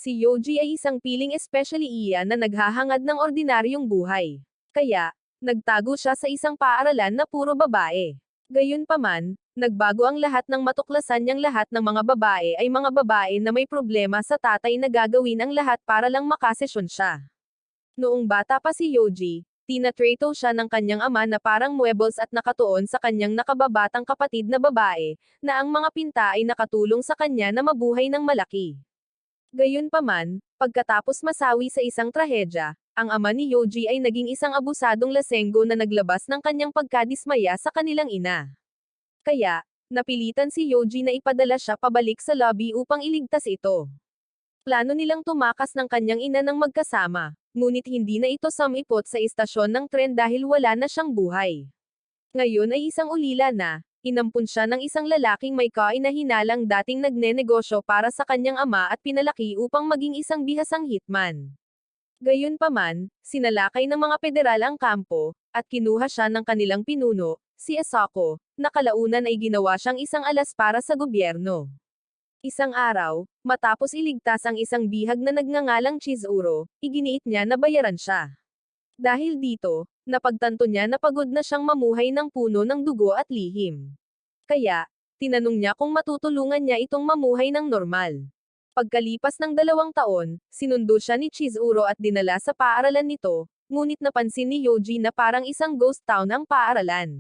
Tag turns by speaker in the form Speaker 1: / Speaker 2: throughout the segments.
Speaker 1: Si Yoji ay isang piling especially iyan na naghahangad ng ordinaryong buhay. Kaya, nagtago siya sa isang paaralan na puro babae. Gayunpaman, nagbago ang lahat ng matuklasan niyang lahat ng mga babae ay mga babae na may problema sa tatay na gagawin ang lahat para lang makasesyon siya. Noong bata pa si Yoji, tinatrato siya ng kanyang ama na parang muebles at nakatuon sa kanyang nakababatang kapatid na babae, na ang mga pinta ay nakatulong sa kanya na mabuhay ng malaki. Gayunpaman, pagkatapos masawi sa isang trahedya, ang ama ni Yoji ay naging isang abusadong lasenggo na naglabas ng kanyang pagkadismaya sa kanilang ina. Kaya, napilitan si Yoji na ipadala siya pabalik sa lobby upang iligtas ito. Plano nilang tumakas ng kanyang ina ng magkasama, ngunit hindi na ito samipot sa istasyon ng tren dahil wala na siyang buhay. Ngayon ay isang ulila na, inampun siya ng isang lalaking may kainahinalang dating nagnenegosyo para sa kanyang ama at pinalaki upang maging isang bihasang hitman. Gayunpaman, sinalakay ng mga federal ang kampo, at kinuha siya ng kanilang pinuno, si Asako, na kalaunan ay ginawa siyang isang alas para sa gobyerno. Isang araw, matapos iligtas ang isang bihag na nagngangalang Chizuru, iginiit niya na bayaran siya. Dahil dito, napagtanto niya na pagod na siyang mamuhay ng puno ng dugo at lihim. Kaya, tinanong niya kung matutulungan niya itong mamuhay ng normal. Pagkalipas ng 2 taon, sinundo siya ni Chizuru at dinala sa paaralan nito, ngunit napansin ni Yoji na parang isang ghost town ang paaralan.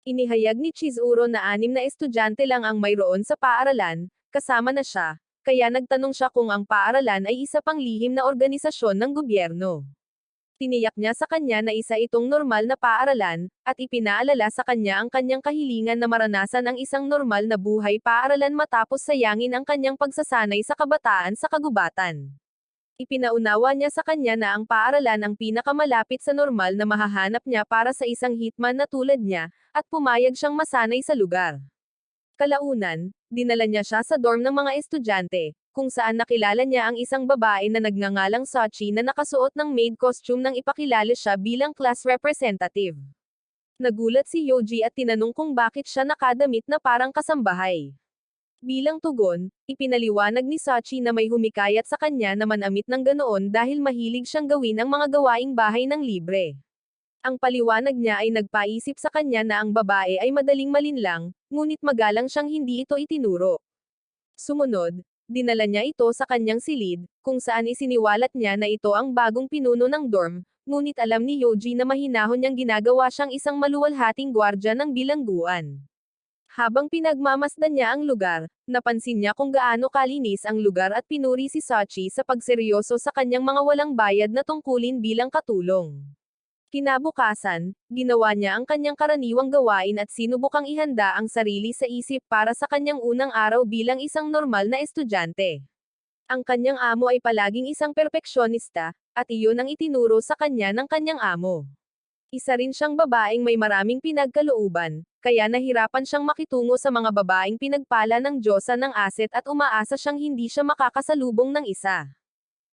Speaker 1: Inihayag ni Chizuru na 6 na estudyante lang ang mayroon sa paaralan, kasama na siya, kaya nagtanong siya kung ang paaralan ay isa pang lihim na organisasyon ng gobyerno. Tiniyak niya sa kanya na isa itong normal na paaralan, at ipinaalala sa kanya ang kanyang kahilingan na maranasan ang isang normal na buhay paaralan matapos sayangin ang kanyang pagsasanay sa kabataan sa kagubatan. Ipinaunawa niya sa kanya na ang paaralan ang pinakamalapit sa normal na mahahanap niya para sa isang hitman na tulad niya, at pumayag siyang masanay sa lugar. Kalaunan, dinala niya siya sa dorm ng mga estudyante, kung saan nakilala niya ang isang babae na nagngangalang Sachi na nakasuot ng maid costume nang ipakilala siya bilang class representative. Nagulat si Yoji at tinanong kung bakit siya nakadamit na parang kasambahay. Bilang tugon, ipinaliwanag ni Sachi na may humikayat sa kanya na manamit ng ganoon dahil mahilig siyang gawin ang mga gawaing bahay ng libre. Ang paliwanag niya ay nagpaisip sa kanya na ang babae ay madaling malinlang, ngunit magalang siyang hindi ito itinuro. Sumunod, dinala niya ito sa kanyang silid, kung saan isiniwalat niya na ito ang bagong pinuno ng dorm, ngunit alam ni Yoji na mahinahon niyang ginagawa siyang isang maluwalhating gwardya ng bilangguan. Habang pinagmamasdan niya ang lugar, napansin niya kung gaano kalinis ang lugar at pinuri si Sachi sa pagseryoso sa kanyang mga walang bayad na tungkulin bilang katulong. Kinabukasan, ginawa niya ang kanyang karaniwang gawain at sinubukang ihanda ang sarili sa isip para sa kanyang unang araw bilang isang normal na estudyante. Ang kanyang amo ay palaging isang perpeksyonista, at iyon ang itinuro sa kanya ng kanyang amo. Isa rin siyang babaeng may maraming pinagkalooban, kaya nahirapan siyang makitungo sa mga babaeng pinagpala ng Diyosa ng aset at umaasa siyang hindi siya makakasalubong ng isa.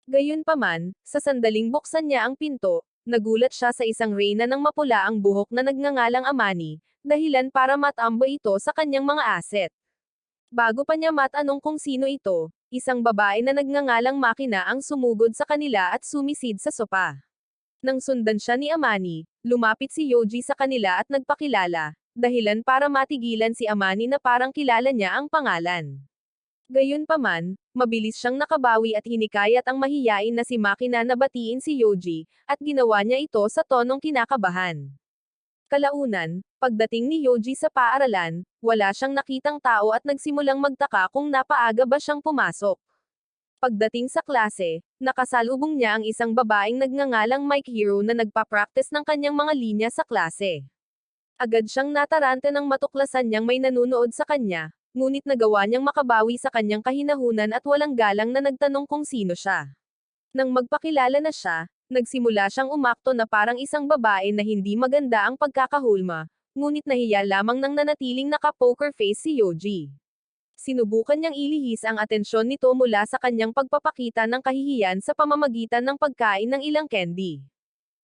Speaker 1: Gayunpaman, sa sandaling buksan niya ang pinto, nagulat siya sa isang reyna ng mapula ang buhok na nagngangalang Amani, dahilan para matambo ito sa kanyang mga aset. Bago pa niya matanong kung sino ito, isang babae na nagngangalang Makina ang sumugod sa kanila at sumisid sa sopa. Nang sundan siya ni Amani, lumapit si Yoji sa kanila at nagpakilala, dahilan para matigilan si Amani na parang kilala niya ang pangalan. Gayunpaman, mabilis siyang nakabawi at hinikayat ang mahiyain na si Makina na batiin si Yoji, at ginawa niya ito sa tonong kinakabahan. Kalaunan, pagdating ni Yoji sa paaralan, wala siyang nakitang tao at nagsimulang magtaka kung napaaga ba siyang pumasok. Pagdating sa klase, nakasalubong niya ang isang babaeng nagngangalang Mike Hero na nagpa-practice ng kanyang mga linya sa klase. Agad siyang nataranta nang matuklasan niyang may nanunood sa kanya, ngunit nagawa niyang makabawi sa kanyang kahinahunan at walang galang na nagtanong kung sino siya. Nang magpakilala na siya, nagsimula siyang umakto na parang isang babae na hindi maganda ang pagkakahulma, ngunit nahiya lamang nang nanatiling naka-poker face si Yoji. Sinubukan niyang ilihis ang atensyon nito mula sa kanyang pagpapakita ng kahihiyan sa pamamagitan ng pagkain ng ilang candy.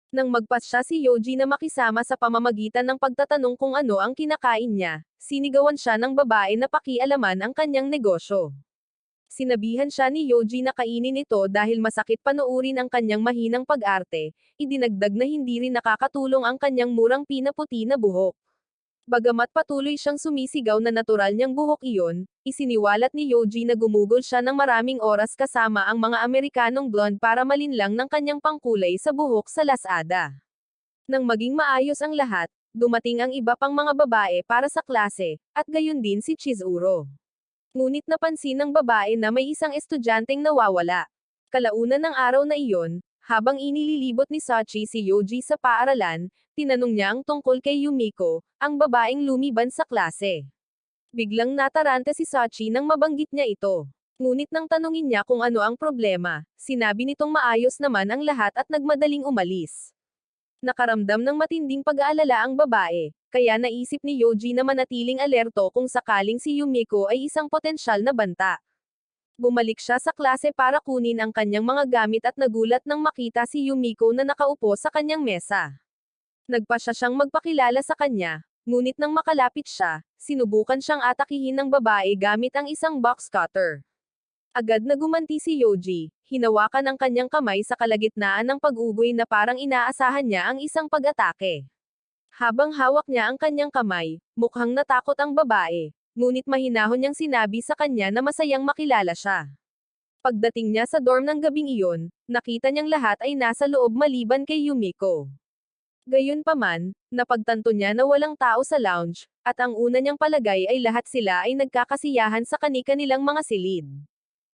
Speaker 1: Nang magpasya si Yoji na makisama sa pamamagitan ng pagtatanong kung ano ang kinakain niya, sinigawan siya ng babae na pakialaman ang kanyang negosyo. Sinabihan siya ni Yoji na kainin ito dahil masakit panoorin ang kanyang mahinang pag-arte, idinagdag na hindi rin nakakatulong ang kanyang murang pinaputi na buhok. Bagamat patuloy siyang sumisigaw na natural niyang buhok iyon, isiniwalat ni Yoji na gumugol siya ng maraming oras kasama ang mga Amerikanong blonde para malinlang ng kanyang pangkulay sa buhok sa Lazada. Nang maging maayos ang lahat, dumating ang iba pang mga babae para sa klase, at gayon din si Chizuru. Ngunit napansin ng babae na may isang estudyanteng nawawala. Kalaunan ng araw na iyon, habang inililibot ni Sachi si Yoji sa paaralan, tinanong niya ang tungkol kay Yumiko, ang babaeng lumiban sa klase. Biglang natarante si Sachi nang mabanggit niya ito. Ngunit nang tanungin niya kung ano ang problema, sinabi nitong maayos naman ang lahat at nagmadaling umalis. Nakaramdam ng matinding pag-aalala ang babae, kaya naisip ni Yoji na manatiling alerto kung sakaling si Yumiko ay isang potensyal na banta. Bumalik siya sa klase para kunin ang kanyang mga gamit at nagulat nang makita si Yumiko na nakaupo sa kanyang mesa. Nagpa siya siyang magpakilala sa kanya, ngunit nang makalapit siya, sinubukan siyang atakihin ng babae gamit ang isang box cutter. Agad na gumanti si Yoji, hinawakan ang kanyang kamay sa kalagitnaan ng pag-ugoy na parang inaasahan niya ang isang pag-atake. Habang hawak niya ang kanyang kamay, mukhang natakot ang babae, ngunit mahinahon niyang sinabi sa kanya na masayang makilala siya. Pagdating niya sa dorm ng gabing iyon, nakita niyang lahat ay nasa loob maliban kay Yumiko. Gayunpaman, napagtanto niya na walang tao sa lounge, at ang una niyang palagay ay lahat sila ay nagkakasiyahan sa kani-kanilang mga silid.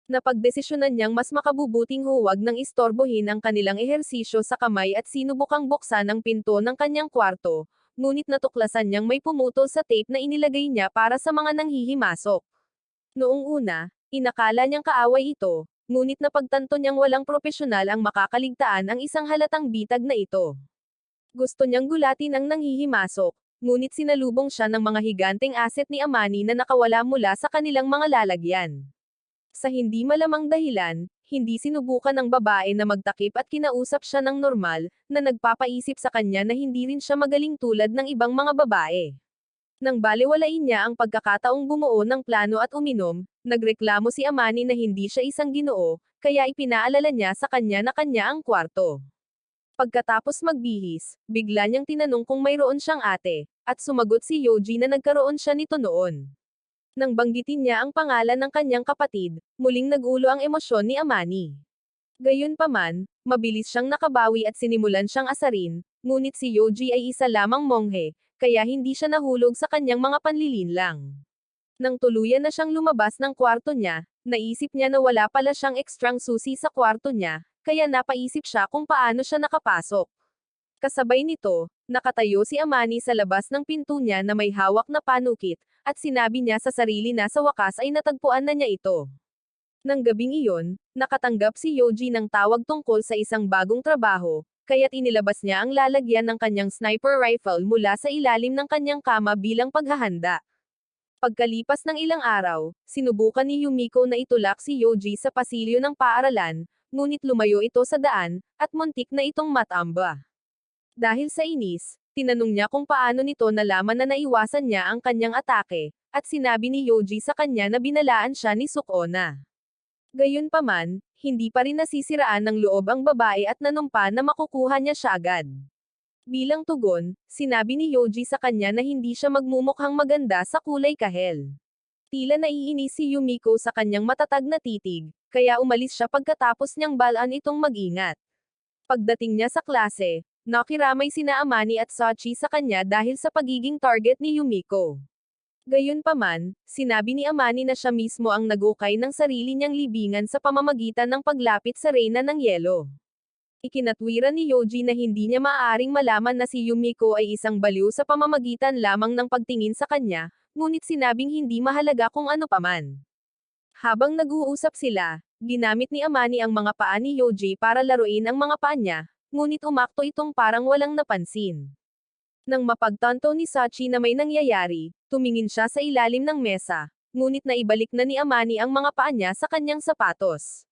Speaker 1: Napagdesisyonan niyang mas makabubuting huwag nang istorbohin ang kanilang ehersisyo sa kamay at sinubukang buksan ang pinto ng kanyang kwarto, ngunit natuklasan niyang may pumutol sa tape na inilagay niya para sa mga nanghihimasok. Noong una, inakala niyang kaaway ito, ngunit napagtanto niyang walang propesyonal ang makakaligtaan ang isang halatang bitag na ito. Gusto niyang gulatin ang nanghihimasok, ngunit sinalubong siya ng mga higanteng asset ni Amani na nakawala mula sa kanilang mga lalagyan. Sa hindi malamang dahilan, hindi sinubukan ng babae na magtakip at kinausap siya ng normal, na nagpapaisip sa kanya na hindi rin siya magaling tulad ng ibang mga babae. Nang balewalain niya ang pagkakataong bumuo ng plano at uminom, nagreklamo si Amani na hindi siya isang ginoo, kaya ipinaalala niya sa kanya na kanya ang kwarto. Pagkatapos magbihis, bigla niyang tinanong kung mayroon siyang ate, at sumagot si Yoji na nagkaroon siya nito noon. Nang banggitin niya ang pangalan ng kanyang kapatid, muling nag-ulo ang emosyon ni Amani. Gayunpaman, mabilis siyang nakabawi at sinimulan siyang asarin, ngunit si Yoji ay isa lamang monghe, kaya hindi siya nahulog sa kanyang mga panlilinlang. Nang tuluyan na siyang lumabas ng kwarto niya, naisip niya na wala pala siyang ekstrang susi sa kwarto niya, kaya napaisip siya kung paano siya nakapasok. Kasabay nito, nakatayo si Amani sa labas ng pinto niya na may hawak na panukit, at sinabi niya sa sarili na sa wakas ay natagpuan na niya ito. Nang gabing iyon, nakatanggap si Yoji ng tawag tungkol sa isang bagong trabaho, kaya't inilabas niya ang lalagyan ng kanyang sniper rifle mula sa ilalim ng kanyang kama bilang paghahanda. Pagkalipas ng ilang araw, sinubukan ni Yumiko na itulak si Yoji sa pasilyo ng paaralan, ngunit lumayo ito sa daan, at muntik na itong matamba. Dahil sa inis, tinanong niya kung paano nito nalaman na naiwasan niya ang kanyang atake, at sinabi ni Yoji sa kanya na binalaan siya ni Sukona. Gayunpaman, hindi pa rin nasisiraan ng loob ang babae at nanumpa na makukuha niya siya agad. Bilang tugon, sinabi ni Yoji sa kanya na hindi siya magmumukhang maganda sa kulay kahel. Tila naiinis si Yumiko sa kanyang matatag na titig, kaya umalis siya pagkatapos niyang balaan itong mag-ingat. Pagdating niya sa klase, nakiramay sina Amani at Sachi sa kanya dahil sa pagiging target ni Yumiko. Gayunpaman, sinabi ni Amani na siya mismo ang nagukay ng sarili niyang libingan sa pamamagitan ng paglapit sa Reyna ng Yelo. Ikinatwiran ni Yoji na hindi niya maaaring malaman na si Yumiko ay isang baliw sa pamamagitan lamang ng pagtingin sa kanya, ngunit sinabing hindi mahalaga kung ano paman. Habang nag-uusap sila, ginamit ni Amani ang mga paa ni Yoji para laruin ang mga paa niya, ngunit umakto itong parang walang napansin. Nang mapagtanto ni Sachi na may nangyayari, tumingin siya sa ilalim ng mesa, ngunit naibalik na ni Amani ang mga paa niya sa kanyang sapatos.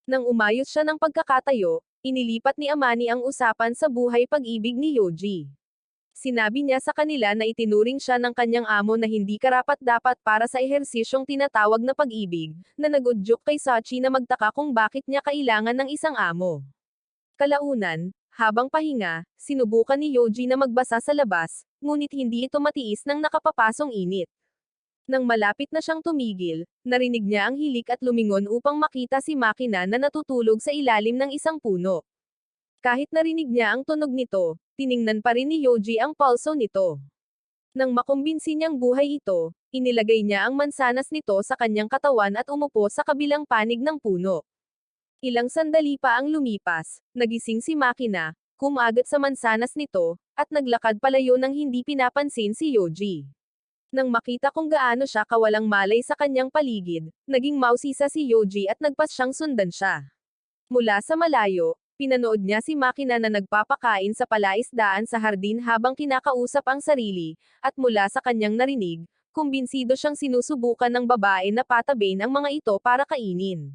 Speaker 1: Nang umayos siya ng pagkakatayo, inilipat ni Amani ang usapan sa buhay pag-ibig ni Yoji. Sinabi niya sa kanila na itinuring siya ng kanyang amo na hindi karapat-dapat para sa ehersisyong tinatawag na pag-ibig, na nagudyok kay Sachi na magtaka kung bakit niya kailangan ng isang amo. Kalaunan, habang pahinga, sinubukan ni Yoji na magbasa sa labas, ngunit hindi ito matiis ng nakapapasong init. Nang malapit na siyang tumigil, narinig niya ang hilik at lumingon upang makita si Makina na natutulog sa ilalim ng isang puno. Kahit narinig niya ang tunog nito, tiningnan pa rin ni Yoji ang pulso nito. Nang makumbinsi niyang buhay ito, inilagay niya ang mansanas nito sa kanyang katawan at umupo sa kabilang panig ng puno. Ilang sandali pa ang lumipas, nagising si Makina, kumagat sa mansanas nito, at naglakad palayo nang hindi pinapansin si Yoji. Nang makita kung gaano siya kawalang malay sa kanyang paligid, naging mausisa si Yoji at nagpas siyang sundan siya. Mula sa malayo, pinanood niya si Makina na nagpapakain sa palaisdaan sa hardin habang kinakausap ang sarili, at mula sa kanyang narinig, kumbinsido siyang sinusubukan ng babae na patabain ang mga ito para kainin.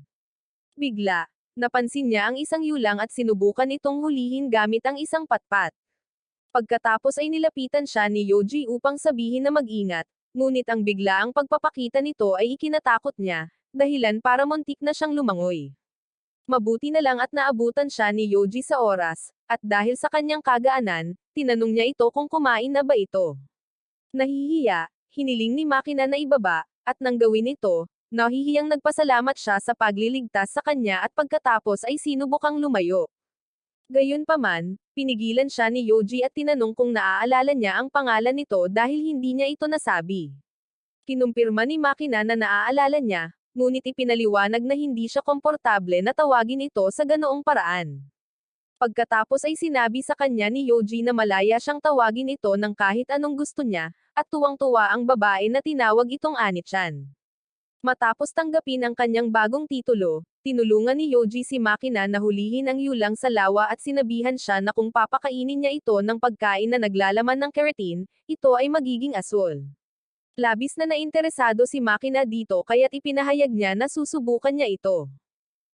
Speaker 1: Bigla, napansin niya ang isang yulang at sinubukan itong hulihin gamit ang isang patpat. Pagkatapos ay nilapitan siya ni Yoji upang sabihin na mag-ingat, ngunit ang biglaang pagpapakita nito ay ikinatakot niya, dahilan para muntik na siyang lumangoy. Mabuti na lang at naabutan siya ni Yoji sa oras, at dahil sa kanyang kagaanan, tinanong niya ito kung kumain na ba ito. Nahihiya, hiniling ni Makina na ibaba, at nang gawin ito, nahihiyang nagpasalamat siya sa pagliligtas sa kanya at pagkatapos ay sinubukang lumayo. Gayunpaman, pinigilan siya ni Yoji at tinanong kung naaalala niya ang pangalan nito dahil hindi niya ito nasabi. Kinumpirma ni Makina na naaalala niya, ngunit ipinaliwanag na hindi siya komportable na tawagin ito sa ganoong paraan. Pagkatapos ay sinabi sa kanya ni Yoji na malaya siyang tawagin ito ng kahit anong gusto niya, at tuwang-tuwa ang babae na tinawag itong Anichan. Matapos tanggapin ang kanyang bagong titulo, tinulungan ni Yoji si Makina na hulihin ang yulang sa lawa at sinabihan siya na kung papakainin niya ito ng pagkain na naglalaman ng keratin, ito ay magiging asul. Labis na nainteresado si Makina dito kaya't ipinahayag niya na susubukan niya ito.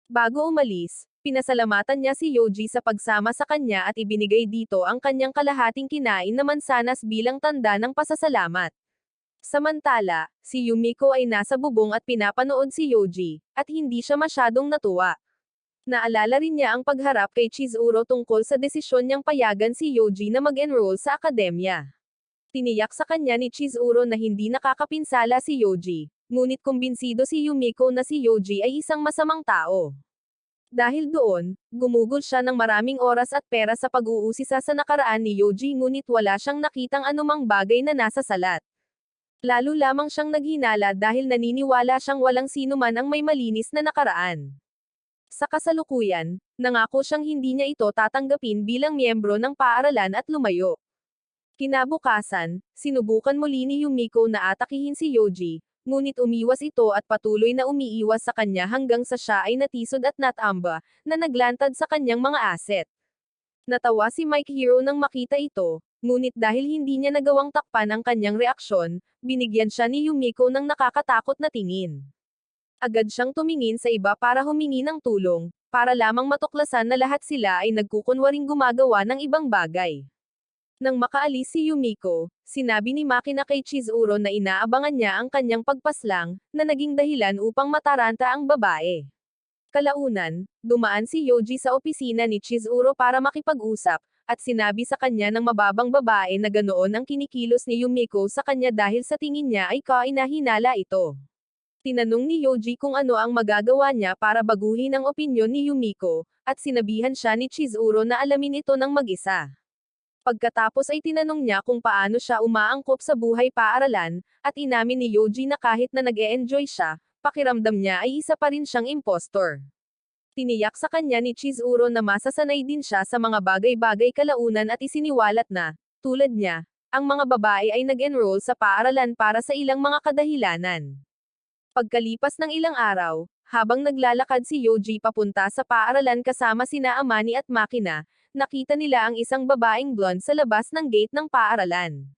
Speaker 1: Bago umalis, pinasalamatan niya si Yoji sa pagsama sa kanya at ibinigay dito ang kanyang kalahating kinain na mansanas bilang tanda ng pasasalamat. Samantala, si Yumiko ay nasa bubong at pinapanood si Yoji, at hindi siya masyadong natuwa. Naalala rin niya ang pagharap kay Chizuru tungkol sa desisyon niyang payagan si Yoji na mag-enroll sa akademya. Tiniyak sa kanya ni Chizuru na hindi nakakapinsala si Yoji, ngunit kumbinsido si Yumiko na si Yoji ay isang masamang tao. Dahil doon, gumugol siya ng maraming oras at pera sa pag-uusisa sa nakaraan ni Yoji ngunit wala siyang nakitang anumang bagay na nasa salat. Lalo lamang siyang naghinala dahil naniniwala siyang walang sino man ang may malinis na nakaraan. Sa kasalukuyan, nangako siyang hindi niya ito tatanggapin bilang miyembro ng paaralan at lumayo. Kinabukasan, sinubukan muli ni Yumiko na atakihin si Yoji, ngunit umiwas ito at patuloy na umiiwas sa kanya hanggang sa siya ay natisod at natamba, na naglantad sa kanyang mga aset. Natawa si Mike Hero nang makita ito, ngunit dahil hindi niya nagawang takpan ang kanyang reaksyon, binigyan siya ni Yumiko ng nakakatakot na tingin. Agad siyang tumingin sa iba para humingi ng tulong, para lamang matuklasan na lahat sila ay nagkukunwaring gumagawa ng ibang bagay. Nang makaalis si Yumiko, sinabi ni Makina kay Chizuru na inaabangan niya ang kanyang pagpaslang, na naging dahilan upang mataranta ang babae. Kalaunan, dumaan si Yoji sa opisina ni Chizuru para makipag-usap, at sinabi sa kanya ng mababang babae na ganoon ang kinikilos ni Yumiko sa kanya dahil sa tingin niya ay kainahinala ito. Tinanong ni Yoji kung ano ang magagawa niya para baguhin ang opinyon ni Yumiko, at sinabihan siya ni Chizuru na alamin ito ng mag-isa. Pagkatapos ay tinanong niya kung paano siya umaangkop sa buhay paaralan, at inamin ni Yoji na kahit na nag-e-enjoy siya, pakiramdam niya ay isa pa rin siyang impostor. Tiniyak sa kanya ni Chizuru na masasanay din siya sa mga bagay-bagay kalaunan at isiniwalat na, tulad niya, ang mga babae ay nag-enroll sa paaralan para sa ilang mga kadahilanan. Pagkalipas ng ilang araw, habang naglalakad si Yoji papunta sa paaralan kasama sina Amani at Makina, nakita nila ang isang babaeng blonde sa labas ng gate ng paaralan.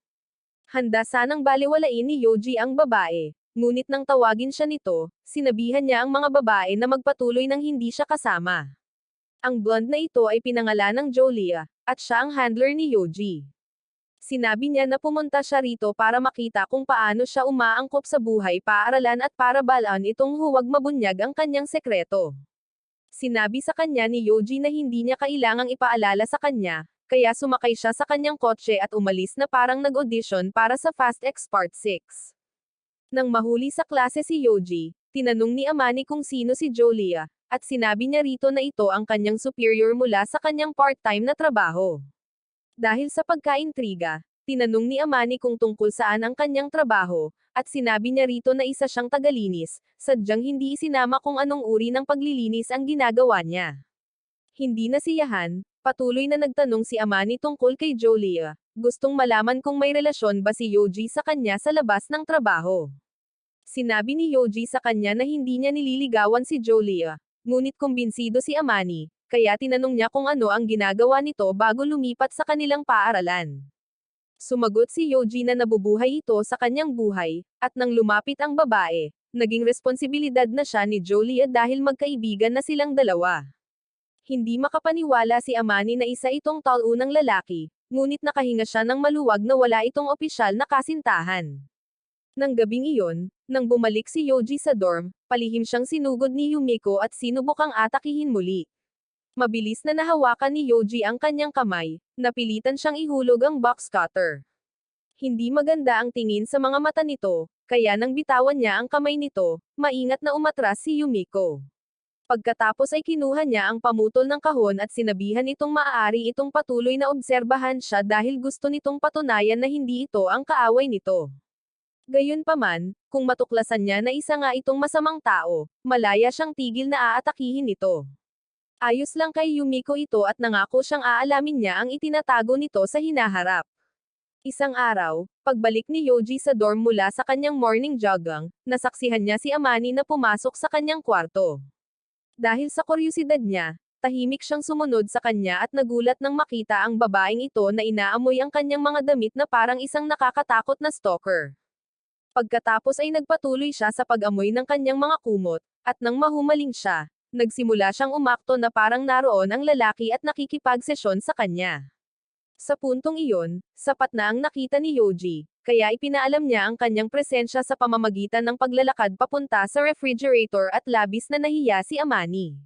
Speaker 1: Handa sanang balewalain ni Yoji ang babae, ngunit nang tawagin siya nito, sinabihan niya ang mga babae na magpatuloy nang hindi siya kasama. Ang blonde na ito ay pinangalan ng Jolia, at siya ang handler ni Yoji. Sinabi niya na pumunta siya rito para makita kung paano siya umaangkop sa buhay paaralan at para balaan itong huwag mabunyag ang kanyang sekreto. Sinabi sa kanya ni Yoji na hindi niya kailangang ipaalala sa kanya, kaya sumakay siya sa kanyang kotse at umalis na parang nag-audition para sa Fast X Part 6. Nang mahuli sa klase si Yoji, tinanong ni Amani kung sino si Jolia, at sinabi niya rito na ito ang kanyang superior mula sa kanyang part-time na trabaho. Dahil sa pagkaintriga, tinanong ni Amani kung tungkol saan ang kanyang trabaho, at sinabi niya rito na isa siyang tagalinis, sadyang hindi isinama kung anong uri ng paglilinis ang ginagawa niya. Hindi nasiyahan, patuloy na nagtanong si Amani tungkol kay Jolia, gustong malaman kung may relasyon ba si Yoji sa kanya sa labas ng trabaho. Sinabi ni Yoji sa kanya na hindi niya nililigawan si Jolia, ngunit kumbinsido si Amani, kaya tinanong niya kung ano ang ginagawa nito bago lumipat sa kanilang paaralan. Sumagot si Yoji na nabubuhay ito sa kanyang buhay, at nang lumapit ang babae, naging responsibilidad na siya ni Jolia dahil magkaibigan na silang dalawa. Hindi makapaniwala si Amani na isa itong taunang lalaki, ngunit nakahinga siya ng maluwag na wala itong opisyal na kasintahan. Nang gabing iyon, nang bumalik si Yoji sa dorm, palihim siyang sinugod ni Yumiko at sinubukang atakihin muli. Mabilis na nahawakan ni Yoji ang kanyang kamay, napilitan siyang ihulog ang box cutter. Hindi maganda ang tingin sa mga mata nito, kaya nang bitawan niya ang kamay nito, maingat na umatras si Yumiko. Pagkatapos ay kinuha niya ang pamutol ng kahon at sinabihan itong maaari itong patuloy na obserbahan siya dahil gusto nitong patunayan na hindi ito ang kaaway nito. Gayunpaman, kung matuklasan niya na isa nga itong masamang tao, malaya siyang tigil na aatakihin ito. Ayos lang kay Yumiko ito at nangako siyang aalamin niya ang itinatago nito sa hinaharap. Isang araw, pagbalik ni Yoji sa dorm mula sa kanyang morning jogging, nasaksihan niya si Amani na pumasok sa kanyang kwarto. Dahil sa kuryusidad niya, tahimik siyang sumunod sa kanya at nagulat nang makita ang babaeng ito na inaamoy ang kanyang mga damit na parang isang nakakatakot na stalker. Pagkatapos ay nagpatuloy siya sa pag-amoy ng kanyang mga kumot, at nang mahumaling siya, nagsimula siyang umakto na parang naroon ang lalaki at nakikipagsesyon sa kanya. Sa puntong iyon, sapat na ang nakita ni Yoji, kaya ipinaalam niya ang kanyang presensya sa pamamagitan ng paglalakad papunta sa refrigerator at labis na nahiya si Amani.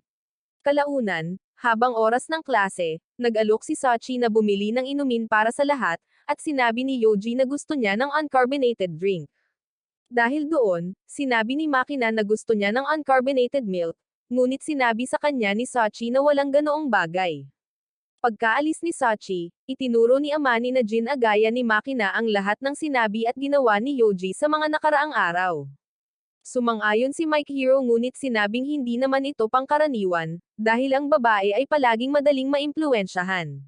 Speaker 1: Kalaunan, habang oras ng klase, nag-alok si Sachi na bumili ng inumin para sa lahat, at sinabi ni Yoji na gusto niya ng uncarbonated drink. Dahil doon, sinabi ni Makina na gusto niya ng uncarbonated milk, ngunit sinabi sa kanya ni Sachi na walang ganoong bagay. Pagkaalis ni Sachi, itinuro ni Amani na ginagaya ni Makina ang lahat ng sinabi at ginawa ni Yoji sa mga nakaraang araw. Sumang-ayon si Mike Hero ngunit sinabing hindi naman ito pangkaraniwan, dahil ang babae ay palaging madaling maimpluwensyahan.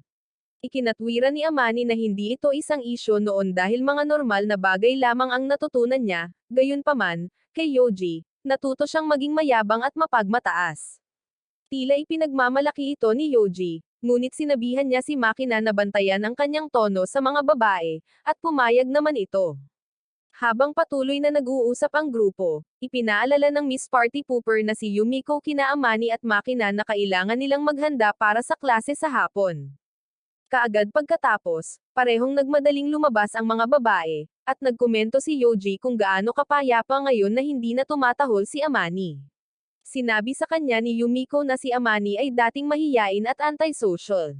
Speaker 1: Ikinatwiran ni Amani na hindi ito isang isyo noon dahil mga normal na bagay lamang ang natutunan niya, gayunpaman, kay Yoji, natuto siyang maging mayabang at mapagmataas. Tila ipinagmamalaki ito ni Yoji, ngunit sinabihan niya si Makina na bantayan ang kanyang tono sa mga babae, at pumayag naman ito. Habang patuloy na nag-uusap ang grupo, ipinaalala ng Miss Party Pooper na si Yumiko kina Amani at Makina na kailangan nilang maghanda para sa klase sa hapon. Kaagad pagkatapos, parehong nagmadaling lumabas ang mga babae, at nagkomento si Yoji kung gaano kapayapa ngayon na hindi na tumatahol si Amani. Sinabi sa kanya ni Yumiko na si Amani ay dating mahiyain at antisocial.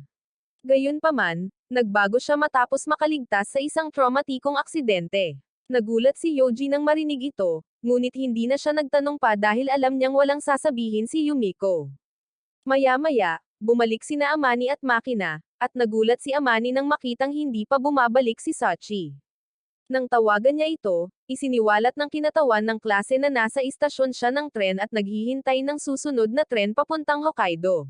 Speaker 1: Gayunpaman, nagbago siya matapos makaligtas sa isang traumatikong aksidente. Nagulat si Yoji nang marinig ito, ngunit hindi na siya nagtanong pa dahil alam niyang walang sasabihin si Yumiko. Maya-maya, bumalik sina Amani at Makina, at nagulat si Amani nang makitang hindi pa bumabalik si Sachi. Nang tawagan niya ito, isiniwalat ng kinatawan ng klase na nasa istasyon siya ng tren at naghihintay ng susunod na tren papuntang Hokkaido.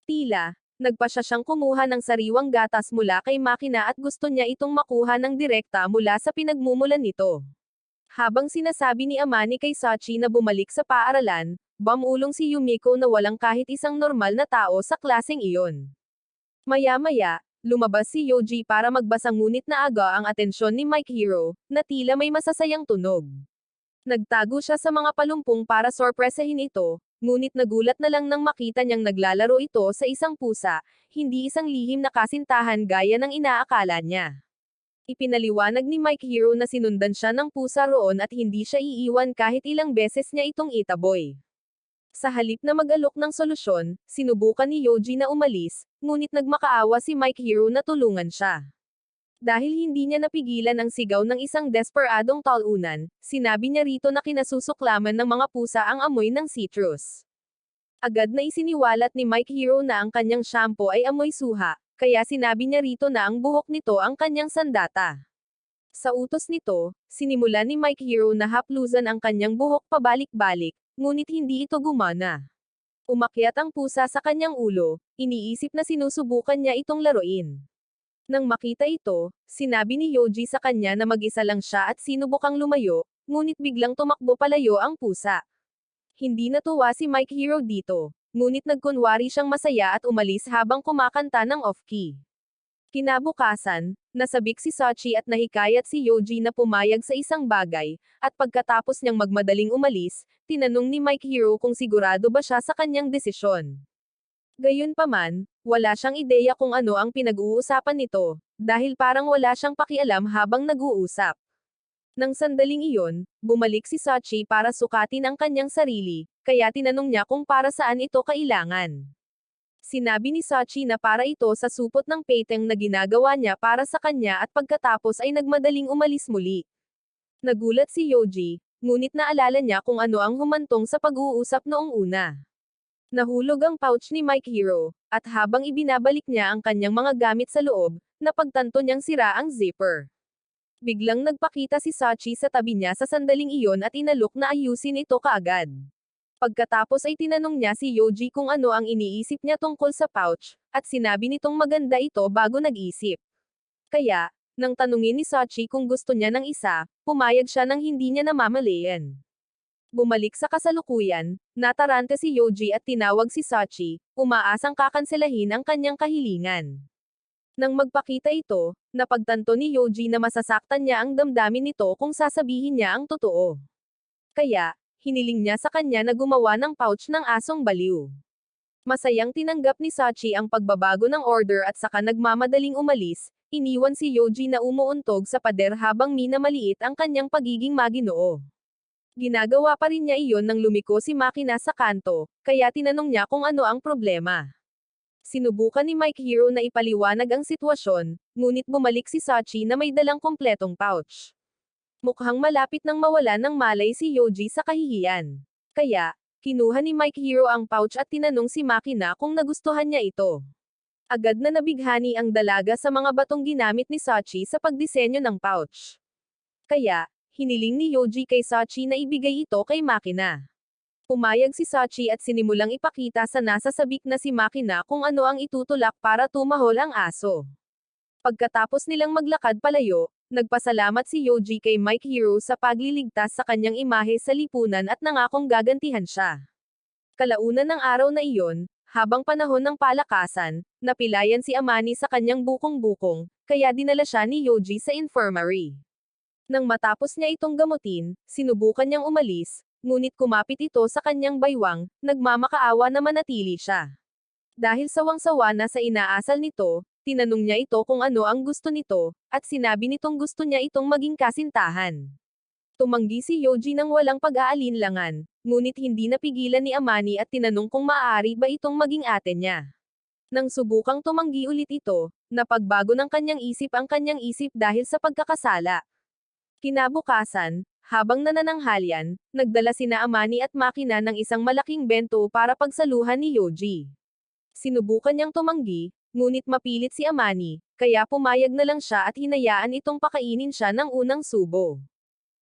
Speaker 1: Tila, nagpasya siyang kumuha ng sariwang gatas mula kay Makina at gusto niya itong makuha ng direkta mula sa pinagmumulan nito. Habang sinasabi ni Amani kay Sachi na bumalik sa paaralan, bumulong si Yumiko na walang kahit isang normal na tao sa klaseng iyon. Maya-maya, lumabas si Yoji para magbasa ngunit naaga ang atensyon ni Mike Hero, na tila may masasayang tunog. Nagtago siya sa mga palumpong para sorpresahin ito, ngunit nagulat na lang nang makita niyang naglalaro ito sa isang pusa, hindi isang lihim na kasintahan gaya ng inaakala niya. Ipinaliwanag ni Mike Hero na sinundan siya ng pusa roon at hindi siya iiwan kahit ilang beses niya itong itaboy. Sa halip na mag-alok ng solusyon, sinubukan ni Yoji na umalis, ngunit nagmakaawa si Mike Hero na tulungan siya. Dahil hindi niya napigilan ang sigaw ng isang desperadong talunan, sinabi niya rito na kinasusuklaman ng mga pusa ang amoy ng citrus. Agad na isiniwalat ni Mike Hero na ang kanyang shampoo ay amoy suha, kaya sinabi niya rito na ang buhok nito ang kanyang sandata. Sa utos nito, sinimula ni Mike Hero na haplusan ang kanyang buhok pabalik-balik, ngunit hindi ito gumana. Umakyat ang pusa sa kanyang ulo, iniisip na sinusubukan niya itong laruin. Nang makita ito, sinabi ni Yoji sa kanya na mag-isa lang siya at sinubukang lumayo, ngunit biglang tumakbo palayo ang pusa. Hindi natuwa si Mike Hero dito, ngunit nagkunwari siyang masaya at umalis habang kumakanta ng off-key. Kinabukasan, nasabik si Sachi at nahikayat si Yoji na pumayag sa isang bagay, at pagkatapos niyang magmadaling umalis, tinanong ni Mike Hero kung sigurado ba siya sa kanyang desisyon. Gayunpaman, wala siyang ideya kung ano ang pinag-uusapan nito, dahil parang wala siyang pakialam habang nag-uusap. Nang sandaling iyon, bumalik si Sachi para sukatin ang kanyang sarili, kaya tinanong niya kung para saan ito kailangan. Sinabi ni Sachi na para ito sa supot ng peteng na ginagawa niya para sa kanya at pagkatapos ay nagmadaling umalis muli. Nagulat si Yoji, ngunit naalala niya kung ano ang humantong sa pag-uusap noong una. Nahulog ang pouch ni Mike Hero, at habang ibinabalik niya ang kanyang mga gamit sa loob, napagtanto niyang sira ang zipper. Biglang nagpakita si Sachi sa tabi niya sa sandaling iyon at inalok na ayusin ito kaagad. Pagkatapos ay tinanong niya si Yoji kung ano ang iniisip niya tungkol sa pouch, at sinabi nitong maganda ito bago nag-isip. Kaya, nang tanungin ni Sachi kung gusto niya ng isa, pumayag siya nang hindi niya namamalayan. Bumalik sa kasalukuyan, natarante si Yoji at tinawag si Sachi, umaasang kakanselahin ang kanyang kahilingan. Nang magpakita ito, napagtanto ni Yoji na masasaktan niya ang damdamin nito kung sasabihin niya ang totoo. Kaya, hiniling niya sa kanya na gumawa ng pouch ng asong baliw. Masayang tinanggap ni Sachi ang pagbabago ng order at saka nagmamadaling umalis, iniwan si Yoji na umuuntog sa pader habang minamaliit ang kanyang pagiging maginoo. Ginagawa pa rin niya iyon nang lumiko si Makina sa kanto, kaya tinanong niya kung ano ang problema. Sinubukan ni Mike Hero na ipaliwanag ang sitwasyon, ngunit bumalik si Sachi na may dalang kompletong pouch. Mukhang malapit nang mawala ng malay si Yoji sa kahihiyan. Kaya, kinuha ni Mike Hero ang pouch at tinanong si Makina kung nagustuhan niya ito. Agad na nabighani ang dalaga sa mga batong ginamit ni Sachi sa pagdisenyo ng pouch. Kaya, hiniling ni Yoji kay Sachi na ibigay ito kay Makina. Pumayag si Sachi at sinimulang ipakita sa nasa sabik na si Makina kung ano ang itutulak para tumahol ang aso. Pagkatapos nilang maglakad palayo, nagpasalamat si Yoji kay Mike Hero sa pagliligtas sa kanyang imahe sa lipunan at nangakong gagantihan siya. Kalaunan ng araw na iyon, habang panahon ng palakasan, napilayan si Amani sa kanyang bukong-bukong, kaya dinala siya ni Yoji sa infirmary. Nang matapos niya itong gamutin, sinubukan niyang umalis, ngunit kumapit ito sa kanyang baywang, nagmamakaawa na manatili siya. Dahil sawang-sawa na sa inaasal nito, tinanong niya ito kung ano ang gusto nito, at sinabi nitong gusto niya itong maging kasintahan. Tumanggi si Yoji nang walang pag-aalinlangan, ngunit hindi napigilan ni Amani at tinanong kung maaari ba itong maging ate niya. Nang subukang tumanggi ulit ito, napagbago ng kanyang isip dahil sa pagkakasala. Kinabukasan, habang nanananghalian, nagdala sina Amani at Makina ng isang malaking bento para pagsaluhan ni Yoji. Sinubukan niyang tumanggi, ngunit mapilit si Amani, kaya pumayag na lang siya at hinayaan itong pakainin siya ng unang subo.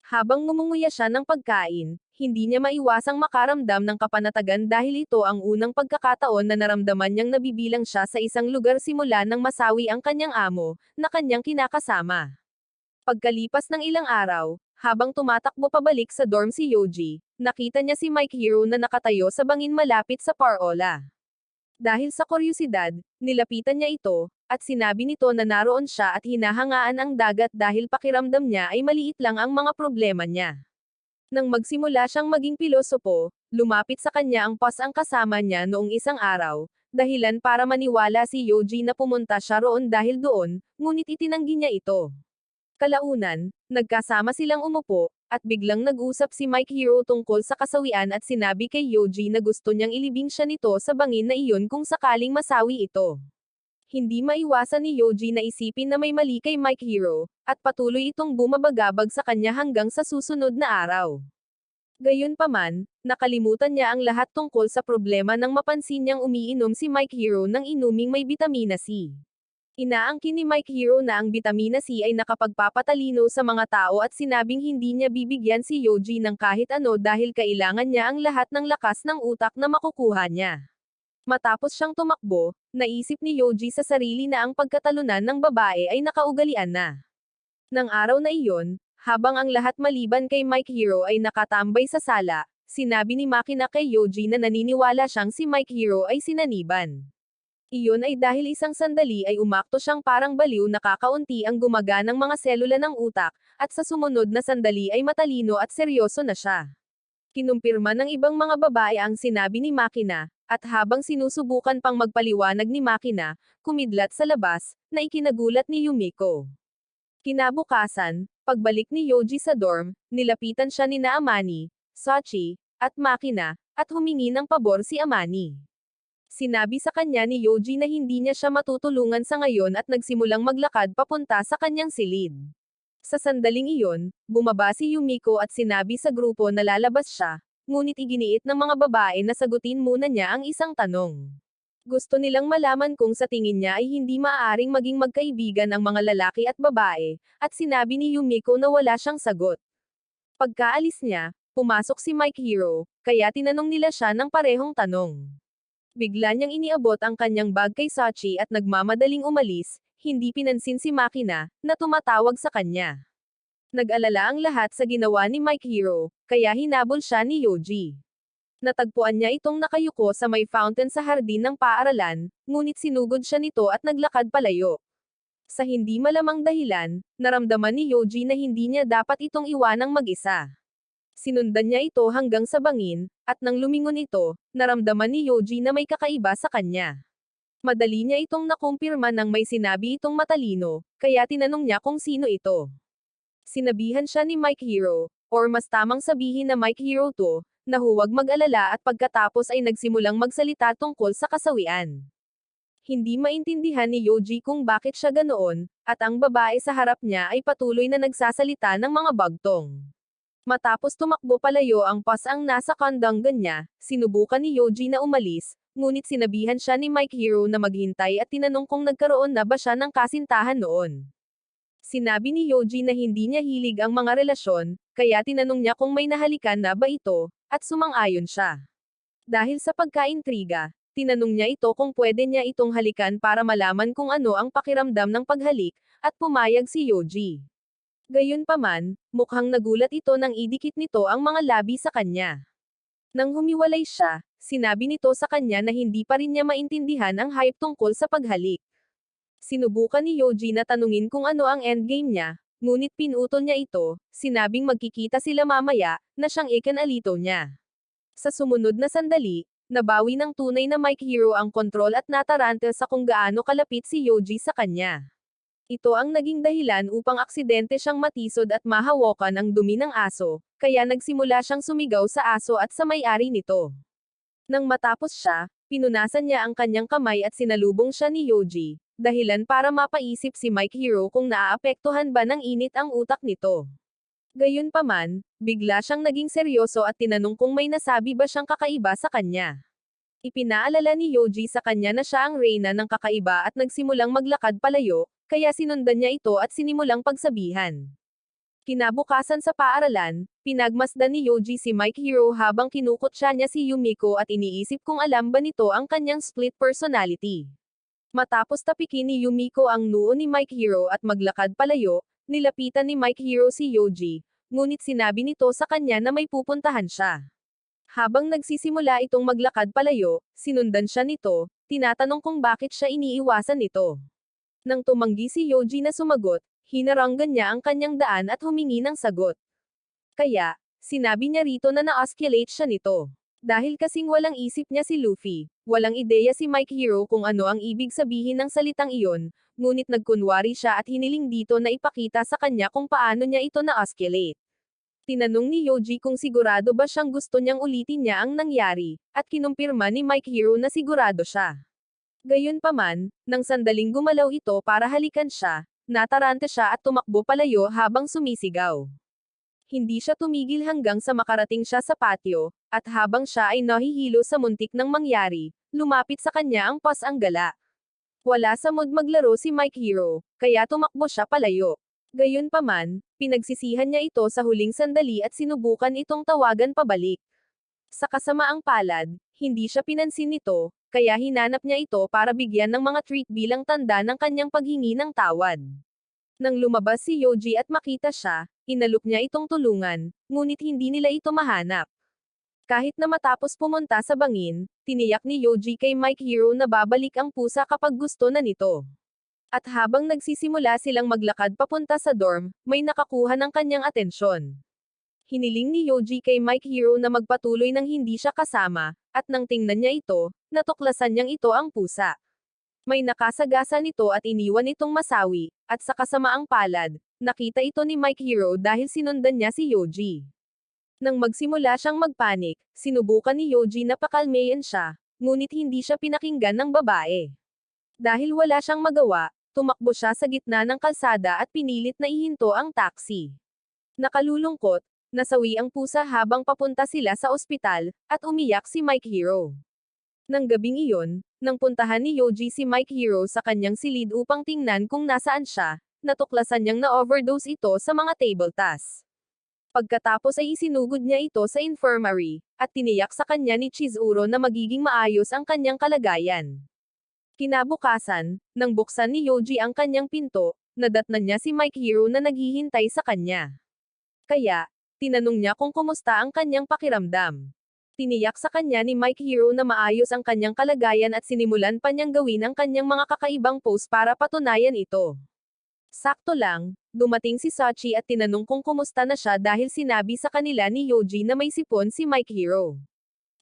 Speaker 1: Habang ngumunguya siya ng pagkain, hindi niya maiwasang makaramdam ng kapanatagan dahil ito ang unang pagkakataon na naramdaman niyang nabibilang siya sa isang lugar simula nang masawi ang kanyang amo, na kanyang kinakasama. Pagkalipas ng ilang araw, habang tumatakbo pabalik sa dorm si Yoji, nakita niya si Mike Hero na nakatayo sa bangin malapit sa parola. Dahil sa kuryosidad, nilapitan niya ito, at sinabi nito na naroon siya at hinahangaan ang dagat dahil pakiramdam niya ay maliit lang ang mga problema niya. Nang magsimula siyang maging pilosopo, lumapit sa kanya ang ang kasama niya noong isang araw, dahilan para maniwala si Yoji na pumunta siya roon dahil doon, ngunit itinanggi niya ito. Kalaunan, nagkasama silang umupo, at biglang nag-usap si Mike Hero tungkol sa kasawian at sinabi kay Yoji na gusto niyang ilibing siya nito sa bangin na iyon kung sakaling masawi ito. Hindi maiwasan ni Yoji na isipin na may mali kay Mike Hero, at patuloy itong bumabagabag sa kanya hanggang sa susunod na araw. Gayunpaman, nakalimutan niya ang lahat tungkol sa problema nang mapansin niyang umiinom si Mike Hero ng inuming may bitamina C. Inaangkin ni Mike Hero na ang bitamina C ay nakapagpapatalino sa mga tao at sinabing hindi niya bibigyan si Yoji ng kahit ano dahil kailangan niya ang lahat ng lakas ng utak na makukuha niya. Matapos siyang tumakbo, naisip ni Yoji sa sarili na ang pagkatalunan ng babae ay nakaugalian na. Nang araw na iyon, habang ang lahat maliban kay Mike Hero ay nakatambay sa sala, sinabi ni Makina kay Yoji na naniniwala siyang si Mike Hero ay sinaniban. Iyon ay dahil isang sandali ay umakto siyang parang baliw na kakaunti ang gumaganang mga selula ng utak, at sa sumunod na sandali ay matalino at seryoso na siya. Kinumpirma ng ibang mga babae ang sinabi ni Makina, at habang sinusubukan pang magpaliwanag ni Makina, kumidlat sa labas, na ikinagulat ni Yumiko. Kinabukasan, pagbalik ni Yoji sa dorm, nilapitan siya ni na Amani, Sachi, at Makina, at humingi ng pabor si Amani. Sinabi sa kanya ni Yoji na hindi niya siya matutulungan sa ngayon at nagsimulang maglakad papunta sa kanyang silid. Sa sandaling iyon, bumaba si Yumiko at sinabi sa grupo na lalabas siya, ngunit iginiit ng mga babae na sagutin muna niya ang isang tanong. Gusto nilang malaman kung sa tingin niya ay hindi maaaring maging magkaibigan ang mga lalaki at babae, at sinabi ni Yumiko na wala siyang sagot. Pagkaalis niya, pumasok si Mike Hero, kaya tinanong nila siya ng parehong tanong. Bigla niyang iniabot ang kanyang bag kay Sachi at nagmamadaling umalis, hindi pinansin si Makina, na tumatawag sa kanya. Nag-alala ang lahat sa ginawa ni Mike Hero, kaya hinabol siya ni Yoji. Natagpuan niya itong nakayuko sa may fountain sa hardin ng paaralan, ngunit sinugod siya nito at naglakad palayo. Sa hindi malamang dahilan, naramdaman ni Yoji na hindi niya dapat itong iwanang mag-isa. Sinundan niya ito hanggang sa bangin, at nang lumingon ito, naramdaman ni Yoji na may kakaiba sa kanya. Madali niya itong nakumpirma nang may sinabi itong matalino, kaya tinanong niya kung sino ito. Sinabihan siya ni Mike Hero, or mas tamang sabihin na Mike Hero to, na huwag mag-alala at pagkatapos ay nagsimulang magsalita tungkol sa kasawian. Hindi maintindihan ni Yoji kung bakit siya ganoon, at ang babae sa harap niya ay patuloy na nagsasalita ng mga bagtong. Matapos tumakbo palayo ang pasang nasa kandanggan niya, sinubukan ni Yoji na umalis, ngunit sinabihan siya ni Mike Hero na maghintay at tinanong kung nagkaroon na ba siya ng kasintahan noon. Sinabi ni Yoji na hindi niya hilig ang mga relasyon, kaya tinanong niya kung may nahalikan na ba ito, at sumang-ayon siya. Dahil sa pagkaintriga, tinanong niya ito kung pwede niya itong halikan para malaman kung ano ang pakiramdam ng paghalik, at pumayag si Yoji. Gayunpaman, mukhang nagulat ito nang idikit nito ang mga labi sa kanya. Nang humiwalay siya, sinabi nito sa kanya na hindi pa rin niya maintindihan ang hype tungkol sa paghalik. Sinubukan ni Yoji na tanungin kung ano ang endgame niya, ngunit pinutol niya ito, sinabing magkikita sila mamaya, na siyang ikanalito niya. Sa sumunod na sandali, nabawi ng tunay na Mike Hero ang kontrol at nataranta sa kung gaano kalapit si Yoji sa kanya. Ito ang naging dahilan upang aksidente siyang matisod at mahawakan ang dumi ng aso, kaya nagsimula siyang sumigaw sa aso at sa may-ari nito. Nang matapos siya, pinunasan niya ang kanyang kamay at sinalubong siya ni Yoji, dahilan para mapaisip si Mike Hero kung naaapektuhan ba ng init ang utak nito. Gayunpaman, bigla siyang naging seryoso at tinanong kung may nasabi ba siyang kakaiba sa kanya. Ipinaalala ni Yoji sa kanya na siya ang reyna ng kakaiba at nagsimulang maglakad palayo, kaya sinundan niya ito at sinimulang pagsabihan. Kinabukasan sa paaralan, pinagmasdan ni Yoji si Mike Hero habang kinukutya niya si Yumiko at iniisip kung alam ba nito ang kanyang split personality. Matapos tapikin ni Yumiko ang noo ni Mike Hero at maglakad palayo, nilapitan ni Mike Hero si Yoji, ngunit sinabi nito sa kanya na may pupuntahan siya. Habang nagsisimula itong maglakad palayo, sinundan siya nito, tinatanong kung bakit siya iniiwasan nito. Nang tumanggi si Yoji na sumagot, hinaranggan niya ang kanyang daan at humingi ng sagot. Kaya, sinabi niya rito na na-osculate siya nito. Dahil kasing walang isip niya si Luffy, walang ideya si Mike Hero kung ano ang ibig sabihin ng salitang iyon, ngunit nagkunwari siya at hiniling dito na ipakita sa kanya kung paano niya ito na-osculate. Tinanong ni Yoji kung sigurado ba siyang gusto niyang ulitin niya ang nangyari, at kinumpirma ni Mike Hero na sigurado siya. Gayunpaman, nang sandaling gumalaw ito para halikan siya, natarante siya at tumakbo palayo habang sumisigaw. Hindi siya tumigil hanggang sa makarating siya sa patio, at habang siya ay nahihilo sa muntik ng mangyari, lumapit sa kanya ang Pas-Anggala. Wala sa mood maglaro si Mike Hero, kaya tumakbo siya palayo. Gayunpaman, pinagsisihan niya ito sa huling sandali at sinubukan itong tawagan pabalik. Sa kasamaang palad, hindi siya pinansin nito, kaya hinanap niya ito para bigyan ng mga treat bilang tanda ng kanyang paghingi ng tawad. Nang lumabas si Yoji at makita siya, inalok niya itong tulungan, ngunit hindi nila ito mahanap. Kahit na matapos pumunta sa bangin, tiniyak ni Yoji kay Mike Hero na babalik ang pusa kapag gusto na nito. At habang nagsisimula silang maglakad papunta sa dorm, may nakakuha ng kanyang atensyon. Hiniling ni Yoji kay Mike Hero na magpatuloy nang hindi siya kasama, at nang tingnan niya ito, natuklasan niyang ito ang pusa. May nakasagasa nito at iniwan itong masawi, at sa kasamaang palad, nakita ito ni Mike Hero dahil sinundan niya si Yoji. Nang magsimula siyang magpanik, sinubukan ni Yoji na pakalmayan siya, ngunit hindi siya pinakinggan ng babae. Dahil wala siyang magawa, tumakbo siya sa gitna ng kalsada at pinilit na ihinto ang taxi. Nakalulungkot, nasawi ang pusa habang papunta sila sa ospital, at umiyak si Mike Hero. Nang gabing iyon, nang puntahan ni Yoji si Mike Hero sa kanyang silid upang tingnan kung nasaan siya, natuklasan niyang na-overdose ito sa mga table tasks. Pagkatapos ay isinugod niya ito sa infirmary, at tiniyak sa kanya ni Chizuru na magiging maayos ang kanyang kalagayan. Kinabukasan, nang buksan ni Yoji ang kanyang pinto, nadatnan niya si Mike Hero na naghihintay sa kanya. Kaya, tinanong niya kung kumusta ang kanyang pakiramdam. Tiniyak sa kanya ni Mike Hero na maayos ang kanyang kalagayan at sinimulan pa niyang gawin ang kanyang mga kakaibang pose para patunayan ito. Sakto lang, dumating si Sachi at tinanong kung kumusta na siya dahil sinabi sa kanila ni Yoji na may sipon si Mike Hero.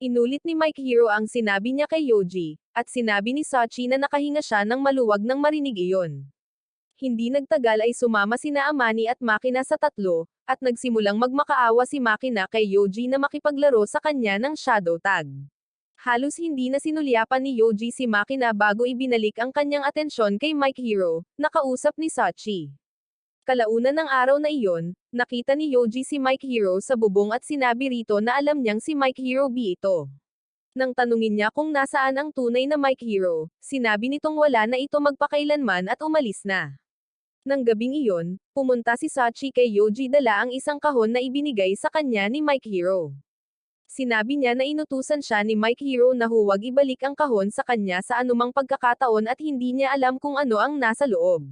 Speaker 1: Inulit ni Mike Hero ang sinabi niya kay Yoji, at sinabi ni Sachi na nakahinga siya ng maluwag nang marinig iyon. Hindi nagtagal ay sumama sina Amani at Makina sa tatlo, at nagsimulang magmakaawa si Makina kay Yoji na makipaglaro sa kanya ng shadow tag. Halos hindi na sinulyapan ni Yoji si Makina bago ibinalik ang kanyang atensyon kay Mike Hero, nakausap ni Sachi. Kalaunan ng araw na iyon, nakita ni Yoji si Mike Hero sa bubong at sinabi rito na alam niyang si Mike Hero B ito. Nang tanungin niya kung nasaan ang tunay na Mike Hero, sinabi nitong wala na ito magpakailanman at umalis na. Nang gabing iyon, pumunta si Sachi kay Yoji dala ang isang kahon na ibinigay sa kanya ni Mike Hero. Sinabi niya na inutusan siya ni Mike Hero na huwag ibalik ang kahon sa kanya sa anumang pagkakataon at hindi niya alam kung ano ang nasa loob.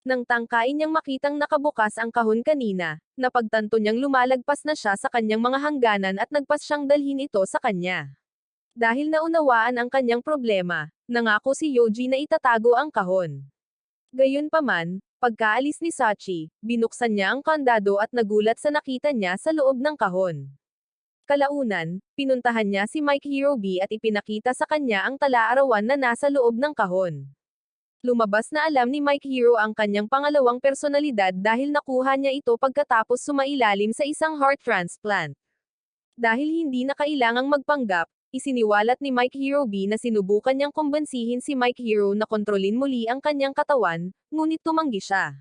Speaker 1: Nang tangkain niyang makitang nakabukas ang kahon kanina, napagtanto niyang lumalagpas na siya sa kanyang mga hangganan at nagpas siyang dalhin ito sa kanya. Dahil naunawaan ang kanyang problema, nangako si Yoji na itatago ang kahon. Gayunpaman, pagkaalis ni Sachi, binuksan niya ang kandado at nagulat sa nakita niya sa loob ng kahon. Kalaunan, pinuntahan niya si Mike Hero B at ipinakita sa kanya ang tala-arawan na nasa loob ng kahon. Lumabas na alam ni Mike Hero ang kanyang pangalawang personalidad dahil nakuha niya ito pagkatapos sumailalim sa isang heart transplant. Dahil hindi na kailangang magpanggap, isiniwalat ni Mike Hero B na sinubukan niyang kumbensihin si Mike Hero na kontrolin muli ang kanyang katawan, ngunit tumanggi siya.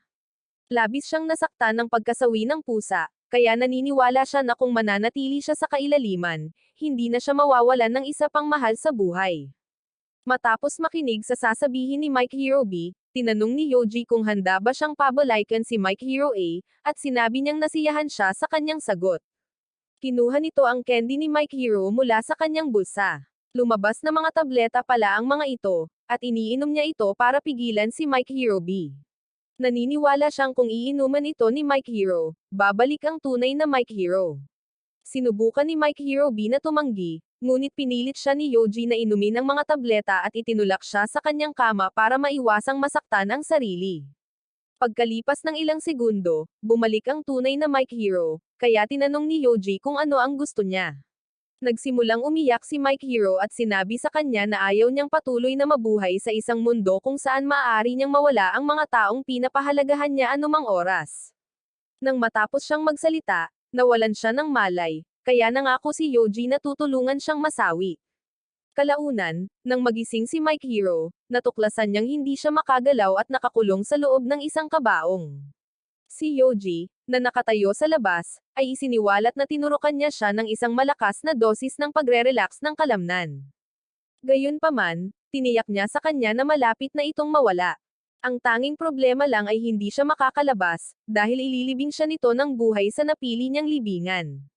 Speaker 1: Labis siyang nasaktan ng pagkasawi ng pusa, kaya naniniwala siya na kung mananatili siya sa kailaliman, hindi na siya mawawalan ng isa pang mahal sa buhay. Matapos makinig sa sasabihin ni Mike Hero B, tinanong ni Yoji kung handa ba siyang pabalikan si Mike Hero A, at sinabi niyang nasiyahan siya sa kanyang sagot. Kinuha nito ang candy ni Mike Hero mula sa kanyang bulsa. Lumabas na mga tableta pala ang mga ito, at iniinom niya ito para pigilan si Mike Hero B. Naniniwala siyang kung iinuman ito ni Mike Hero, babalik ang tunay na Mike Hero. Sinubukan ni Mike Hero B na tumanggi, ngunit pinilit siya ni Yoji na inumin ang mga tableta at itinulak siya sa kanyang kama para maiwasang masaktan ang sarili. Pagkalipas ng ilang segundo, bumalik ang tunay na Mike Hero, kaya tinanong ni Yoji kung ano ang gusto niya. Nagsimulang umiyak si Mike Hero at sinabi sa kanya na ayaw niyang patuloy na mabuhay sa isang mundo kung saan maaari niyang mawala ang mga taong pinapahalagahan niya anumang oras. Nang matapos siyang magsalita, nawalan siya ng malay, kaya nangako si Yoji na tutulungan siyang masawi. Kalaunan, nang magising si Mike Hero, natuklasan niyang hindi siya makagalaw at nakakulong sa loob ng isang kabaong. Si Yoji, na nakatayo sa labas, ay isiniwalat na tinurukan niya siya ng isang malakas na dosis ng pagre-relax ng kalamnan. Gayunpaman, tiniyak niya sa kanya na malapit na itong mawala. Ang tanging problema lang ay hindi siya makakalabas, dahil ililibing siya nito ng buhay sa napili niyang libingan.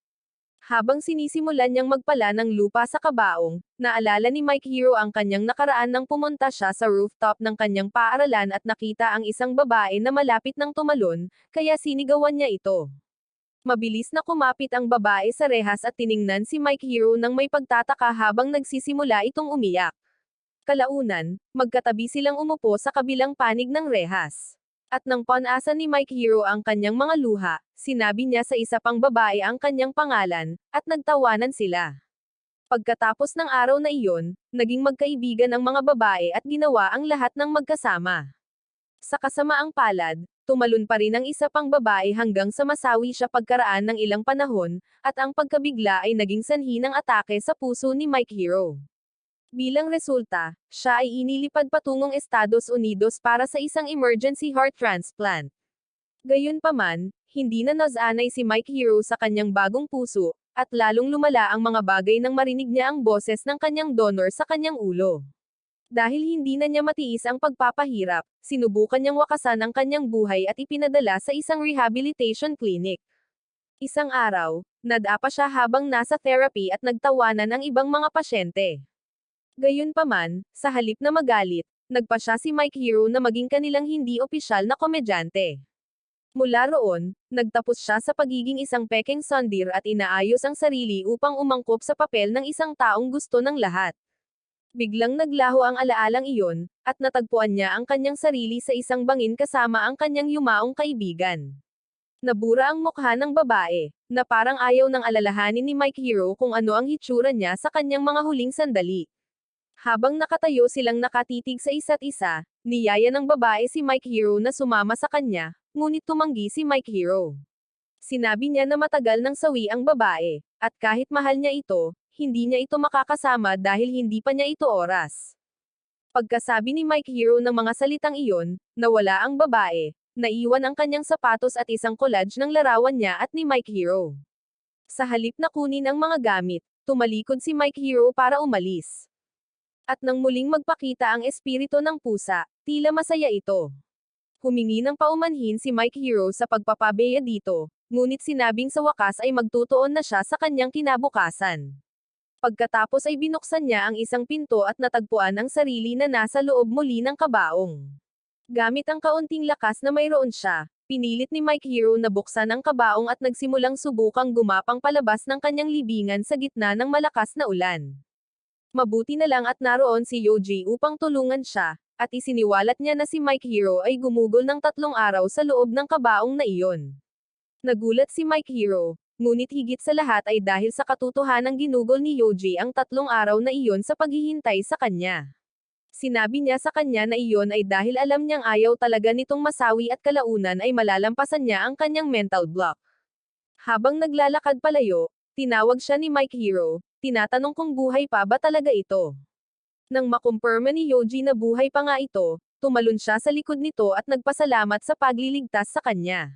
Speaker 1: Habang sinisimulan niyang magpala ng lupa sa kabaong, naalala ni Mike Hero ang kanyang nakaraan nang pumunta siya sa rooftop ng kanyang paaralan at nakita ang isang babae na malapit nang tumalon, kaya sinigawan niya ito. Mabilis na kumapit ang babae sa rehas at tiningnan si Mike Hero nang may pagtataka habang nagsisimula itong umiyak. Kalaunan, magkatabi silang umupo sa kabilang panig ng rehas. At nang panasa ni Mike Hero ang kanyang mga luha, sinabi niya sa isa pang babae ang kanyang pangalan, at nagtawanan sila. Pagkatapos ng araw na iyon, naging magkaibigan ang mga babae at ginawa ang lahat ng magkasama. Sa kasamaang palad, tumalon pa rin ang isa pang babae hanggang sa masawi siya pagkaraan ng ilang panahon, at ang pagkabigla ay naging sanhi ng atake sa puso ni Mike Hero. Bilang resulta, siya ay inilipad patungong Estados Unidos para sa isang emergency heart transplant. Gayunpaman, hindi na nasanay si Mike Hero sa kanyang bagong puso, at lalong lumala ang mga bagay nang marinig niya ang boses ng kanyang donor sa kanyang ulo. Dahil hindi na niya matiis ang pagpapahirap, sinubukan niyang wakasan ang kanyang buhay at ipinadala sa isang rehabilitation clinic. Isang araw, nadapa siya habang nasa therapy at nagtawanan ang ibang mga pasyente. Gayunpaman, sa halip na magalit, nagpa siya si Mike Hero na maging kanilang hindi opisyal na komedyante. Mula roon, nagtapos siya sa pagiging isang pekeng sondir at inaayos ang sarili upang umangkop sa papel ng isang taong gusto ng lahat. Biglang naglaho ang alaalang iyon, at natagpuan niya ang kanyang sarili sa isang bangin kasama ang kanyang yumaong kaibigan. Nabura ang mukha ng babae, na parang ayaw nang alalahanin ni Mike Hero kung ano ang hitsura niya sa kanyang mga huling sandali. Habang nakatayo silang nakatitig sa isa't isa, niyaya ng babae si Mike Hero na sumama sa kanya, ngunit tumanggi si Mike Hero. Sinabi niya na matagal nang sawi ang babae, at kahit mahal niya ito, hindi niya ito makakasama dahil hindi pa niya ito oras. Pagkasabi ni Mike Hero ng mga salitang iyon, nawala ang babae, naiwan ang kanyang sapatos at isang collage ng larawan niya at ni Mike Hero. Sa halip na kunin ang mga gamit, tumalikod si Mike Hero para umalis. At nang muling magpakita ang espiritu ng pusa, tila masaya ito. Humingi ng paumanhin si Mike Hero sa pagpapabeya dito, ngunit sinabing sa wakas ay magtutuon na siya sa kanyang kinabukasan. Pagkatapos ay binuksan niya ang isang pinto at natagpuan ang sarili na nasa loob muli ng kabaong. Gamit ang kaunting lakas na mayroon siya, pinilit ni Mike Hero na buksan ang kabaong at nagsimulang subukang gumapang palabas ng kanyang libingan sa gitna ng malakas na ulan. Mabuti na lang at naroon si Yoji upang tulungan siya, at isiniwalat niya na si Mike Hero ay gumugol ng 3 araw sa loob ng kabaong na iyon. Nagulat si Mike Hero, ngunit higit sa lahat ay dahil sa katotohanang ginugol ni Yoji ang 3 araw na iyon sa paghihintay sa kanya. Sinabi niya sa kanya na iyon ay dahil alam niyang ayaw talaga nitong masawi at kalaunan ay malalampasan niya ang kanyang mental block. Habang naglalakad palayo, tinawag siya ni Mike Hero, tinatanong kung buhay pa ba talaga ito. Nang makumpirma ni Yoji na buhay pa nga ito, tumalon siya sa likod nito at nagpasalamat sa pagliligtas sa kanya.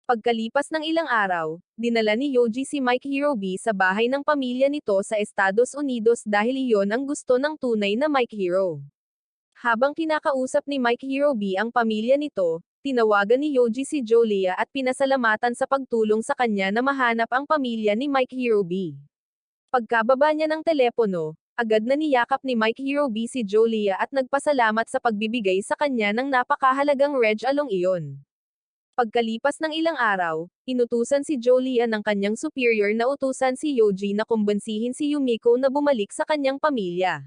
Speaker 1: Pagkalipas ng ilang araw, dinala ni Yoji si Mike Hero B sa bahay ng pamilya nito sa Estados Unidos dahil iyon ang gusto ng tunay na Mike Hero. Habang kinakausap ni Mike Hero B ang pamilya nito, tinawagan ni Yoji si Jolia at pinasalamatan sa pagtulong sa kanya na mahanap ang pamilya ni Mike Hero B. Pagkababa niya ng telepono, agad na niyakap ni Mike Hero B si Jolia at nagpasalamat sa pagbibigay sa kanya ng napakahalagang reg-along iyon. Pagkalipas ng ilang araw, inutusan si Jolia ng kanyang superior na utusan si Yoji na kumbensihin si Yumiko na bumalik sa kanyang pamilya.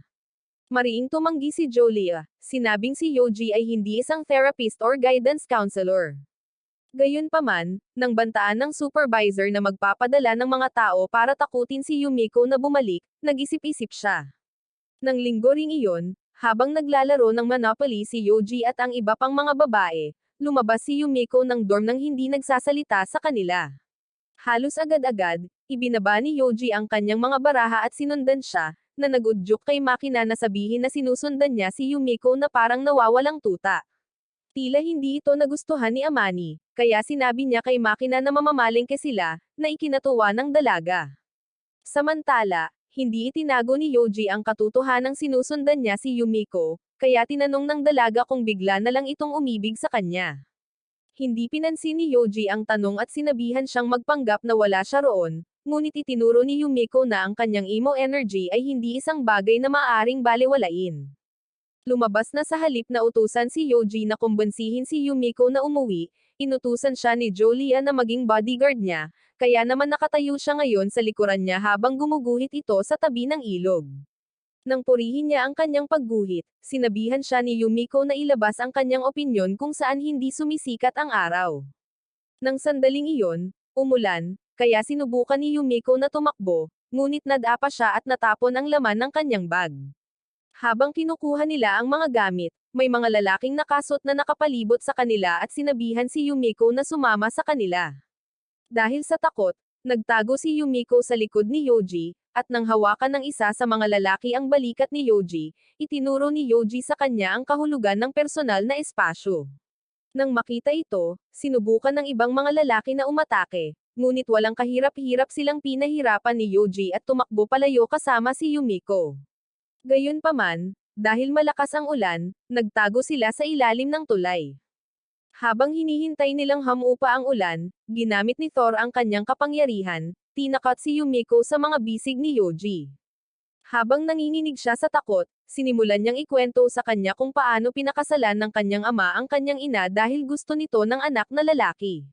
Speaker 1: Mariing tumanggi si Jolia, sinabing si Yoji ay hindi isang therapist or guidance counselor. Gayunpaman, nang bantaan ng supervisor na magpapadala ng mga tao para takutin si Yumiko na bumalik, nag-isip-isip siya. Nang linggo ring iyon, habang naglalaro ng Monopoly si Yoji at ang iba pang mga babae, lumabas si Yumiko ng dorm nang hindi nagsasalita sa kanila. Halos agad-agad, ibinaba ni Yoji ang kanyang mga baraha at sinundan siya, na nag-udyok kay Makina na sabihin na sinusundan niya si Yumiko na parang nawawalang tuta. Tila hindi ito nagustuhan ni Amani, kaya sinabi niya kay Makina na mamamalengke sila, na ikinatuwa ng dalaga. Samantala, hindi itinago ni Yoji ang katotohanang sinusundan niya si Yumiko, kaya tinanong ng dalaga kung bigla na lang itong umibig sa kanya. Hindi pinansin ni Yoji ang tanong at sinabihan siyang magpanggap na wala siya roon, ngunit itinuro ni Yumiko na ang kanyang emo energy ay hindi isang bagay na maaaring balewalain. Lumabas na sa halip na utusan si Yoji na kumbinsihin si Yumiko na umuwi, inutusan siya ni Jolia na maging bodyguard niya, kaya naman nakatayo siya ngayon sa likuran niya habang gumuguhit ito sa tabi ng ilog. Nang purihin niya ang kanyang pagguhit, sinabihan siya ni Yumiko na ilabas ang kanyang opinyon kung saan hindi sumisikat ang araw. Nang sandaling iyon, umulan, kaya sinubukan ni Yumiko na tumakbo, ngunit nadapa siya at natapon ang laman ng kanyang bag. Habang kinukuha nila ang mga gamit, may mga lalaking nakasot na nakapalibot sa kanila at sinabihan si Yumiko na sumama sa kanila. Dahil sa takot, nagtago si Yumiko sa likod ni Yoji, at nang hawakan ng isa sa mga lalaki ang balikat ni Yoji, itinuro ni Yoji sa kanya ang kahulugan ng personal na espasyo. Nang makita ito, sinubukan ng ibang mga lalaki na umatake, ngunit walang kahirap-hirap silang pinahirapan ni Yoji at tumakbo palayo kasama si Yumiko. Gayunpaman, dahil malakas ang ulan, nagtago sila sa ilalim ng tulay. Habang hinihintay nilang hamupa ang ulan, ginamit ni Thor ang kanyang kapangyarihan, tinakot si Yumiko sa mga bisig ni Yoji. Habang nanginginig siya sa takot, sinimulan niyang ikwento sa kanya kung paano pinakasalan ng kanyang ama ang kanyang ina dahil gusto nito ng anak na lalaki.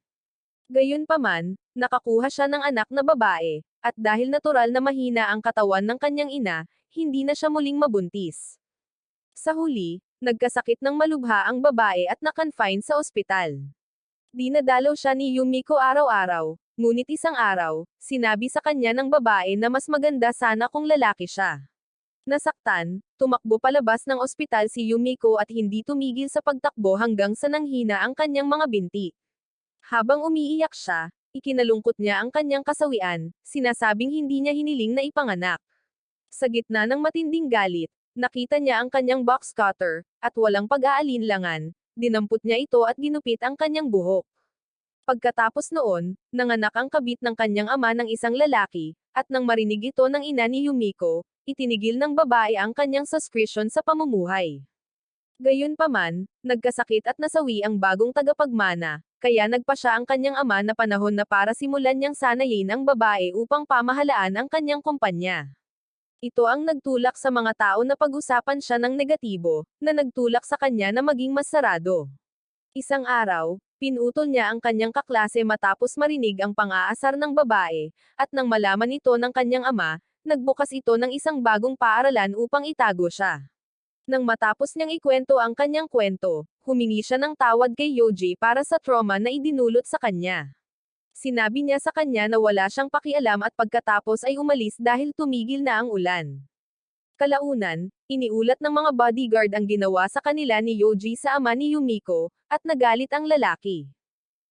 Speaker 1: Gayunpaman, nakakuha siya ng anak na babae, at dahil natural na mahina ang katawan ng kanyang ina, hindi na siya muling mabuntis. Sa huli, nagkasakit ng malubha ang babae at na-confine sa ospital. Dinadalaw siya ni Yumiko araw-araw, ngunit isang araw, sinabi sa kanya ng babae na mas maganda sana kung lalaki siya. Nasaktan, tumakbo palabas ng ospital si Yumiko at hindi tumigil sa pagtakbo hanggang sa nanghina ang kanyang mga binti. Habang umiiyak siya, ikinalungkot niya ang kanyang kasawian, sinasabing hindi niya hiniling na ipanganak. Sa gitna ng matinding galit, nakita niya ang kanyang box cutter, at walang pag-aalinlangan, dinampot niya ito at ginupit ang kanyang buhok. Pagkatapos noon, nanganak ang kabit ng kanyang ama ng isang lalaki, at nang marinig ito ng ina ni Yumiko, itinigil ng babae ang kanyang subscription sa pamumuhay. Gayunpaman, nagkasakit at nasawi ang bagong tagapagmana, kaya nagpa siya ang kanyang ama na panahon na para simulan niyang sanayin ang babae upang pamahalaan ang kanyang kumpanya. Ito ang nagtulak sa mga tao na pag-usapan siya ng negatibo, na nagtulak sa kanya na maging mas sarado. Isang araw, pinutol niya ang kanyang kaklase matapos marinig ang pang-aasar ng babae, at nang malaman ito ng kanyang ama, nagbukas ito ng isang bagong paaralan upang itago siya. Nang matapos niyang ikwento ang kanyang kwento, humingi siya ng tawad kay Yoji para sa trauma na idinulot sa kanya. Sinabi niya sa kanya na wala siyang pakialam at pagkatapos ay umalis dahil tumigil na ang ulan. Kalaunan, iniulat ng mga bodyguard ang ginawa sa kanila ni Yoji sa ama ni Yumiko, at nagalit ang lalaki.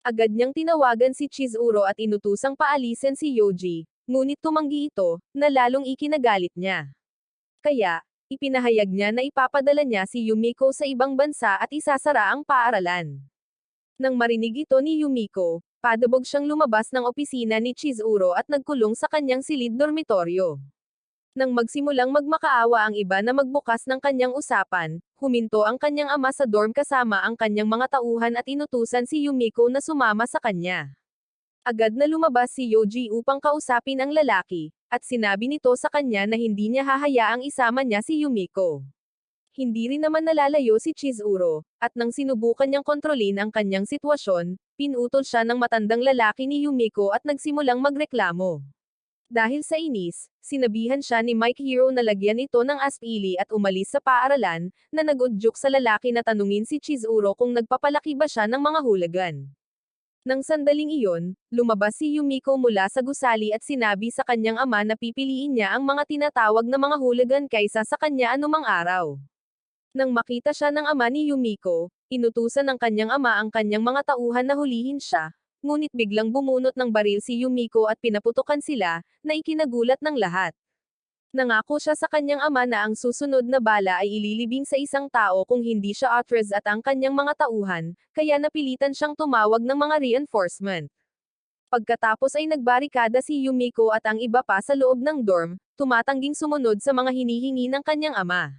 Speaker 1: Agad niyang tinawagan si Chizuru at inutusang paalisin si Yoji, ngunit tumanggi ito, na lalong ikinagalit niya. Kaya, ipinahayag niya na ipapadala niya si Yumiko sa ibang bansa at isasara ang paaralan. Nang marinig ito ni Yumiko, padabog siyang lumabas ng opisina ni Chizuru at nagkulong sa kanyang silid dormitoryo. Nang magsimulang magmakaawa ang iba na magbukas ng kanyang usapan, huminto ang kanyang ama sa dorm kasama ang kanyang mga tauhan at inutusan si Yumiko na sumama sa kanya. Agad na lumabas si Yoji upang kausapin ang lalaki, at sinabi nito sa kanya na hindi niya hahayaang isama niya si Yumiko. Hindi rin naman nalalayo si Chizuru, at nang sinubukan niyang kontrolin ang kanyang sitwasyon, pinutol siya ng matandang lalaki ni Yumiko at nagsimulang magreklamo. Dahil sa inis, sinabihan siya ni Mike Hero na lagyan ito ng aspili at umalis sa paaralan, na nag-udyok sa lalaki na tanungin si Chizuru kung nagpapalaki ba siya ng mga hulagan. Nang sandaling iyon, lumabas si Yumiko mula sa gusali at sinabi sa kanyang ama na pipiliin niya ang mga tinatawag na mga hooligan kaysa sa kanya anumang araw. Nang makita siya ng ama ni Yumiko, inutusan ng kanyang ama ang kanyang mga tauhan na hulihin siya, ngunit biglang bumunot ng baril si Yumiko at pinaputukan sila, na ikinagulat ng lahat. Nangako siya sa kanyang ama na ang susunod na bala ay ililibing sa isang tao kung hindi siya authorized at ang kanyang mga tauhan, kaya napilitan siyang tumawag ng mga reinforcement. Pagkatapos ay nagbarikada si Yumiko at ang iba pa sa loob ng dorm, tumatangging sumunod sa mga hinihingi ng kanyang ama.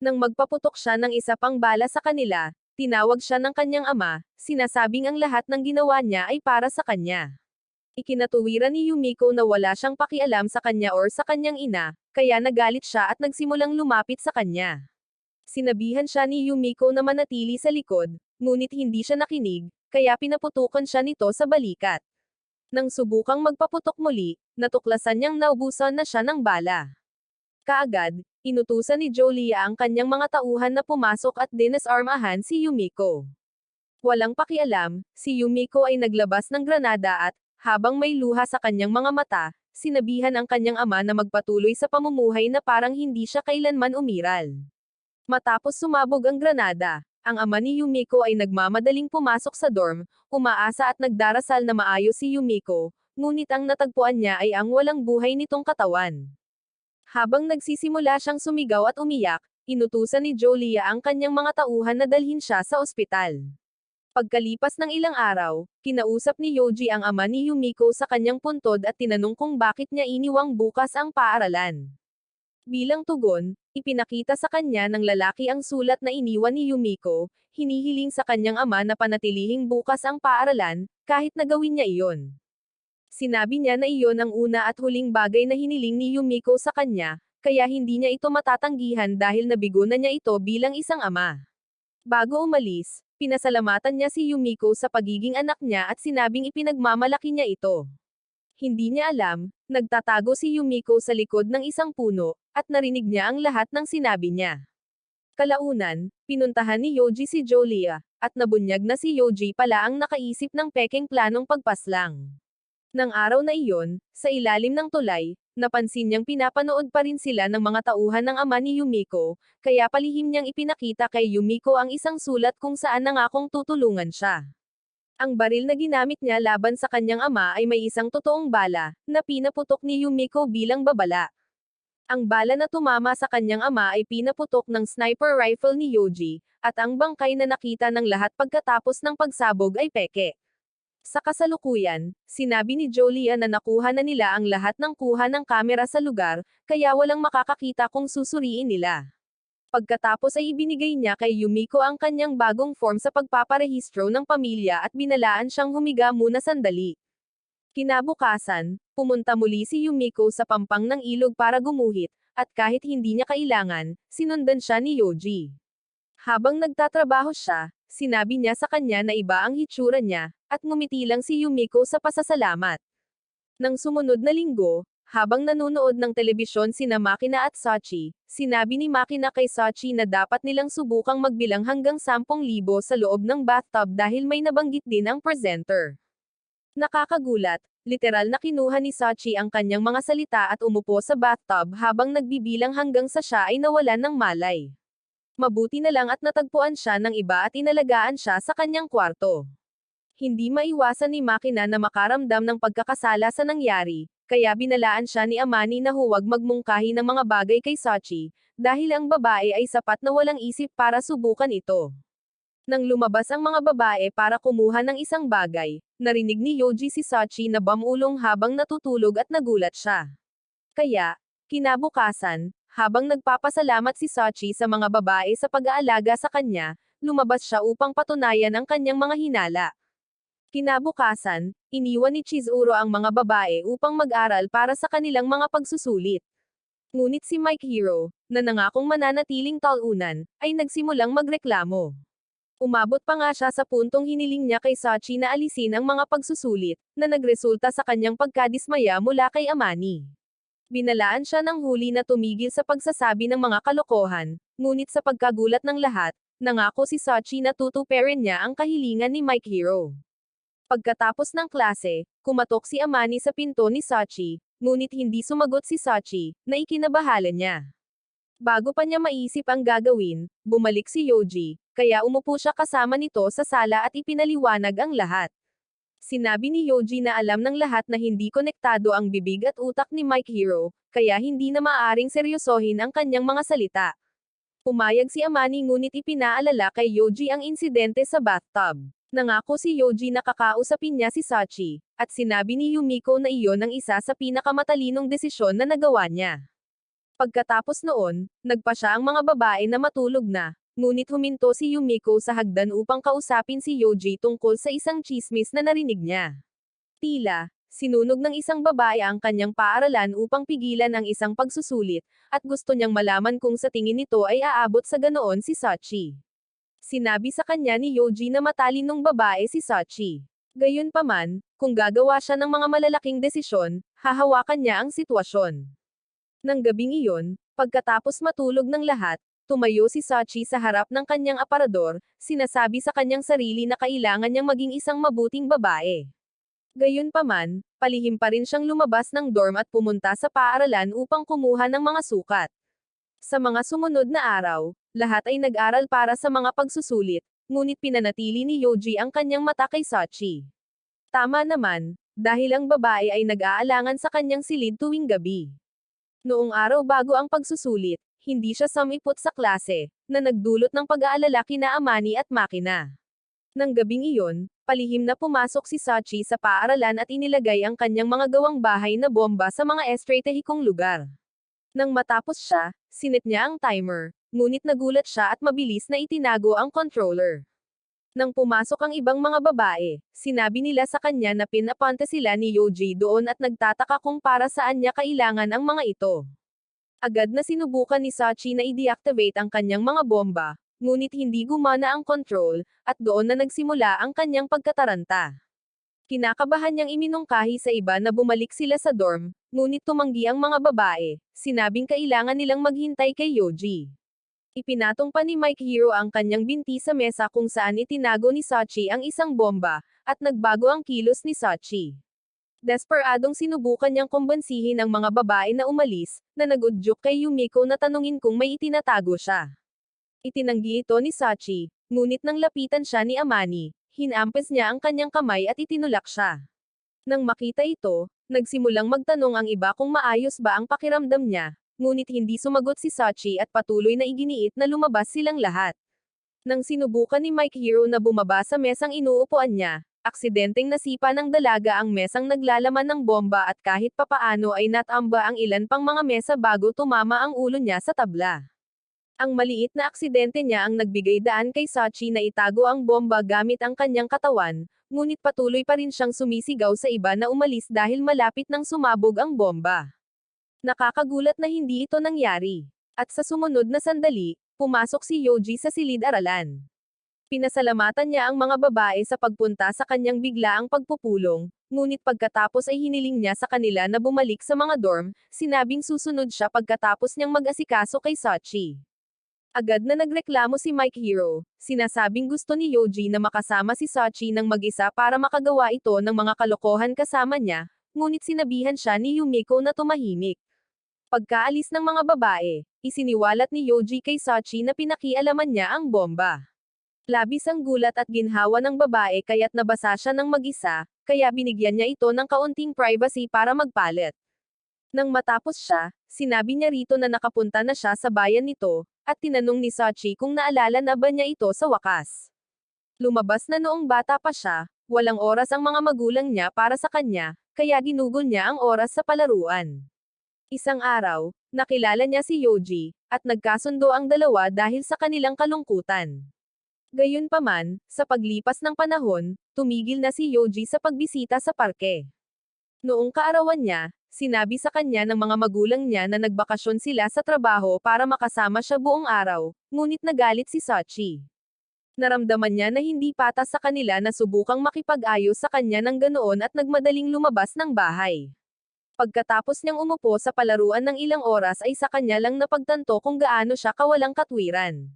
Speaker 1: Nang magpaputok siya ng isa pang bala sa kanila, tinawag siya ng kanyang ama, sinasabing ang lahat ng ginawa niya ay para sa kanya. Ikinatuwiran ni Yumiko na wala siyang pakialam sa kanya or sa kanyang ina, kaya nagalit siya at nagsimulang lumapit sa kanya. Sinabihan siya ni Yumiko na manatili sa likod, ngunit hindi siya nakinig, kaya pinaputukan siya nito sa balikat. Nang subukang magpaputok muli, natuklasan niyang naubusan na siya ng bala. Kaagad, inutusan ni Jolia ang kanyang mga tauhan na pumasok at dinasarmahan si Yumiko. Walang pakialam, si Yumiko ay naglabas ng granada at, habang may luha sa kanyang mga mata, sinabihan ang kanyang ama na magpatuloy sa pamumuhay na parang hindi siya kailanman umiral. Matapos sumabog ang granada, ang ama ni Yumiko ay nagmamadaling pumasok sa dorm, umaasa at nagdarasal na maayos si Yumiko, ngunit ang natagpuan niya ay ang walang buhay nitong katawan. Habang nagsisimula siyang sumigaw at umiyak, inutusan ni Jolia ang kanyang mga tauhan na dalhin siya sa ospital. Pagkalipas ng ilang araw, kinausap ni Yoji ang ama ni Yumiko sa kanyang puntod at tinanong kung bakit niya iniwang bukas ang paaralan. Bilang tugon, ipinakita sa kanya ng lalaki ang sulat na iniwan ni Yumiko, hinihiling sa kanyang ama na panatilihing bukas ang paaralan, kahit na gawin niya iyon. Sinabi niya na iyon ang una at huling bagay na hiniling ni Yumiko sa kanya, kaya hindi niya ito matatanggihan dahil nabigo na niya ito bilang isang ama. Bago umalis, pinasalamatan niya si Yumiko sa pagiging anak niya at sinabing ipinagmamalaki niya ito. Hindi niya alam, nagtatago si Yumiko sa likod ng isang puno, at narinig niya ang lahat ng sinabi niya. Kalaunan, pinuntahan ni Yoji si Jolia, at nabunyag na si Yoji pala ang nakaisip ng pekeng planong pagpaslang. Nang araw na iyon, sa ilalim ng tulay, napansin niyang pinapanood pa rin sila ng mga tauhan ng ama ni Yumiko, kaya palihim niyang ipinakita kay Yumiko ang isang sulat kung saan nangakong tutulungan siya. Ang baril na ginamit niya laban sa kanyang ama ay may isang totoong bala, na pinaputok ni Yumiko bilang babala. Ang bala na tumama sa kanyang ama ay pinaputok ng sniper rifle ni Yoji, at ang bangkay na nakita ng lahat pagkatapos ng pagsabog ay peke. Sa kasalukuyan, sinabi ni Jolia na nakuha na nila ang lahat ng kuha ng kamera sa lugar, kaya walang makakakita kung susuriin nila. Pagkatapos ay ibinigay niya kay Yumiko ang kanyang bagong form sa pagpaparehistro ng pamilya at binalaan siyang humiga muna sandali. Kinabukasan, pumunta muli si Yumiko sa pampang ng ilog para gumuhit, at kahit hindi niya kailangan, sinundan siya ni Yoji. Habang nagtatrabaho siya, sinabi niya sa kanya na iba ang hitsura niya, at ngumiti lang si Yumiko sa pasasalamat. Nang sumunod na linggo, habang nanonood ng telebisyon sina Makina at Sachi, sinabi ni Makina kay Sachi na dapat nilang subukang magbilang hanggang 10,000 sa loob ng bathtub dahil may nabanggit din ang presenter. Nakakagulat, literal na kinuha ni Sachi ang kanyang mga salita at umupo sa bathtub habang nagbibilang hanggang sa siya ay nawalan ng malay. Mabuti na lang at natagpuan siya ng iba at inalagaan siya sa kanyang kwarto. Hindi maiwasan ni Makina na makaramdam ng pagkakasala sa nangyari, kaya binalaan siya ni Amani na huwag magmungkahi ng mga bagay kay Sachi, dahil ang babae ay sapat na walang isip para subukan ito. Nang lumabas ang mga babae para kumuha ng isang bagay, narinig ni Yoji si Sachi na bamulong habang natutulog at nagulat siya. Kaya, kinabukasan, habang nagpapasalamat si Sachi sa mga babae sa pag-aalaga sa kanya, lumabas siya upang patunayan ang kanyang mga hinala. Kinabukasan, iniwan ni Chizuru ang mga babae upang mag-aral para sa kanilang mga pagsusulit. Ngunit si Mike Hero, na nangakong mananatiling talunan, ay nagsimulang magreklamo. Umabot pa nga siya sa puntong hiniling niya kay Sachi na alisin ang mga pagsusulit, na nagresulta sa kanyang pagkadismaya mula kay Amani. Binalaan siya ng huli na tumigil sa pagsasabi ng mga kalokohan, ngunit sa pagkagulat ng lahat, nangako si Sachi na tutuparin niya ang kahilingan ni Mike Hero. Pagkatapos ng klase, kumatok si Amani sa pinto ni Sachi, ngunit hindi sumagot si Sachi, na ikinabahala niya. Bago pa niya maisip ang gagawin, bumalik si Yoji, kaya umupo siya kasama nito sa sala at ipinaliwanag ang lahat. Sinabi ni Yoji na alam ng lahat na hindi konektado ang bibig at utak ni Mike Hero, kaya hindi na maaaring seryosohin ang kanyang mga salita. Pumayag si Amani ngunit ipinaalala kay Yoji ang insidente sa bathtub. Nangako si Yoji na kakausapin niya si Sachi, at sinabi ni Yumiko na iyon ang isa sa pinakamatalinong desisyon na nagawa niya. Pagkatapos noon, nagpa siya ang mga babae na matulog na, ngunit huminto si Yumiko sa hagdan upang kausapin si Yoji tungkol sa isang tsismis na narinig niya. Tila, sinunog ng isang babae ang kanyang paaralan upang pigilan ang isang pagsusulit, at gusto niyang malaman kung sa tingin nito ay aabot sa ganoon si Sachi. Sinabi sa kanya ni Yoji na matalinong babae si Sachi. Gayunpaman, kung gagawa siya ng mga malalaking desisyon, hahawakan niya ang sitwasyon. Nang gabing iyon, pagkatapos matulog ng lahat, tumayo si Sachi sa harap ng kanyang aparador, sinasabi sa kanyang sarili na kailangan niyang maging isang mabuting babae. Gayunpaman, palihim pa rin siyang lumabas ng dorm at pumunta sa paaralan upang kumuha ng mga sukat. Sa mga sumunod na araw, lahat ay nag-aral para sa mga pagsusulit, ngunit pinanatili ni Yoji ang kanyang mata kay Sachi. Tama naman, dahil ang babae ay nag-aalangan sa kanyang silid tuwing gabi. Noong araw bago ang pagsusulit, hindi siya sumipot sa klase, na nagdulot ng pag-aalala kina Amani at Makina. Nang gabing iyon, palihim na pumasok si Sachi sa paaralan at inilagay ang kanyang mga gawang bahay na bomba sa mga estratehikong lugar. Nang matapos siya, sinet niya ang timer, ngunit nagulat siya at mabilis na itinago ang controller. Nang pumasok ang ibang mga babae, sinabi nila sa kanya na pinapunta sila ni Yoji doon at nagtataka kung para saan niya kailangan ang mga ito. Agad na sinubukan ni Sachi na i-deactivate ang kanyang mga bomba, ngunit hindi gumana ang control, at doon na nagsimula ang kanyang pagkataranta. Kinakabahan niyang iminungkahi sa iba na bumalik sila sa dorm, ngunit tumanggi ang mga babae, sinabing kailangan nilang maghintay kay Yoji. Ipinatong pa ni Mike Hero ang kanyang binti sa mesa kung saan itinago ni Sachi ang isang bomba, at nagbago ang kilos ni Sachi. Desperadong sinubukan niyang kumbansihin ang mga babae na umalis, na nag-udyok kay Yumiko na tanungin kung may itinatago siya. Itinanggi ito ni Sachi, ngunit nang lapitan siya ni Amani, hinampes niya ang kanyang kamay at itinulak siya. Nang makita ito, nagsimulang magtanong ang iba kung maayos ba ang pakiramdam niya, ngunit hindi sumagot si Sachi at patuloy na iginiit na lumabas silang lahat. Nang sinubukan ni Mike Hero na bumaba sa mesang inuupuan niya, aksidenteng nasipa ng dalaga ang mesang naglalaman ng bomba at kahit papaano ay natamba ang ilan pang mga mesa bago tumama ang ulo niya sa tabla. Ang maliit na aksidente niya ang nagbigay daan kay Sachi na itago ang bomba gamit ang kanyang katawan, ngunit patuloy pa rin siyang sumisigaw sa iba na umalis dahil malapit nang sumabog ang bomba. Nakakagulat na hindi ito nangyari. At sa sumunod na sandali, pumasok si Yoji sa silid-aralan. Pinasalamatan niya ang mga babae sa pagpunta sa kanyang biglaang pagpupulong, ngunit pagkatapos ay hiniling niya sa kanila na bumalik sa mga dorm, sinabing susunod siya pagkatapos niyang mag-asikaso kay Sachi. Agad na nagreklamo si Mike Hero, sinasabing gusto ni Yoji na makasama si Sachi ng mag-isa para makagawa ito ng mga kalokohan kasama niya, ngunit sinabihan siya ni Yumiko na tumahimik. Pagkaalis ng mga babae, isiniwalat ni Yoji kay Sachi na pinakialaman niya ang bomba. Labis ang gulat at ginhawa ng babae kaya't nabasa siya ng mag-isa, kaya binigyan niya ito ng kaunting privacy para magpalit. Nang matapos siya, sinabi niya rito na nakapunta na siya sa bayan nito, at tinanong ni Sachi kung naalala na ba niya ito sa wakas. Lumabas na noong bata pa siya, walang oras ang mga magulang niya para sa kanya, kaya ginugol niya ang oras sa palaruan. Isang araw, nakilala niya si Yoji, at nagkasundo ang dalawa dahil sa kanilang kalungkutan. Gayunpaman, sa paglipas ng panahon, tumigil na si Yoji sa pagbisita sa parke. Noong kaarawan niya, sinabi sa kanya ng mga magulang niya na nagbakasyon sila sa trabaho para makasama siya buong araw, ngunit nagalit si Sachi. Naramdaman niya na hindi patas sa kanila na subukang makipag-ayos sa kanya ng ganoon at nagmadaling lumabas ng bahay. Pagkatapos niyang umupo sa palaruan ng ilang oras ay sa kanya lang napagtanto kung gaano siya kawalang katwiran.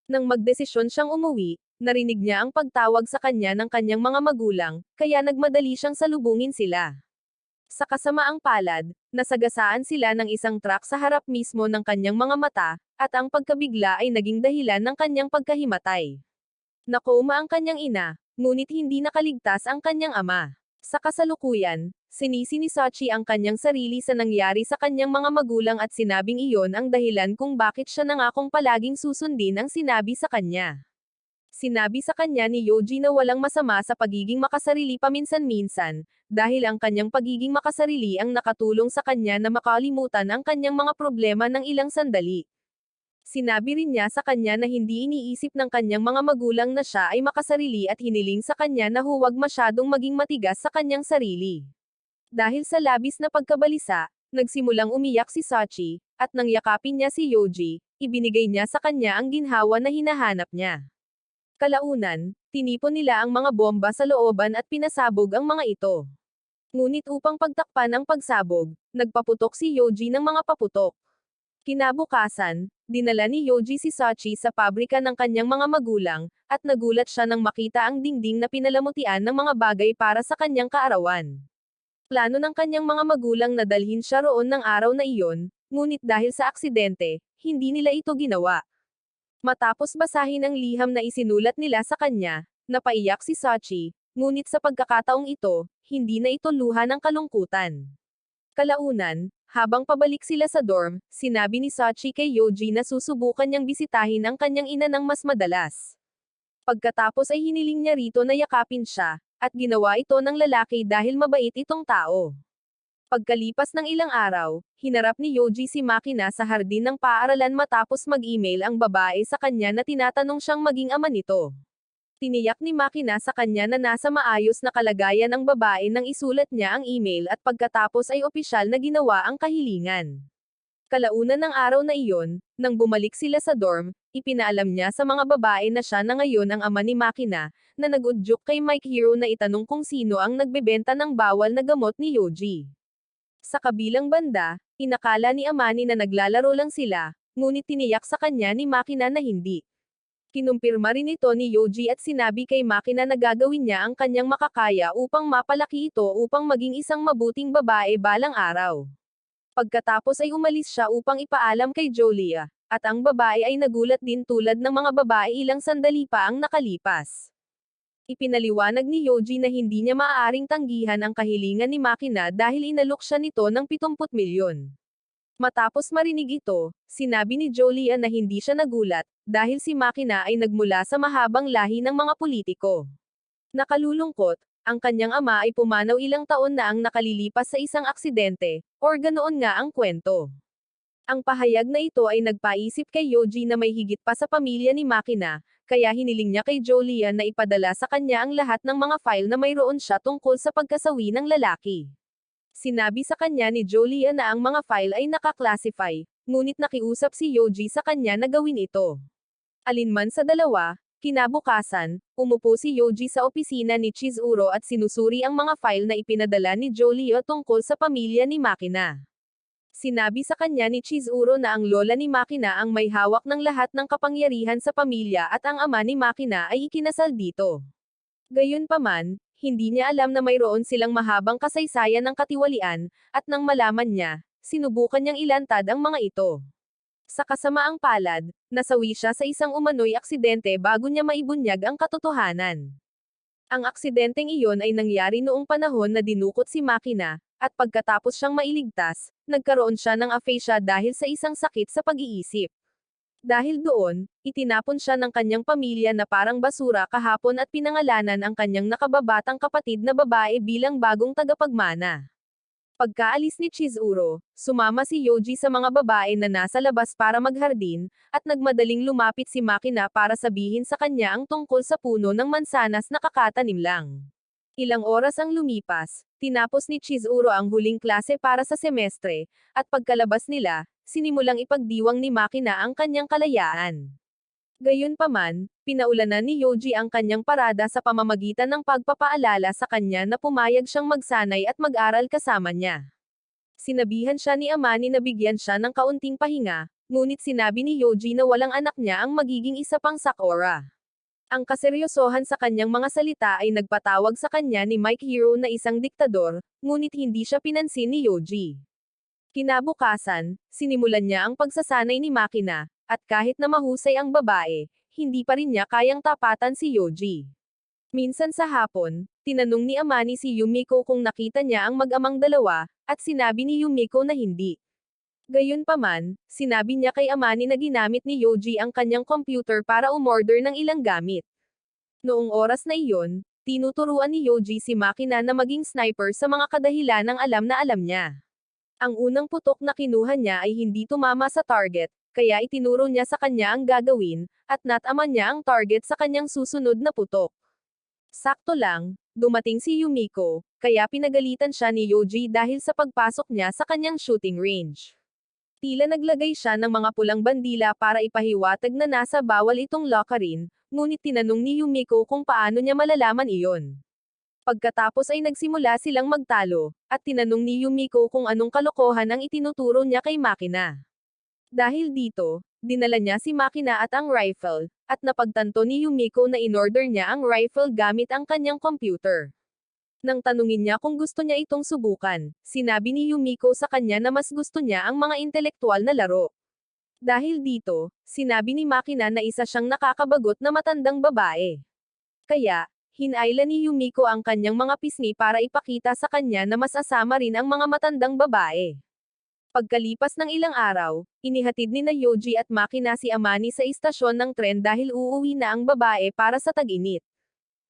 Speaker 1: Nang magdesisyon siyang umuwi, Narinig niya ang pagtawag sa kanya ng kanyang mga magulang, kaya nagmadali siyang salubungin sila. Sa kasamaang palad, nasagasaan sila ng isang truck sa harap mismo ng kanyang mga mata, at ang pagkabigla ay naging dahilan ng kanyang pagkahimatay. Nakoma ang kanyang ina, ngunit hindi nakaligtas ang kanyang ama. Sa kasalukuyan, sinisi ni Sachi ang kanyang sarili sa nangyari sa kanyang mga magulang at sinabing iyon ang dahilan kung bakit siya nangakong palaging susundin ang sinabi sa kanya. Sinabi sa kanya ni Yoji na walang masama sa pagiging makasarili paminsan-minsan, dahil ang kanyang pagiging makasarili ang nakatulong sa kanya na makalimutan ang kanyang mga problema ng ilang sandali. Sinabi rin niya sa kanya na hindi iniisip ng kanyang mga magulang na siya ay makasarili at hiniling sa kanya na huwag masyadong maging matigas sa kanyang sarili. Dahil sa labis na pagkabalisa, nagsimulang umiyak si Sachi, at nang yakapin niya si Yoji, ibinigay niya sa kanya ang ginhawa na hinahanap niya. Kalaunan, tinipon nila ang mga bomba sa looban at pinasabog ang mga ito. Ngunit upang pagtakpan ang pagsabog, nagpaputok si Yoji ng mga paputok. Kinabukasan, dinala ni Yoji si Sachi sa pabrika ng kanyang mga magulang, at nagulat siya nang makita ang dingding na pinalamutian ng mga bagay para sa kanyang kaarawan. Plano ng kanyang mga magulang na dalhin siya roon ng araw na iyon, ngunit dahil sa aksidente, hindi nila ito ginawa. Matapos basahin ang liham na isinulat nila sa kanya, napaiyak si Sachi, ngunit sa pagkakataong ito, hindi na ito luha ng kalungkutan. Kalaunan, habang pabalik sila sa dorm, sinabi ni Sachi kay Yoji na susubukan niyang bisitahin ang kanyang ina ng mas madalas. Pagkatapos ay hiniling niya rito na yakapin siya, at ginawa ito ng lalaki dahil mabait itong tao. Pagkalipas ng ilang araw, hinarap ni Yoji si Makina sa hardin ng paaralan matapos mag-email ang babae sa kanya na tinatanong siyang maging ama nito. Tiniyak ni Makina sa kanya na nasa maayos na kalagayan ang babae nang isulat niya ang email at pagkatapos ay opisyal na ginawa ang kahilingan. Kalaunan ng araw na iyon, nang bumalik sila sa dorm, ipinaalam niya sa mga babae na siya na ngayon ang ama ni Makina, na nag-udyok kay Mike Hero na itanong kung sino ang nagbebenta ng bawal na gamot ni Yoji. Sa kabilang banda, inakala ni Amani na naglalaro lang sila, ngunit tiniyak sa kanya ni Makina na hindi. Kinumpirma rin ito ni Yoji at sinabi kay Makina na gagawin niya ang kanyang makakaya upang mapalaki ito upang maging isang mabuting babae balang araw. Pagkatapos ay umalis siya upang ipaalam kay Jolia, at ang babae ay nagulat din tulad ng mga babae ilang sandali pa ang nakalipas. Ipinaliwanag ni Yoji na hindi niya maaaring tanggihan ang kahilingan ni Makina dahil inalok siya nito ng 70 milyon. Matapos marinig ito, sinabi ni Jolia na hindi siya nagulat, dahil si Makina ay nagmula sa mahabang lahi ng mga politiko. Nakalulungkot, ang kanyang ama ay pumanaw ilang taon na ang nakalilipas sa isang aksidente, or ganoon nga ang kwento. Ang pahayag na ito ay nagpaisip kay Yoji na may higit pa sa pamilya ni Makina, kaya hiniling niya kay Jolia na ipadala sa kanya ang lahat ng mga file na mayroon siya tungkol sa pagkasawi ng lalaki. Sinabi sa kanya ni Jolia na ang mga file ay nakaklasify, ngunit nakiusap si Yoji sa kanya na gawin ito. Alinman sa dalawa, kinabukasan, umupo si Yoji sa opisina ni Chizuru at sinusuri ang mga file na ipinadala ni Jolia tungkol sa pamilya ni Makina. Sinabi sa kanya ni Chizuru na ang lola ni Makina ang may hawak ng lahat ng kapangyarihan sa pamilya at ang ama ni Makina ay ikinasal dito. Gayunpaman, hindi niya alam na mayroon silang mahabang kasaysayan ng katiwalian, at nang malaman niya, sinubukan niyang ilantad ang mga ito. Sa kasamaang palad, nasawi siya sa isang umano'y aksidente bago niya maibunyag ang katotohanan. Ang aksidenteng iyon ay nangyari noong panahon na dinukot si Makina, at pagkatapos siyang mailigtas, nagkaroon siya ng aphasia dahil sa isang sakit sa pag-iisip. Dahil doon, itinapon siya ng kanyang pamilya na parang basura kahapon at pinangalanan ang kanyang nakababatang kapatid na babae bilang bagong tagapagmana. Pagkaalis ni Chizuru, sumama si Yoji sa mga babae na nasa labas para maghardin, at nagmadaling lumapit si Makina para sabihin sa kanya ang tungkol sa puno ng mansanas na kakatanim lang. Ilang oras ang lumipas, tinapos ni Chizuru ang huling klase para sa semestre, at pagkalabas nila, sinimulang ipagdiwang ni Makina ang kanyang kalayaan. Gayunpaman, pinaulanan ni Yoji ang kanyang parada sa pamamagitan ng pagpapaalala sa kanya na pumayag siyang magsanay at mag-aral kasama niya. Sinabihan siya ni Amani na bigyan siya ng kaunting pahinga, ngunit sinabi ni Yoji na walang anak niya ang magiging isa pang Sakura. Ang kaseryosohan sa kanyang mga salita ay nagpatawag sa kanya ni Mike Hero na isang diktador, ngunit hindi siya pinansin ni Yoji. Kinabukasan, sinimulan niya ang pagsasanay ni Makina, at kahit na mahusay ang babae, hindi pa rin niya kayang tapatan si Yoji. Minsan sa hapon, tinanong ni Amani si Yumiko kung nakita niya ang mag-amang dalawa, at sinabi ni Yumiko na hindi. Gayunpaman, sinabi niya kay Amani na ginamit ni Yoji ang kanyang computer para umorder ng ilang gamit. Noong oras na iyon, tinuturuan ni Yoji si Makina na maging sniper sa mga kadahilanang alam na alam niya. Ang unang putok na kinuha niya ay hindi tumama sa target, kaya itinuro niya sa kanya ang gagawin, at natama niya ang target sa kanyang susunod na putok. Sakto lang, dumating si Yumiko, kaya pinagalitan siya ni Yoji dahil sa pagpasok niya sa kanyang shooting range. Tila naglagay siya ng mga pulang bandila para ipahiwatig na nasa bawal itong lockerin, ngunit tinanong ni Yumiko kung paano niya malalaman iyon. Pagkatapos ay nagsimula silang magtalo, at tinanong ni Yumiko kung anong kalokohan ang itinuturo niya kay Makina. Dahil dito, dinala niya si Makina at ang rifle, at napagtanto ni Yumiko na inorder niya ang rifle gamit ang kanyang computer. Nang tanungin niya kung gusto niya itong subukan, sinabi ni Yumiko sa kanya na mas gusto niya ang mga intelektual na laro. Dahil dito, sinabi ni Makina na isa siyang nakakabagot na matandang babae. Kaya, hinayla ni Yumiko ang kanyang mga pisngi para ipakita sa kanya na mas asama rin ang mga matandang babae. Pagkalipas ng ilang araw, inihatid ni na Yoji at Makina si Amani sa istasyon ng tren dahil uuwi na ang babae para sa tag-init.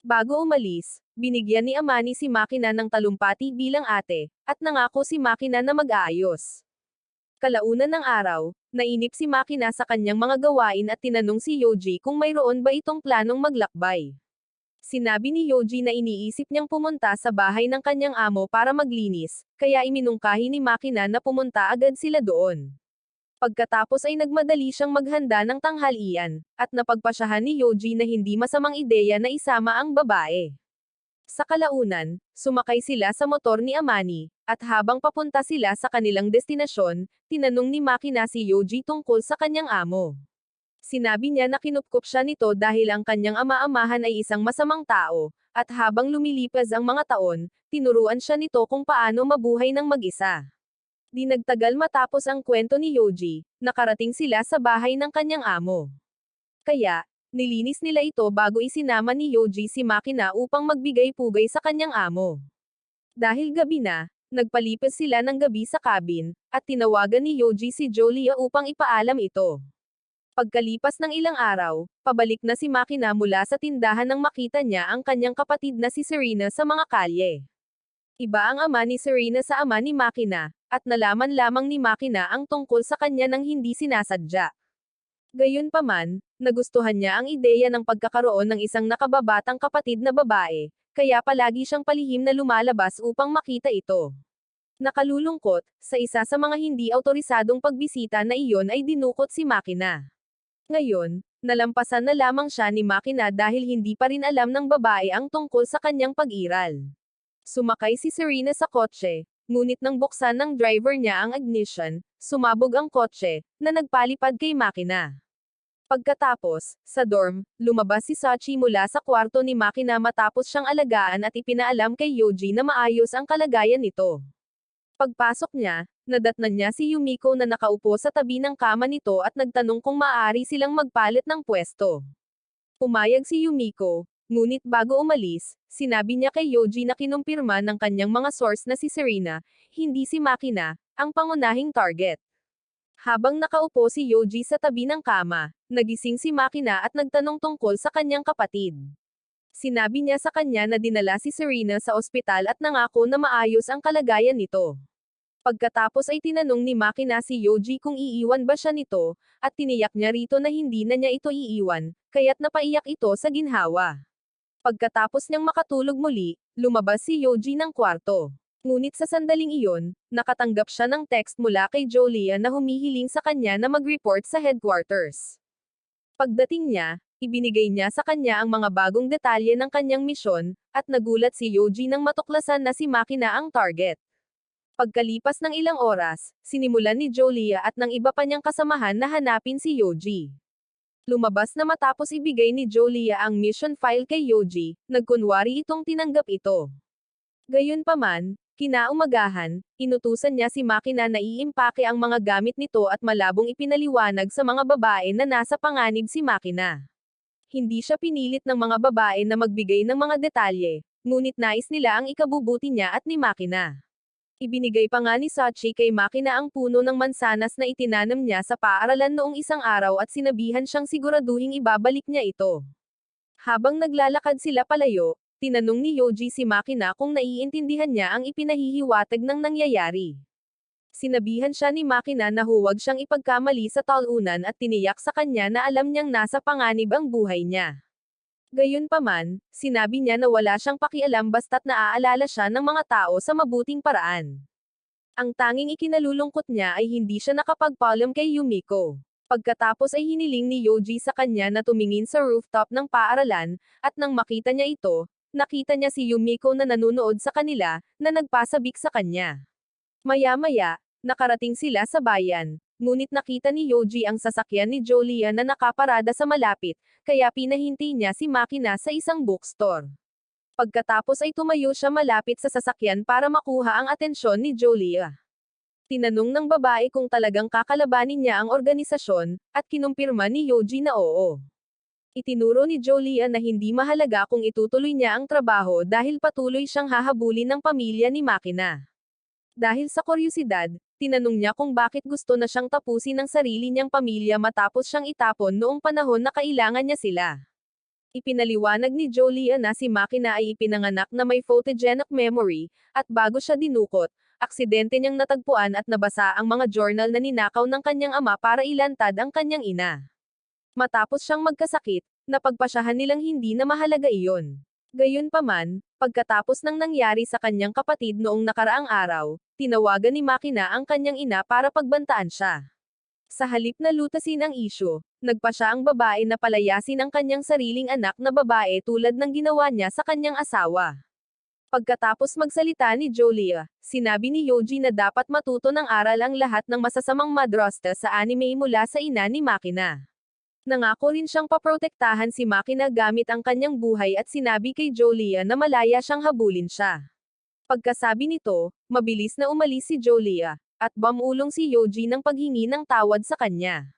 Speaker 1: Bago umalis, binigyan ni Amani si Makina ng talumpati bilang ate, at nangako si Makina na mag-aayos. Kalaunan ng araw, nainip si Makina sa kanyang mga gawain at tinanong si Yoji kung mayroon ba itong planong maglakbay. Sinabi ni Yoji na iniisip niyang pumunta sa bahay ng kanyang amo para maglinis, kaya iminungkahi ni Makina na pumunta agad sila doon. Pagkatapos ay nagmadali siyang maghanda ng tanghalian, at napagpasyahan ni Yoji na hindi masamang ideya na isama ang babae. Sa kalaunan, sumakay sila sa motor ni Amani, at habang papunta sila sa kanilang destinasyon, tinanong ni Makina si Yoji tungkol sa kanyang amo. Sinabi niya na kinupkup siya nito dahil ang kanyang ama-amahan ay isang masamang tao, at habang lumilipas ang mga taon, tinuruan siya nito kung paano mabuhay ng mag-isa. Di nagtagal matapos ang kwento ni Yoji, nakarating sila sa bahay ng kanyang amo. Kaya, nilinis nila ito bago isinama ni Yoji si Makina upang magbigay-pugay sa kanyang amo. Dahil gabi na, nagpalipas sila ng gabi sa cabin, at tinawagan ni Yoji si Jolia upang ipaalam ito. Pagkalipas ng ilang araw, pabalik na si Makina mula sa tindahan nang makita niya ang kanyang kapatid na si Serena sa mga kalye. Iba ang ama ni Serena sa ama ni Makina, at nalaman lamang ni Makina ang tungkol sa kanya nang hindi sinasadya. Gayunpaman, nagustuhan niya ang ideya ng pagkakaroon ng isang nakababatang kapatid na babae, kaya palagi siyang palihim na lumalabas upang makita ito. Nakalulungkot, sa isa sa mga hindi autorisadong pagbisita na iyon ay dinukot si Makina. Ngayon, nalampasan na lamang siya ni Makina dahil hindi pa rin alam ng babae ang tungkol sa kanyang pag-iral. Sumakay si Serena sa kotse, ngunit nang buksan ng driver niya ang ignition, sumabog ang kotse, na nagpalipad kay Makina. Pagkatapos, sa dorm, lumabas si Sachi mula sa kwarto ni Makina matapos siyang alagaan at ipinaalam kay Yoji na maayos ang kalagayan nito. Pagpasok niya, nadatnan niya si Yumiko na nakaupo sa tabi ng kama nito at nagtanong kung maaari silang magpalit ng pwesto. Pumayag si Yumiko, ngunit bago umalis, sinabi niya kay Yoji na kinumpirma ng kanyang mga source na si Serena, hindi si Makina, ang pangunahing target. Habang nakaupo si Yoji sa tabi ng kama, nagising si Makina at nagtanong tungkol sa kanyang kapatid. Sinabi niya sa kanya na dinala si Serena sa ospital at nangako na maayos ang kalagayan nito. Pagkatapos ay tinanong ni Makina si Yoji kung iiwan ba siya nito, at tiniyak niya rito na hindi na niya ito iiwan, kaya't napaiyak ito sa ginhawa. Pagkatapos niyang makatulog muli, lumabas si Yoji ng kwarto. Ngunit sa sandaling iyon, nakatanggap siya ng text mula kay Jolia na humihiling sa kanya na mag-report sa headquarters. Pagdating niya, ibinigay niya sa kanya ang mga bagong detalye ng kanyang misyon, at nagulat si Yoji nang matuklasan na si Makina ang target. Pagkalipas ng ilang oras, sinimulan ni Jolia at ng iba pa niyang kasamahan na hanapin si Yoji. Lumabas na matapos ibigay ni Jolia ang mission file kay Yoji, nagkunwari itong tinanggap ito. Gayunpaman, kinaumagahan, inutusan niya si Makina na iimpake ang mga gamit nito at malabong ipinaliwanag sa mga babae na nasa panganib si Makina. Hindi siya pinilit ng mga babae na magbigay ng mga detalye, ngunit nais nila ang ikabubuti niya at ni Makina. Ibinigay pa nga ni Sachi kay Makina ang puno ng mansanas na itinanam niya sa paaralan noong isang araw at sinabihan siyang siguraduhing ibabalik niya ito. Habang naglalakad sila palayo, tinanong ni Yoji si Makina kung naiintindihan niya ang ipinahihiwatig ng nangyayari. Sinabihan siya ni Makina na huwag siyang ipagkamali sa talunan at tiniyak sa kanya na alam niyang nasa panganib ang buhay niya. Gayunpaman, sinabi niya na wala siyang pakialam basta't naaalala siya ng mga tao sa mabuting paraan. Ang tanging ikinalulungkot niya ay hindi siya nakapagpaalam kay Yumiko. Pagkatapos ay hiniling ni Yoji sa kanya na tumingin sa rooftop ng paaralan, at nang makita niya ito, nakita niya si Yumiko na nanunood sa kanila, na nagpasabik sa kanya. Maya-maya, nakarating sila sa bayan, ngunit nakita ni Yoji ang sasakyan ni Jolia na nakaparada sa malapit, kaya pinahinti niya si Makina sa isang bookstore. Pagkatapos ay tumayo siya malapit sa sasakyan para makuha ang atensyon ni Jolia. Tinanong ng babae kung talagang kakalabanin niya ang organisasyon, at kinumpirma ni Yoji na oo. Itinuro ni Jolia na hindi mahalaga kung itutuloy niya ang trabaho dahil patuloy siyang hahabulin ng pamilya ni Makina. Dahil sa kuryosidad, tinanong niya kung bakit gusto na siyang tapusin ang sarili niyang pamilya matapos siyang itapon noong panahon na kailangan niya sila. Ipinaliwanag ni Jolia na si Makina ay ipinanganak na may photogenic memory, at bago siya dinukot, aksidente niyang natagpuan at nabasa ang mga journal na ninakaw ng kanyang ama para ilantad ang kanyang ina. Matapos siyang magkasakit, napagpasyahan nilang hindi na mahalaga iyon. Gayunpaman, pagkatapos ng nangyari sa kanyang kapatid noong nakaraang araw, tinawagan ni Makina ang kanyang ina para pagbantaan siya. Sa halip na lutasin ang isyu, nagpa siya ang babae na palayasin ang kanyang sariling anak na babae tulad ng ginawa niya sa kanyang asawa. Pagkatapos magsalita ni Jolia, sinabi ni Yoji na dapat matuto ng aral ang lahat ng masasamang madrasta sa anime mula sa ina ni Makina. Nangako rin siyang paprotektahan si Makina gamit ang kanyang buhay at sinabi kay Jolia na malaya siyang habulin siya. Pagkasabi nito, mabilis na umalis si Jolia, at bumulong si Yoji ng paghingi ng tawad sa kanya.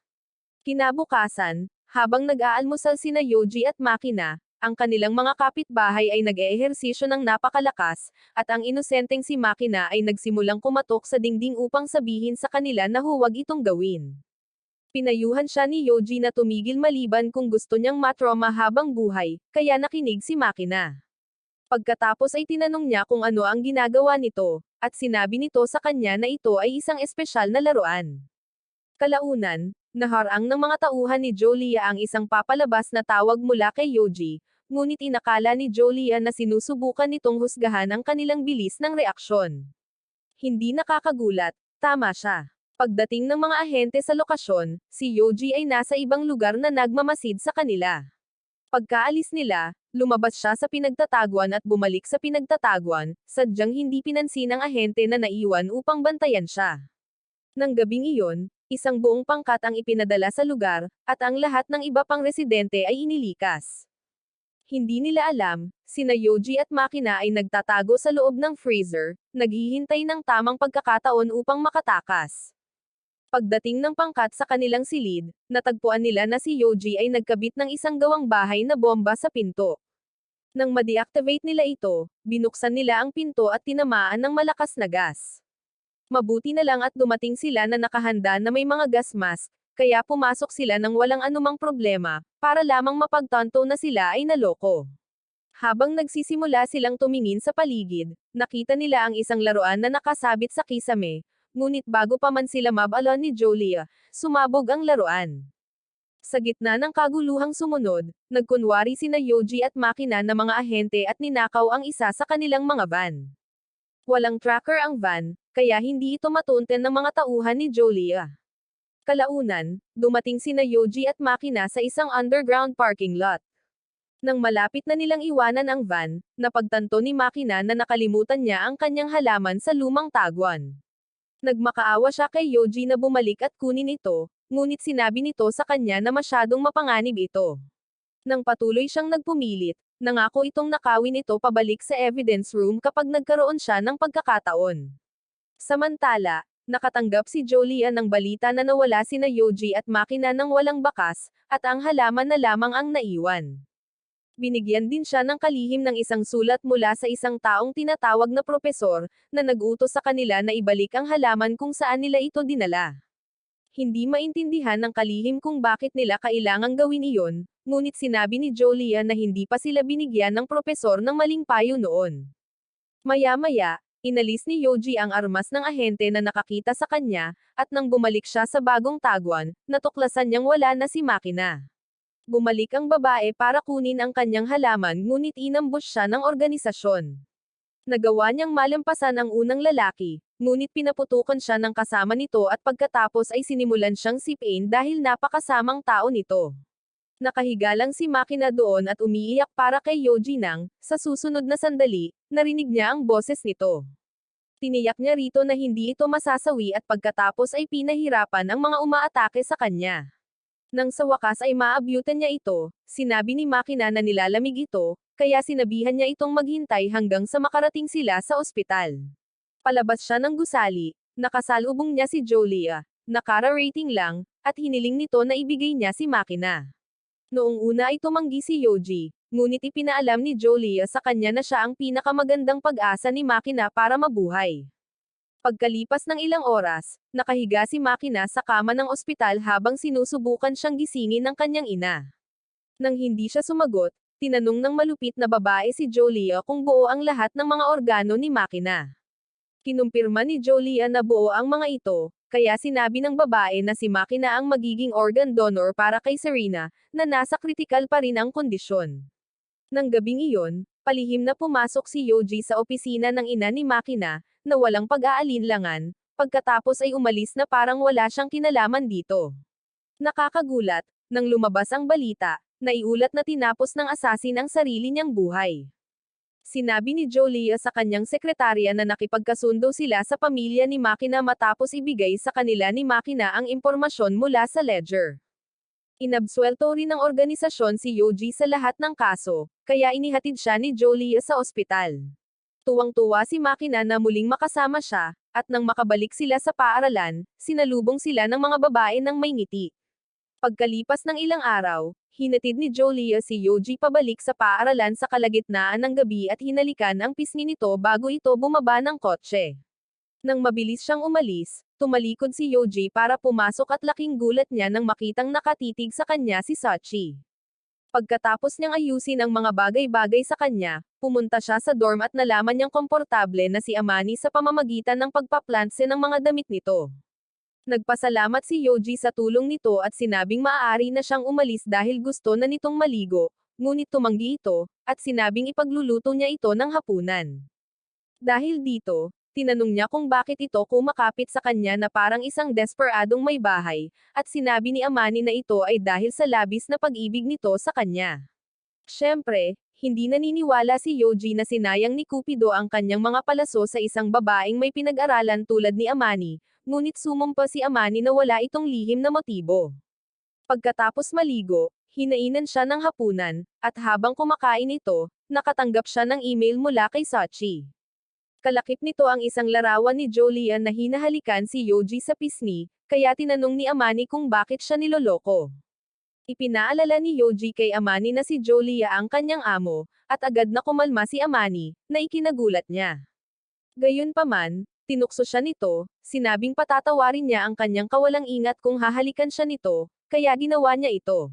Speaker 1: Kinabukasan, habang nag-aalmusal sina Yoji at Makina, ang kanilang mga kapitbahay ay nag-eehersisyo ng napakalakas, at ang inosenteng si Makina ay nagsimulang kumatok sa dingding upang sabihin sa kanila na huwag itong gawin. Pinayuhan siya ni Yoji na tumigil maliban kung gusto niyang matroma habang buhay, kaya nakinig si Makina. Pagkatapos ay tinanong niya kung ano ang ginagawa nito, at sinabi nito sa kanya na ito ay isang espesyal na laruan. Kalaunan, naharang ng mga tauhan ni Jolia ang isang papalabas na tawag mula kay Yoji, ngunit inakala ni Jolia na sinusubukan nitong husgahan ang kanilang bilis ng reaksyon. Hindi nakakagulat, tama siya. Pagdating ng mga ahente sa lokasyon, si Yoji ay nasa ibang lugar na nagmamasid sa kanila. Pagkaalis nila, lumabas siya sa pinagtataguan at bumalik sa pinagtataguan, sadyang hindi pinansin ng ahente na naiwan upang bantayan siya. Nang gabing iyon, isang buong pangkat ang ipinadala sa lugar, at ang lahat ng iba pang residente ay inilikas. Hindi nila alam, sina Yoji at Makina ay nagtatago sa loob ng freezer, naghihintay ng tamang pagkakataon upang makatakas. Pagdating ng pangkat sa kanilang silid, natagpuan nila na si Yoji ay nagkabit ng isang gawang bahay na bomba sa pinto. Nang ma-deactivate nila ito, binuksan nila ang pinto at tinamaan ng malakas na gas. Mabuti na lang at dumating sila na nakahanda na may mga gas mask, kaya pumasok sila ng walang anumang problema, para lamang mapagtanto na sila ay naloko. Habang nagsisimula silang tumingin sa paligid, nakita nila ang isang laruan na nakasabit sa kisame, ngunit bago pa man sila mabalon ni Jolia, sumabog ang laruan. Sa gitna ng kaguluhang sumunod, nagkunwari sina Yoji at Makina na mga ahente at ninakaw ang isa sa kanilang mga van. Walang tracker ang van, kaya hindi ito matunten ng mga tauhan ni Jolia. Kalaunan, dumating sina Yoji at Makina sa isang underground parking lot. Nang malapit na nilang iwanan ang van, napagtanto ni Makina na nakalimutan niya ang kanyang halaman sa lumang taguan. Nagmakaawa siya kay Yoji na bumalik at kunin ito, ngunit sinabi nito sa kanya na masyadong mapanganib ito. Nang patuloy siyang nagpumilit, nangako itong nakawin ito pabalik sa evidence room kapag nagkaroon siya ng pagkakataon. Samantala, nakatanggap si Jolia ng balita na nawala sina Yoji at Makina ng walang bakas, at ang halaman na lamang ang naiwan. Binigyan din siya ng kalihim ng isang sulat mula sa isang taong tinatawag na propesor, na nag-utos sa kanila na ibalik ang halaman kung saan nila ito dinala. Hindi maintindihan ng kalihim kung bakit nila kailangang gawin iyon, ngunit sinabi ni Jolia na hindi pa sila binigyan ng propesor ng maling payo noon. Maya-maya, inalis ni Yoji ang armas ng ahente na nakakita sa kanya, at nang bumalik siya sa bagong tagwan, natuklasan niyang wala na si Makina. Bumalik ang babae para kunin ang kanyang halaman ngunit inambush siya ng organisasyon. Nagawa niyang malampasan ang unang lalaki, ngunit pinaputukan siya ng kasama nito at pagkatapos ay sinimulan siyang sipain dahil napakasamang tao nito. Nakahiga lang si Makina doon at umiiyak para kay Yoji nang, sa susunod na sandali, narinig niya ang boses nito. Tiniyak niya rito na hindi ito masasawi at pagkatapos ay pinahirapan ang mga umaatake sa kanya. Nang sa wakas ay maabyutan niya ito, sinabi ni Makina na nilalamig ito, kaya sinabihan niya itong maghintay hanggang sa makarating sila sa ospital. Palabas siya ng gusali, nakasalubong niya si Jolia, nakara-rating lang, at hiniling nito na ibigay niya si Makina. Noong una ay tumanggi si Yoji, ngunit ipinaalam ni Jolia sa kanya na siya ang pinakamagandang pag-asa ni Makina para mabuhay. Pagkalipas ng ilang oras, nakahiga si Makina sa kama ng ospital habang sinusubukan siyang gisingin ng kanyang ina. Nang hindi siya sumagot, tinanong ng malupit na babae si Jolia kung buo ang lahat ng mga organo ni Makina. Kinumpirma ni Jolia na buo ang mga ito, kaya sinabi ng babae na si Makina ang magiging organ donor para kay Serena, na nasa kritikal pa rin ang kondisyon. Nang gabing iyon, palihim na pumasok si Yoji sa opisina ng ina ni Makina, na walang pag-aalinlangan, pagkatapos ay umalis na parang wala siyang kinalaman dito. Nakakagulat, nang lumabas ang balita, naiulat na tinapos ng asasin ang sarili niyang buhay. Sinabi ni Jolia sa kanyang sekretarya na nakipagkasundo sila sa pamilya ni Makina matapos ibigay sa kanila ni Makina ang impormasyon mula sa ledger. Inabsuelto rin ng organisasyon si Yoji sa lahat ng kaso, kaya inihatid siya ni Jolia sa ospital. Tuwang-tuwa si Makina na muling makasama siya, at nang makabalik sila sa paaralan, sinalubong sila ng mga babae ng may ngiti. Pagkalipas ng ilang araw, hinatid ni Jolia si Yoji pabalik sa paaralan sa kalagitnaan ng gabi at hinalikan ang pisngi nito bago ito bumaba ng kotse. Nang mabilis siyang umalis, tumalikod si Yoji para pumasok at laking gulat niya nang makitang nakatitig sa kanya si Sachi. Pagkatapos niyang ayusin ang mga bagay-bagay sa kanya, pumunta siya sa dorm at nalaman niyang komportable na si Amani sa pamamagitan ng pagpaplantse ng mga damit nito. Nagpasalamat si Yoji sa tulong nito at sinabing maaari na siyang umalis dahil gusto na nitong maligo, ngunit tumanggi ito, at sinabing ipagluluto niya ito ng hapunan. Dahil dito, tinanong niya kung bakit ito kumakapit sa kanya na parang isang desperadong may bahay, at sinabi ni Amani na ito ay dahil sa labis na pag-ibig nito sa kanya. Siyempre, hindi naniniwala si Yoji na sinayang ni Cupido ang kanyang mga palaso sa isang babaeng may pinag-aralan tulad ni Amani, ngunit sumumpa si Amani na wala itong lihim na motibo. Pagkatapos maligo, hinainan siya ng hapunan, at habang kumakain ito, nakatanggap siya ng email mula kay Sachi. Kalakip nito ang isang larawan ni Jolia na hinahalikan si Yoji sa pisngi, kaya tinanong ni Amani kung bakit siya niloloko. Ipinaalala ni Yoji kay Amani na si Jolia ang kanyang amo, at agad na kumalma si Amani, na ikinagulat niya. Gayunpaman, tinukso siya nito, sinabing patatawarin niya ang kanyang kawalang ingat kung hahalikan siya nito, kaya ginawa niya ito.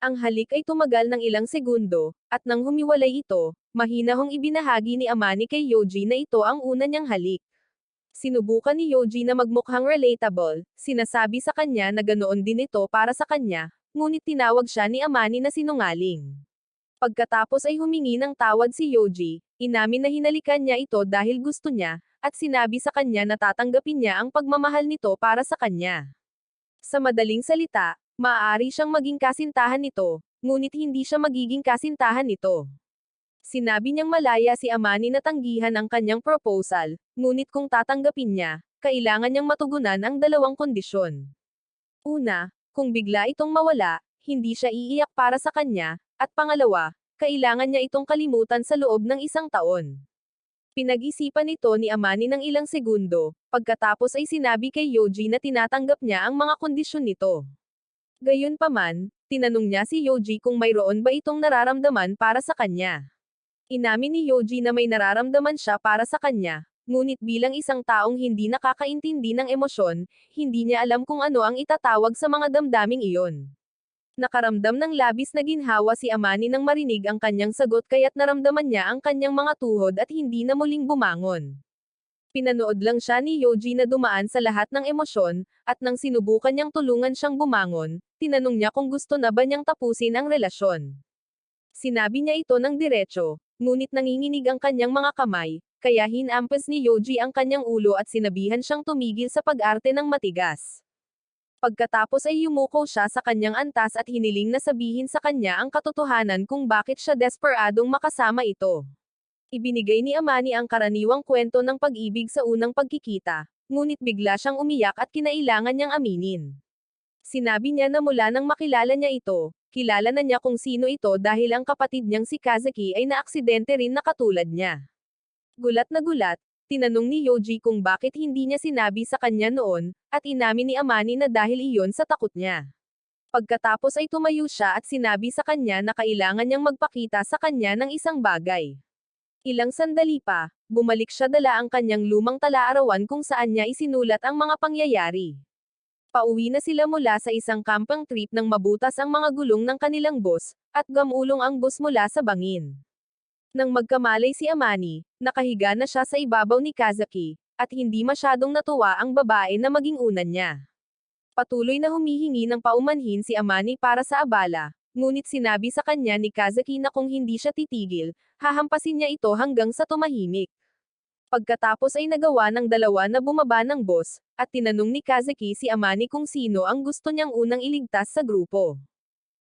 Speaker 1: Ang halik ay tumagal ng ilang segundo, at nang humiwalay ito, mahinahong ibinahagi ni Amani kay Yoji na ito ang una niyang halik. Sinubukan ni Yoji na magmukhang relatable, sinasabi sa kanya na ganoon din ito para sa kanya, ngunit tinawag siya ni Amani na sinungaling. Pagkatapos ay humingi ng tawad si Yoji, inamin na hinalikan niya ito dahil gusto niya, at sinabi sa kanya na tatanggapin niya ang pagmamahal nito para sa kanya. Sa madaling salita, maaari siyang maging kasintahan nito, ngunit hindi siya magiging kasintahan nito. Sinabi niyang malaya si Amani na tanggihan ang kanyang proposal, ngunit kung tatanggapin niya, kailangan niyang matugunan ang dalawang kondisyon. Una, kung bigla itong mawala, hindi siya iiyak para sa kanya, at pangalawa, kailangan niya itong kalimutan sa loob ng 1 taon. Pinag-isipan nito ni Amani ng ilang segundo, pagkatapos ay sinabi kay Yoji na tinatanggap niya ang mga kondisyon nito. Gayunpaman, tinanong niya si Yoji kung mayroon ba itong nararamdaman para sa kanya. Inamin ni Yoji na may nararamdaman siya para sa kanya, ngunit bilang isang taong hindi nakakaintindi ng emosyon, hindi niya alam kung ano ang itatawag sa mga damdaming iyon. Nakaramdam ng labis na ginhawa si Amani nang marinig ang kanyang sagot kaya't naramdaman niya ang kanyang mga tuhod at hindi na muling bumangon. Pinanood lang siya ni Yoji na dumaan sa lahat ng emosyon, at nang sinubukan niyang tulungan siyang bumangon, tinanong niya kung gusto na ba niyang tapusin ang relasyon. Sinabi niya ito ng diretso, ngunit nanginginig ang kanyang mga kamay, kaya hinampas ni Yoji ang kanyang ulo at sinabihan siyang tumigil sa pag-arte ng matigas. Pagkatapos ay yumuko siya sa kanyang antas at hiniling na sabihin sa kanya ang katotohanan kung bakit siya desperadong makasama ito. Ibinigay ni Amani ang karaniwang kwento ng pag-ibig sa unang pagkikita, ngunit bigla siyang umiyak at kinailangan niyang aminin. Sinabi niya na mula nang makilala niya ito, kilala na niya kung sino ito dahil ang kapatid niyang si Kazuki ay naaksidente rin na katulad niya. Gulat na gulat, tinanong ni Yoji kung bakit hindi niya sinabi sa kanya noon, at inamin ni Amani na dahil iyon sa takot niya. Pagkatapos ay tumayo siya at sinabi sa kanya na kailangan niyang magpakita sa kanya ng isang bagay. Ilang sandali pa, bumalik siya dala ang kanyang lumang talaarawan kung saan niya isinulat ang mga pangyayari. Pauwi na sila mula sa isang camping trip nang mabutas ang mga gulong ng kanilang bus, at gamulong ang bus mula sa bangin. Nang magkamalay si Amani, nakahiga na siya sa ibabaw ni Kazuki, at hindi masyadong natuwa ang babae na maging unan niya. Patuloy na humihingi ng paumanhin si Amani para sa abala, ngunit sinabi sa kanya ni Kazuki na kung hindi siya titigil, hahampasin niya ito hanggang sa tumahimik. Pagkatapos ay nagawa ng dalawa na bumaba ng bus, at tinanong ni Kazuki si Amani kung sino ang gusto niyang unang iligtas sa grupo.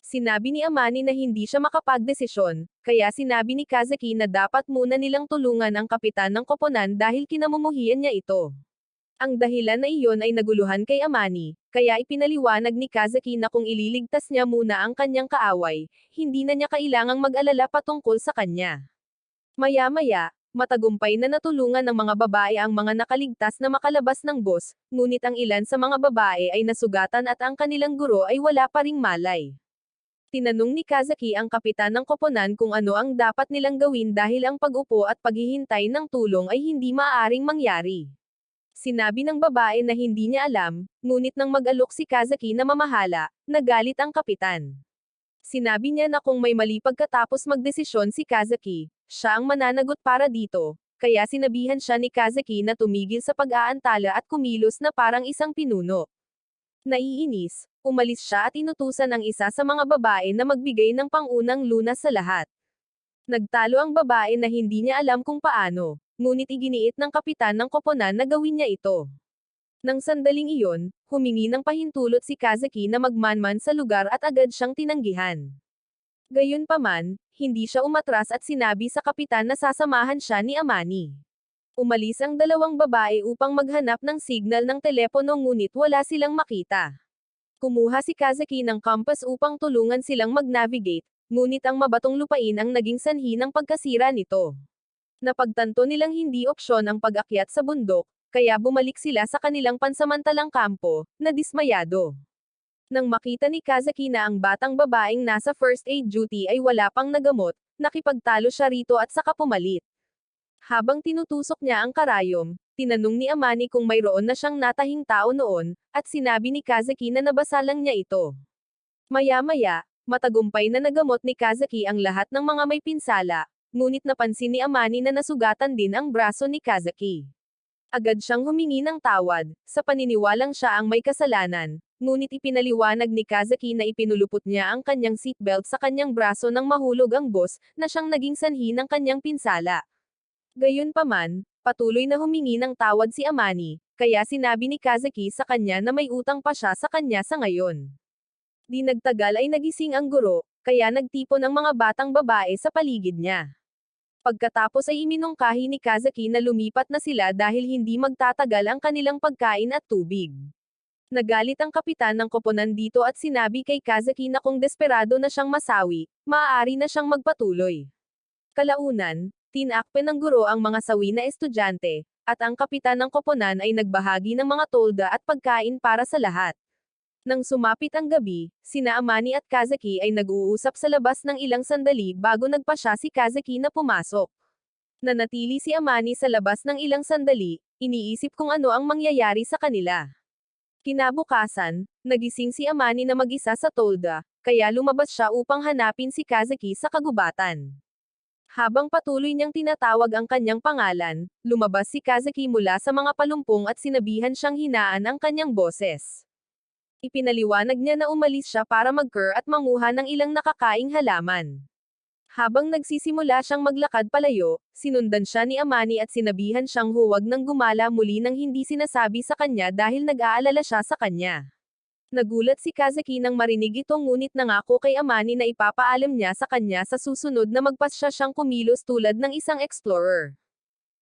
Speaker 1: Sinabi ni Amani na hindi siya makapagdesisyon, kaya sinabi ni Kazuki na dapat muna nilang tulungan ang kapitan ng koponan dahil kinamumuhian niya ito. Ang dahilan na iyon ay naguluhan kay Amani, kaya ipinaliwanag ni Kazuki na kung ililigtas niya muna ang kanyang kaaway, hindi na niya kailangang mag-alala patungkol sa kanya. Maya-maya, matagumpay na natulungan ng mga babae ang mga nakaligtas na makalabas ng bus, ngunit ang ilan sa mga babae ay nasugatan at ang kanilang guro ay wala pa ring malay. Tinanong ni Kazuki ang kapitan ng koponan kung ano ang dapat nilang gawin dahil ang pag-upo at paghihintay ng tulong ay hindi maaaring mangyari. Sinabi ng babae na hindi niya alam, ngunit nang mag-alok si Kazuki na mamahala, nagalit ang kapitan. Sinabi niya na kung may mali pagkatapos magdesisyon si Kazuki, siya ang mananagot para dito, kaya sinabihan siya ni Kazuki na tumigil sa pag-aantala at kumilos na parang isang pinuno. Naiinis, umalis siya at inutusan ang isa sa mga babae na magbigay ng pangunang lunas sa lahat. Nagtalo ang babae na hindi niya alam kung paano, ngunit iginiit ng kapitan ng koponan na gawin niya ito. Nang sandaling iyon, humingi ng pahintulot si Kazuki na magmanman sa lugar at agad siyang tinanggihan. Gayunpaman, hindi siya umatras at sinabi sa kapitan na sasamahan siya ni Amani. Umalis ang dalawang babae upang maghanap ng signal ng telepono ngunit wala silang makita. Kumuha si Kazuki ng compass upang tulungan silang mag-navigate, ngunit ang mabatong lupain ang naging sanhi ng pagkasira nito. Napagtanto nilang hindi opsyon ang pag-akyat sa bundok, kaya bumalik sila sa kanilang pansamantalang kampo, na dismayado. Nang makita ni Kazuki na ang batang babaeng nasa first aid duty ay wala pang nagamot, nakipagtalo siya rito at saka pumalit. Habang tinutusok niya ang karayom, tinanong ni Amani kung mayroon na siyang natahing tao noon, at sinabi ni Kazuki na nabasa lang niya ito. Maya-maya, matagumpay na nagamot ni Kazuki ang lahat ng mga may pinsala, ngunit napansin ni Amani na nasugatan din ang braso ni Kazuki. Agad siyang humingi ng tawad, sa paniniwalang siya ang may kasalanan, ngunit ipinaliwanag ni Kazuki na ipinulupot niya ang kanyang seatbelt sa kanyang braso nang mahulog ang bus, na siyang naging sanhi ng kanyang pinsala. Gayunpaman, patuloy na humingi ng tawad si Amani, kaya sinabi ni Kazuki sa kanya na may utang pa siya sa kanya sa ngayon. Di nagtagal ay nagising ang guro, kaya nagtipon ang mga batang babae sa paligid niya. Pagkatapos ay iminungkahi ni Kazuki na lumipat na sila dahil hindi magtatagal ang kanilang pagkain at tubig. Nagalit ang kapitan ng koponan dito at sinabi kay Kazaki na kung desperado na siyang masawi, maaari na siyang magpatuloy. Kalaunan, tinakpe ng guro ang mga sawi na estudyante, at ang kapitan ng koponan ay nagbahagi ng mga tolda at pagkain para sa lahat. Nang sumapit ang gabi, sina Amani at Kazaki ay nag-uusap sa labas ng ilang sandali bago nagpasya si Kazaki na pumasok. Nanatili si Amani sa labas ng ilang sandali, iniisip kung ano ang mangyayari sa kanila. Kinabukasan, nagising si Amani na mag-isa sa tolda, kaya lumabas siya upang hanapin si Kazaki sa kagubatan. Habang patuloy niyang tinatawag ang kanyang pangalan, lumabas si Kazaki mula sa mga palumpong at sinabihan siyang hinaan ang kanyang boses. Ipinaliwanag niya na umalis siya para mag-ker at manguha ng ilang nakakaing halaman. Habang nagsisimula siyang maglakad palayo, sinundan siya ni Amani at sinabihan siyang huwag nang gumala muli nang hindi sinasabi sa kanya dahil nag-aalala siya sa kanya. Nagulat si Kazaki nang marinig ito ngunit nangako kay Amani na ipapaalam niya sa kanya sa susunod na magpasya siyang kumilos tulad ng isang explorer.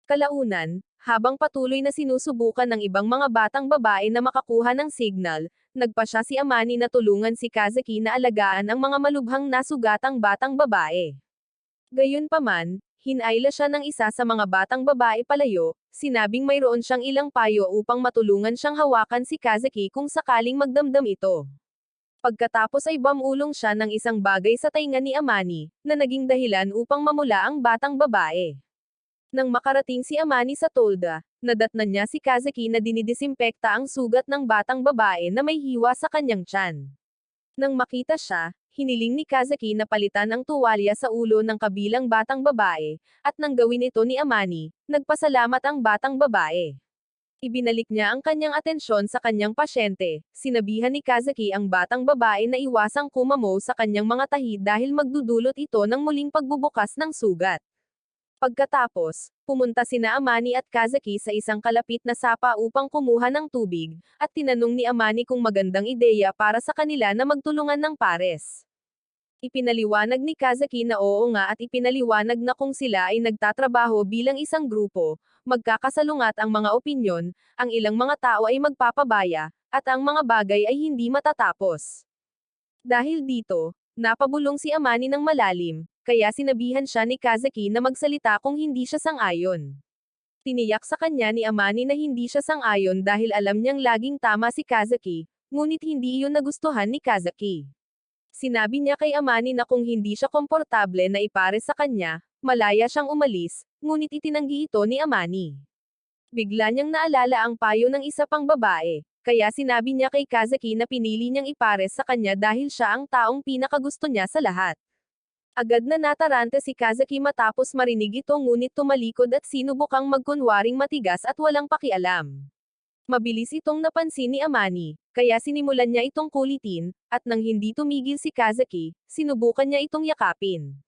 Speaker 1: Kalaunan, habang patuloy na sinusubukan ng ibang mga batang babae na makakuha ng signal, nagpasya si Amani na tulungan si Kazaki na alagaan ang mga malubhang nasugatang batang babae. Gayunpaman, hinayla siya ng isa sa mga batang babae palayo, sinabing mayroon siyang ilang payo upang matulungan siyang hawakan si Kazaki kung sakaling magdamdam ito. Pagkatapos ay bamulong siya ng isang bagay sa tainga ni Amani, na naging dahilan upang mamula ang batang babae. Nang makarating si Amani sa tolda, nadatnan niya si Kazaki na dinidisimpekta ang sugat ng batang babae na may hiwa sa kanyang tiyan. Nang makita siya, hiniling ni Kazaki na palitan ang tuwalya sa ulo ng kabilang batang babae, at nang gawin ito ni Amani, nagpasalamat ang batang babae. Ibinalik niya ang kanyang atensyon sa kanyang pasyente, sinabihan ni Kazaki ang batang babae na iwasang kumamo sa kanyang mga tahi dahil magdudulot ito ng muling pagbubukas ng sugat. Pagkatapos, pumunta sina Amani at Kazaki sa isang kalapit na sapa upang kumuha ng tubig, at tinanong ni Amani kung magandang ideya para sa kanila na magtulungan ng pares. Ipinaliwanag ni Kazaki na oo nga at ipinaliwanag na kung sila ay nagtatrabaho bilang isang grupo, magkakasalungat ang mga opinyon, ang ilang mga tao ay magpapabaya, at ang mga bagay ay hindi matatapos. Dahil dito, napabulong si Amani ng malalim, kaya sinabihan siya ni Kazaki na magsalita kung hindi siya sang-ayon. Tiniyak sa kanya ni Amani na hindi siya sang-ayon dahil alam niyang laging tama si Kazaki, ngunit hindi iyon nagustuhan ni Kazaki. Sinabi niya kay Amani na kung hindi siya komportable na ipares sa kanya, malaya siyang umalis, ngunit itinanggi ito ni Amani. Bigla niyang naalala ang payo ng isa pang babae, kaya sinabi niya kay Kazaki na pinili niyang ipares sa kanya dahil siya ang taong pinakagusto niya sa lahat. Agad na natarante si Kazaki matapos marinig ito ngunit tumalikod at sinubukang magkunwaring matigas at walang pakialam. Mabilis itong napansin ni Amani, kaya sinimulan niya itong kulitin, at nang hindi tumigil si Kazaki, sinubukan niya itong yakapin.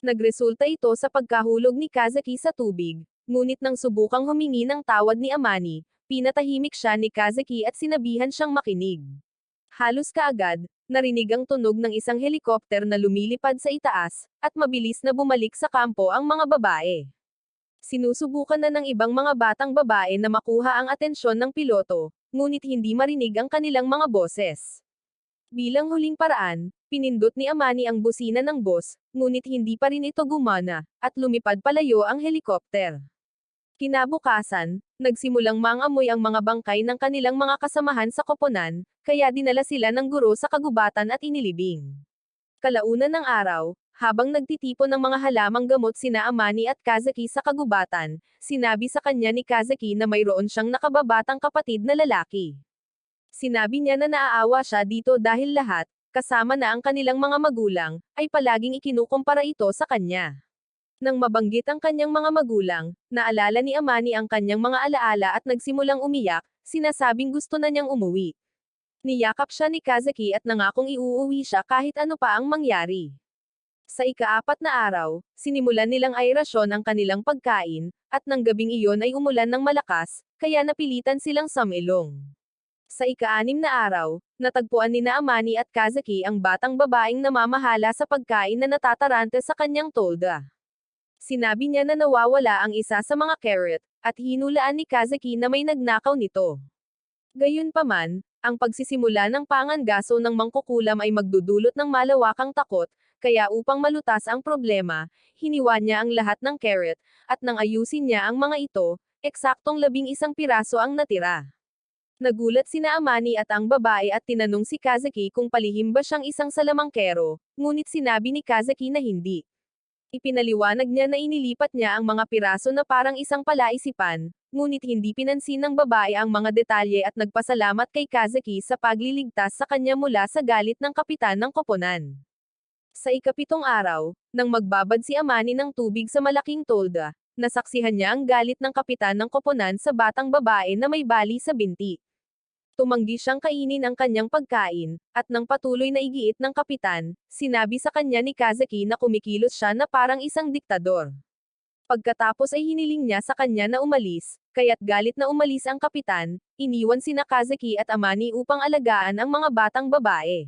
Speaker 1: Nagresulta ito sa pagkahulog ni Kazaki sa tubig, ngunit nang subukang humingi ng tawad ni Amani, pinatahimik siya ni Kazaki at sinabihan siyang makinig. Halos kaagad, narinig ang tunog ng isang helikopter na lumilipad sa itaas, at mabilis na bumalik sa kampo ang mga babae. Sinusubukan na ng ibang mga batang babae na makuha ang atensyon ng piloto, ngunit hindi marinig ang kanilang mga boses. Bilang huling paraan, pinindot ni Amani ang busina ng bus, ngunit hindi pa rin ito gumana, at lumipad palayo ang helikopter. Kinabukasan, nagsimulang mangamoy ang mga bangkay ng kanilang mga kasamahan sa koponan, kaya dinala sila ng guro sa kagubatan at inilibing. Kalaunan ng araw, habang nagtitipon ng mga halamang gamot sina Amani at Kazaki sa kagubatan, sinabi sa kanya ni Kazaki na mayroon siyang nakababatang kapatid na lalaki. Sinabi niya na naaawa siya dito dahil lahat, kasama na ang kanilang mga magulang, ay palaging ikinukumpara ito sa kanya. Nang mabanggit ang kanyang mga magulang, naalala ni Amani ang kanyang mga alaala at nagsimulang umiyak, sinasabing gusto na niyang umuwi. Niyakap siya ni Kazaki at nangakong iuuwi siya kahit ano pa ang mangyari. Sa ika-4 na araw, sinimulan nilang aerasyon ang kanilang pagkain, at nang gabing iyon ay umulan ng malakas, kaya napilitan silang sumilong. Sa ika-6 na araw, natagpuan ni Amani at Kazaki ang batang babaeng namamahala sa pagkain na natatarante sa kanyang tolda. Sinabi niya na nawawala ang isa sa mga carrot, at hinulaan ni Kazaki na may nagnakaw nito. Gayunpaman, Ang pagsisimula ng pangangaso ng mangkukulam ay magdudulot ng malawakang takot, kaya upang malutas ang problema, hiniwa niya ang lahat ng carrot, at nang ayusin niya ang mga ito, eksaktong 11 piraso ang natira. Nagulat sina Amani at ang babae at tinanong si Kazaki kung palihim ba siyang isang salamangkero, ngunit sinabi ni Kazaki na hindi. Ipinaliwanag niya na inilipat niya ang mga piraso na parang isang palaisipan, ngunit hindi pinansin ng babae ang mga detalye at nagpasalamat kay Kazaki sa pagliligtas sa kanya mula sa galit ng kapitan ng koponan. Sa ikapitong araw, nang magbabad si Amani ng tubig sa malaking tolda, nasaksihan niya ang galit ng kapitan ng koponan sa batang babae na may bali sa binti. Tumanggi siyang kainin ang kanyang pagkain, at nang patuloy na igiit ng kapitan, sinabi sa kanya ni Kazaki na kumikilos siya na parang isang diktador. Pagkatapos ay hiniling niya sa kanya na umalis, kaya't galit na umalis ang kapitan, iniwan sina Kazaki at Amani upang alagaan ang mga batang babae.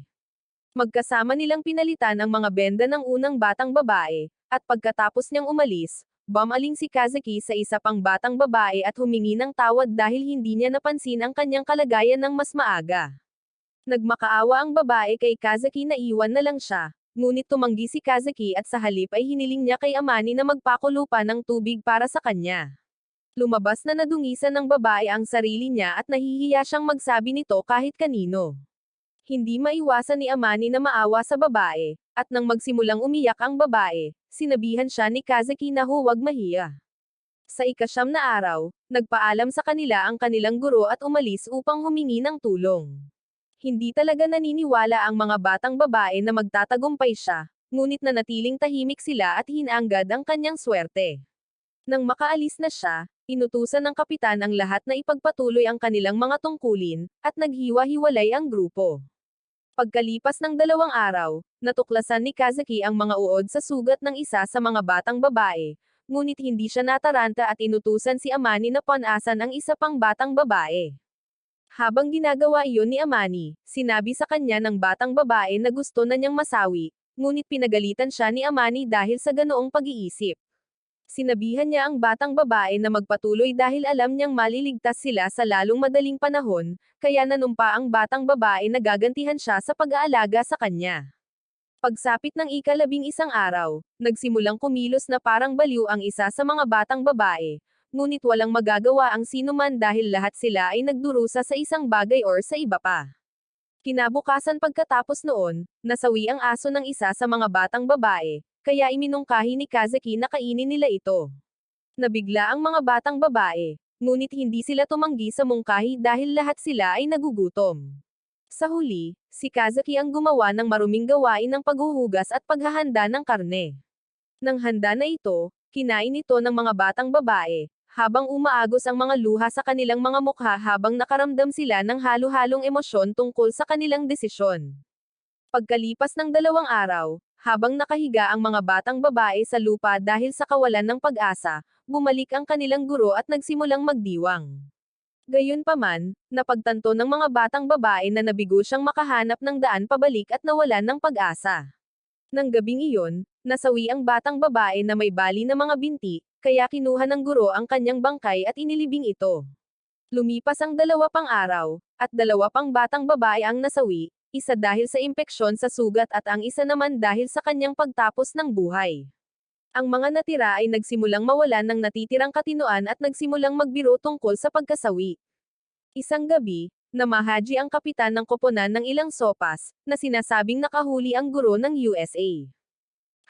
Speaker 1: Magkasama nilang pinalitan ang mga benda ng unang batang babae, at pagkatapos niyang umalis, bumaling si Kazaki sa isa pang batang babae at humingi ng tawad dahil hindi niya napansin ang kanyang kalagayan ng mas maaga. Nagmakaawa ang babae kay Kazaki na iwan na lang siya, ngunit tumanggi si Kazaki at sa halip ay hiniling niya kay Amani na magpakulo pa ng tubig para sa kanya. Lumabas na nadungisan ng babae ang sarili niya at nahihiya siyang magsabi nito kahit kanino. Hindi maiwasan ni Amani na maawa sa babae, at nang magsimulang umiyak ang babae, sinabihan siya ni Kazaki na huwag mahiya. Sa ika-9 na araw, nagpaalam sa kanila ang kanilang guro at umalis upang humingi ng tulong. Hindi talaga naniniwala ang mga batang babae na magtatagumpay siya, ngunit nanatiling tahimik sila at hinanggad ang kanyang swerte. Nang makaalis na siya, inutusan ng kapitan ang lahat na ipagpatuloy ang kanilang mga tungkulin, at naghiwa-hiwalay ang grupo. Pagkalipas ng 2 araw, natuklasan ni Kazaki ang mga uod sa sugat ng isa sa mga batang babae, ngunit hindi siya nataranta at inutusan si Amani na panasan ang isa pang batang babae. Habang ginagawa iyon ni Amani, sinabi sa kanya ng batang babae na gusto na niyang masawi, ngunit pinagalitan siya ni Amani dahil sa ganoong pag-iisip. Sinabihan niya ang batang babae na magpatuloy dahil alam niyang maliligtas sila sa lalong madaling panahon, kaya nanumpa ang batang babae na gagantihan siya sa pag-aalaga sa kanya. Pagsapit ng ika-11 araw, nagsimulang kumilos na parang baliw ang isa sa mga batang babae, ngunit walang magagawa ang sinuman dahil lahat sila ay nagdurusa sa isang bagay or sa iba pa. Kinabukasan pagkatapos noon, nasawi ang aso ng isa sa mga batang babae, kaya iminungkahi ni Kazaki na kainin nila ito. Nabigla ang mga batang babae, ngunit hindi sila tumanggi sa mungkahi dahil lahat sila ay nagugutom. Sa huli, si Kazaki ang gumawa ng maruming gawain ng paghuhugas at paghahanda ng karne. Nang handa na ito, kinain ito ng mga batang babae, habang umaagos ang mga luha sa kanilang mga mukha habang nakaramdam sila ng halo-halong emosyon tungkol sa kanilang desisyon. Pagkalipas ng 2 araw, habang nakahiga ang mga batang babae sa lupa dahil sa kawalan ng pag-asa, bumalik ang kanilang guro at nagsimulang magdiwang. Gayunpaman, napagtanto ng mga batang babae na nabigo siyang makahanap ng daan pabalik at nawalan ng pag-asa. Nang gabing iyon, nasawi ang batang babae na may bali na mga binti, kaya kinuha ng guro ang kanyang bangkay at inilibing ito. Lumipas ang 2 pang araw, at 2 pang batang babae ang nasawi, isa dahil sa impeksyon sa sugat at ang isa naman dahil sa kanyang pagtapos ng buhay. Ang mga natira ay nagsimulang mawalan ng natitirang katinoan at nagsimulang magbiro tungkol sa pagkasawi. Isang gabi, namahaji ang kapitan ng koponan ng ilang sopas, na sinasabing nakahuli ang guro ng USA.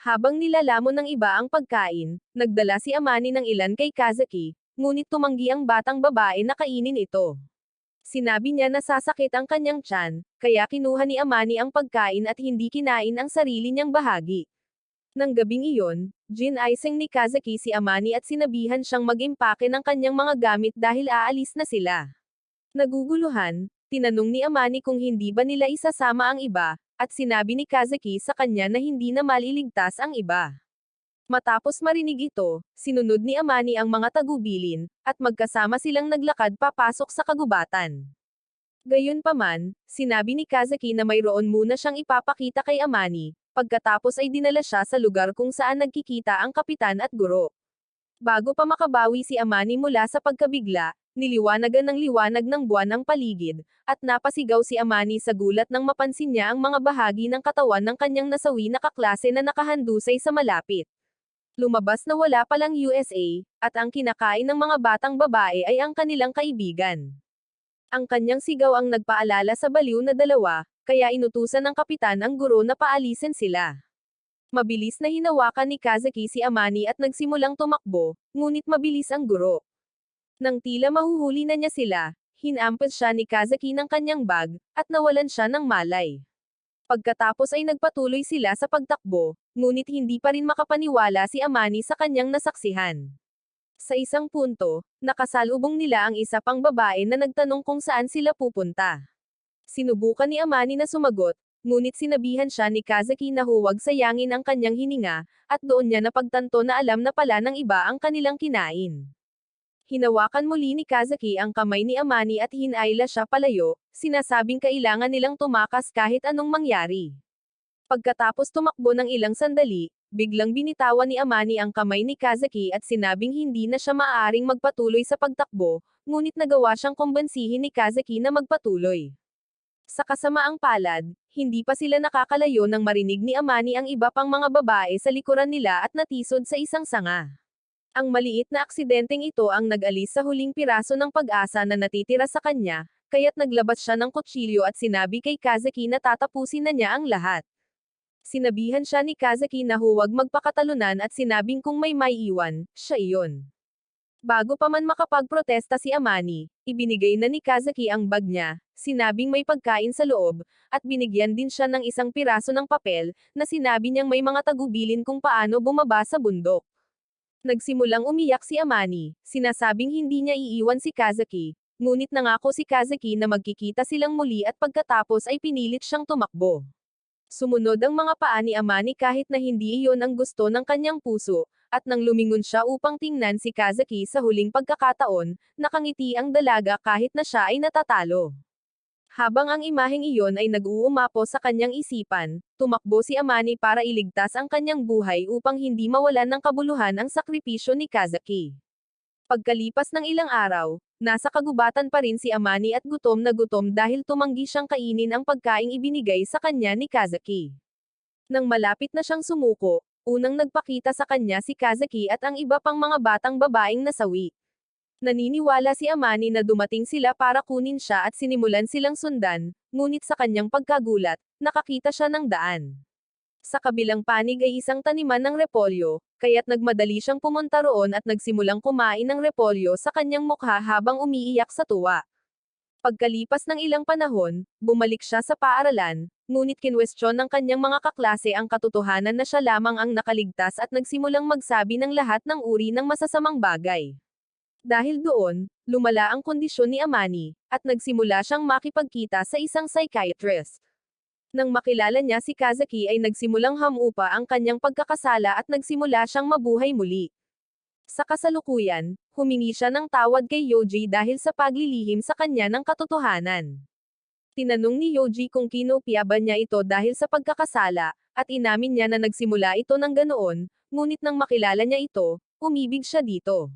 Speaker 1: Habang nilalamon ng iba ang pagkain, nagdala si Amani ng ilan kay Kazaki, ngunit tumanggi ang batang babae na kainin ito. Sinabi niya na sasakit ang kanyang tiyan, kaya kinuha ni Amani ang pagkain at hindi kinain ang sarili niyang bahagi. Nang gabing iyon, ginaising ni Kazaki si Amani at sinabihan siyang mag-impake ng kanyang mga gamit dahil aalis na sila. Naguguluhan, tinanong ni Amani kung hindi ba nila isasama ang iba, at sinabi ni Kazaki sa kanya na hindi na maliligtas ang iba. Matapos marinig ito, sinunod ni Amani ang mga tagubilin, at magkasama silang naglakad papasok sa kagubatan. Gayunpaman, sinabi ni Kazaki na mayroon muna siyang ipapakita kay Amani, pagkatapos ay dinala siya sa lugar kung saan nagkikita ang kapitan at guro. Bago pa makabawi si Amani mula sa pagkabigla, niliwanagan ng liwanag ng buwan ang paligid, at napasigaw si Amani sa gulat nang mapansin niya ang mga bahagi ng katawan ng kanyang nasawi na kaklase na nakahandusay sa malapit. Lumabas na wala palang USA, at ang kinakain ng mga batang babae ay ang kanilang kaibigan. Ang kanyang sigaw ang nagpaalala sa baliw na dalawa, kaya inutusan ng kapitan ang guro na paalisin sila. Mabilis na hinawakan ni Kazaki si Amani at nagsimulang tumakbo, ngunit mabilis ang guro. Nang tila mahuhuli na niya sila, hinampas siya ni Kazaki ng kanyang bag, at nawalan siya ng malay. Pagkatapos ay nagpatuloy sila sa pagtakbo, ngunit hindi pa rin makapaniwala si Amani sa kanyang nasaksihan. Sa isang punto, nakasalubong nila ang isa pang babae na nagtanong kung saan sila pupunta. Sinubukan ni Amani na sumagot, ngunit sinabihan siya ni Kazaki na huwag sayangin ang kanyang hininga, at doon niya napagtanto na alam na pala ng iba ang kanilang kinain. Hinawakan muli ni Kazaki ang kamay ni Amani at hinayla siya palayo, sinasabing kailangan nilang tumakas kahit anong mangyari. Pagkatapos tumakbo ng ilang sandali, biglang binitawan ni Amani ang kamay ni Kazaki at sinabing hindi na siya maaaring magpatuloy sa pagtakbo, ngunit nagawa siyang kumbensihin ni Kazaki na magpatuloy. Sa kasamaang palad, hindi pa sila nakakalayo nang marinig ni Amani ang iba pang mga babae sa likuran nila at natisod sa isang sanga. Ang maliit na aksidenteng ito ang nag-alis sa huling piraso ng pag-asa na natitira sa kanya, kaya't naglabas siya ng kutsilyo at sinabi kay Kazaki na tatapusin na niya ang lahat. Sinabihan siya ni Kazaki na huwag magpakatalunan at sinabing kung may maiiwan, siya iyon. Bago pa man makapagprotesta si Amani, ibinigay na ni Kazaki ang bag niya, sinabing may pagkain sa loob, at binigyan din siya ng isang piraso ng papel, na sinabi niyang may mga tagubilin kung paano bumaba sa bundok. Nagsimulang umiyak si Amani, sinasabing hindi niya iiwan si Kazaki, ngunit nangako si Kazaki na magkikita silang muli at pagkatapos ay pinilit siyang tumakbo. Sumunod ang mga paa ni Amani kahit na hindi iyon ang gusto ng kanyang puso, at nang lumingon siya upang tingnan si Kazaki sa huling pagkakataon, nakangiti ang dalaga kahit na siya ay natatalo. Habang ang imaheng iyon ay nag-uumapo sa kanyang isipan, tumakbo si Amani para iligtas ang kanyang buhay upang hindi mawalan ng kabuluhan ang sakripisyo ni Kazaki. Pagkalipas ng ilang araw, nasa kagubatan pa rin si Amani at gutom na gutom dahil tumanggi siyang kainin ang pagkaing ibinigay sa kanya ni Kazaki. Nang malapit na siyang sumuko, unang nagpakita sa kanya si Kazaki at ang iba pang mga batang babaeng nasawi. Naniniwala si Amani na dumating sila para kunin siya at sinimulan silang sundan, ngunit sa kanyang pagkagulat, nakakita siya ng daan. Sa kabilang panig ay isang taniman ng repolyo, kaya't nagmadali siyang pumunta roon at nagsimulang kumain ng repolyo sa kanyang mukha habang umiiyak sa tuwa. Pagkalipas ng ilang panahon, bumalik siya sa paaralan, ngunit kinwestiyon ng kanyang mga kaklase ang katotohanan na siya lamang ang nakaligtas at nagsimulang magsabi ng lahat ng uri ng masasamang bagay. Dahil doon, lumala ang kondisyon ni Amani, at nagsimula siyang makipagkita sa isang psychiatrist. Nang makilala niya si Kazaki ay nagsimulang hamupa ang kanyang pagkakasala at nagsimula siyang mabuhay muli. Sa kasalukuyan, humingi siya ng tawad kay Yoji dahil sa paglilihim sa kanya ng katotohanan. Tinanong ni Yoji kung kinopya ba niya ito dahil sa pagkakasala, at inamin niya na nagsimula ito ng ganoon, ngunit nang makilala niya ito, umibig siya dito.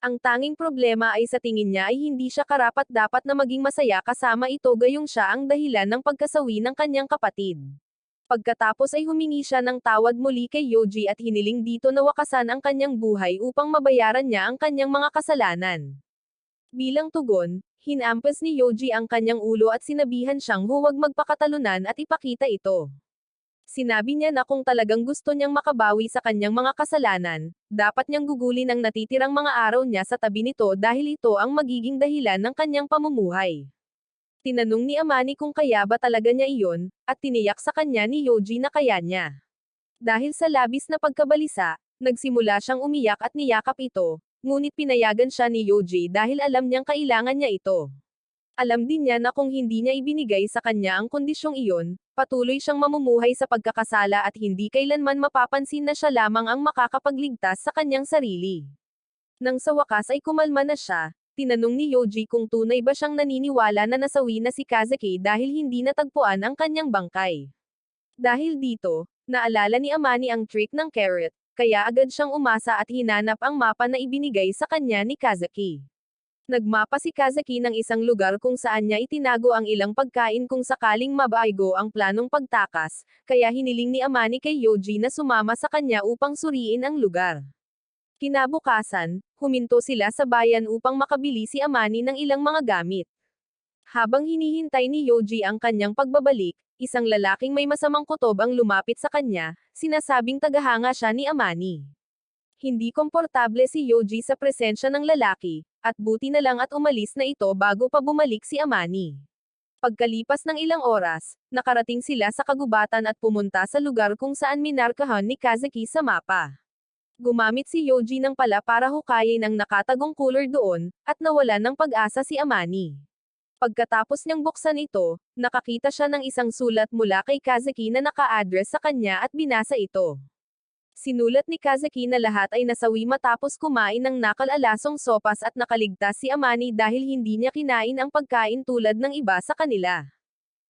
Speaker 1: Ang tanging problema ay sa tingin niya ay hindi siya karapat-dapat na maging masaya kasama ito gayong siya ang dahilan ng pagkasawi ng kanyang kapatid. Pagkatapos ay humingi siya ng tawad muli kay Yoji at hiniling dito na wakasan ang kanyang buhay upang mabayaran niya ang kanyang mga kasalanan. Bilang tugon, hinampas ni Yoji ang kanyang ulo at sinabihan siyang huwag magpakatalunan at ipakita ito. Sinabi niya na kung talagang gusto niyang makabawi sa kanyang mga kasalanan, dapat niyang gugulin ang natitirang mga araw niya sa tabi nito dahil ito ang magiging dahilan ng kanyang pamumuhay. Tinanong ni Amani kung kaya ba talaga niya iyon, at tiniyak sa kanya ni Yoji na kaya niya. Dahil sa labis na pagkabalisa, nagsimula siyang umiyak at niyakap ito, ngunit pinayagan siya ni Yoji dahil alam niyang kailangan niya ito. Alam din niya na kung hindi niya ibinigay sa kanya ang kondisyong iyon, patuloy siyang mamumuhay sa pagkakasala at hindi kailanman mapapansin na siya lamang ang makakapagligtas sa kanyang sarili. Nang sa wakas ay kumalma na siya, tinanong ni Yoji kung tunay ba siyang naniniwala na nasawi na si Kazaki dahil hindi natagpuan ang kanyang bangkay. Dahil dito, naalala ni Amani ang trick ng carrot, kaya agad siyang umasa at hinanap ang mapa na ibinigay sa kanya ni Kazaki. Nagmapa si Kazaki ng isang lugar kung saan niya itinago ang ilang pagkain kung sakaling mabaygo ang planong pagtakas, kaya hiniling ni Amani kay Yoji na sumama sa kanya upang suriin ang lugar. Kinabukasan, huminto sila sa bayan upang makabili si Amani ng ilang mga gamit. Habang hinihintay ni Yoji ang kanyang pagbabalik, isang lalaking may masamang kutob ang lumapit sa kanya, sinasabing tagahanga siya ni Amani. Hindi komportable si Yoji sa presensya ng lalaki, at buti na lang at umalis na ito bago pa bumalik si Amani. Pagkalipas ng ilang oras, nakarating sila sa kagubatan at pumunta sa lugar kung saan minarkahan ni Kazaki sa mapa. Gumamit si Yoji ng pala para hukayin ang nakatagong cooler doon, at nawalan ng pag-asa si Amani. Pagkatapos niyang buksan ito, nakakita siya ng isang sulat mula kay Kazaki na naka-address sa kanya at binasa ito. Sinulat ni Kazaki na lahat ay nasawi matapos kumain ng nakalalasong sopas at nakaligtas si Amani dahil hindi niya kinain ang pagkain tulad ng iba sa kanila.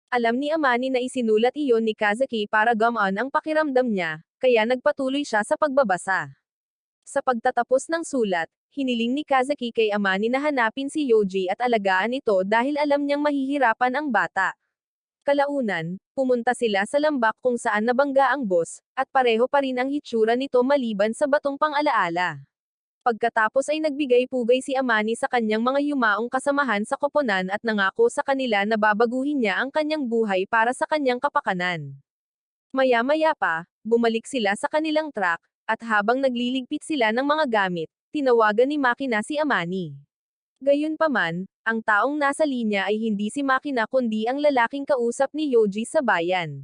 Speaker 1: Alam ni Amani na isinulat iyon ni Kazaki para gumaan ang pakiramdam niya, kaya nagpatuloy siya sa pagbabasa. Sa pagtatapos ng sulat, hiniling ni Kazaki kay Amani na hanapin si Yoji at alagaan ito dahil alam niyang mahihirapan ang bata. Kalaunan, pumunta sila sa lambak kung saan nabangga ang boss, at pareho pa rin ang hitsura nito maliban sa batong pang-alaala. Pagkatapos ay nagbigay-pugay si Amani sa kanyang mga yumaong kasamahan sa koponan at nangako sa kanila na babaguhin niya ang kanyang buhay para sa kanyang kapakanan. Maya-maya pa, bumalik sila sa kanilang truck, at habang nagliligpit sila ng mga gamit, tinawagan ni Makina si Amani. Gayunpaman, ang taong nasa linya ay hindi si Makina kundi ang lalaking kausap ni Yoji sa bayan.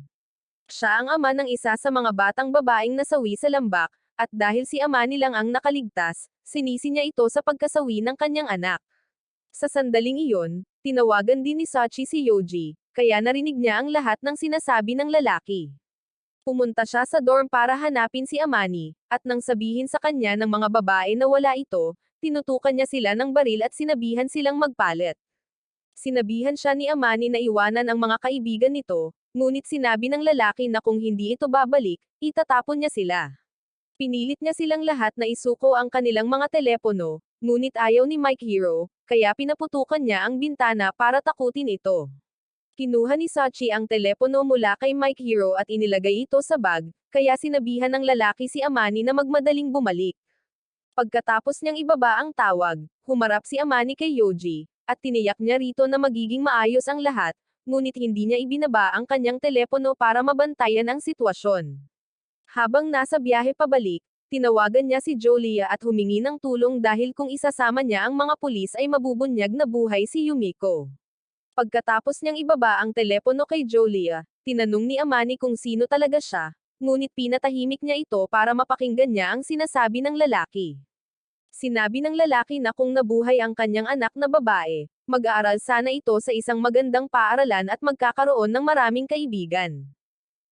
Speaker 1: Siya ang ama ng isa sa mga batang babaeng nasawi sa lambak, at dahil si Amani lang ang nakaligtas, sinisi niya ito sa pagkasawi ng kanyang anak. Sa sandaling iyon, tinawagan din ni Sachi si Yoji, kaya narinig niya ang lahat ng sinasabi ng lalaki. Pumunta siya sa dorm para hanapin si Amani, at nang sabihin sa kanya ng mga babae na wala ito, tinutukan niya sila ng baril at sinabihan silang magpalit. Sinabihan siya ni Amani na iwanan ang mga kaibigan nito, ngunit sinabi ng lalaki na kung hindi ito babalik, itatapon niya sila. Pinilit niya silang lahat na isuko ang kanilang mga telepono, ngunit ayaw ni Mike Hero, kaya pinaputukan niya ang bintana para takutin ito. Kinuha ni Sachi ang telepono mula kay Mike Hero at inilagay ito sa bag, kaya sinabihan ng lalaki si Amani na magmadaling bumalik. Pagkatapos niyang ibaba ang tawag, humarap si Amani kay Yoji, at tiniyak niya rito na magiging maayos ang lahat, ngunit hindi niya ibinaba ang kanyang telepono para mabantayan ang sitwasyon. Habang nasa biyahe pabalik, tinawagan niya si Jolia at humingi ng tulong dahil kung isasama niya ang mga pulis ay mabubunyag na buhay si Yumiko. Pagkatapos niyang ibaba ang telepono kay Jolia, tinanong ni Amani kung sino talaga siya, ngunit pinatahimik niya ito para mapakinggan niya ang sinasabi ng lalaki. Sinabi ng lalaki na kung nabuhay ang kanyang anak na babae, mag-aaral sana ito sa isang magandang paaralan at magkakaroon ng maraming kaibigan.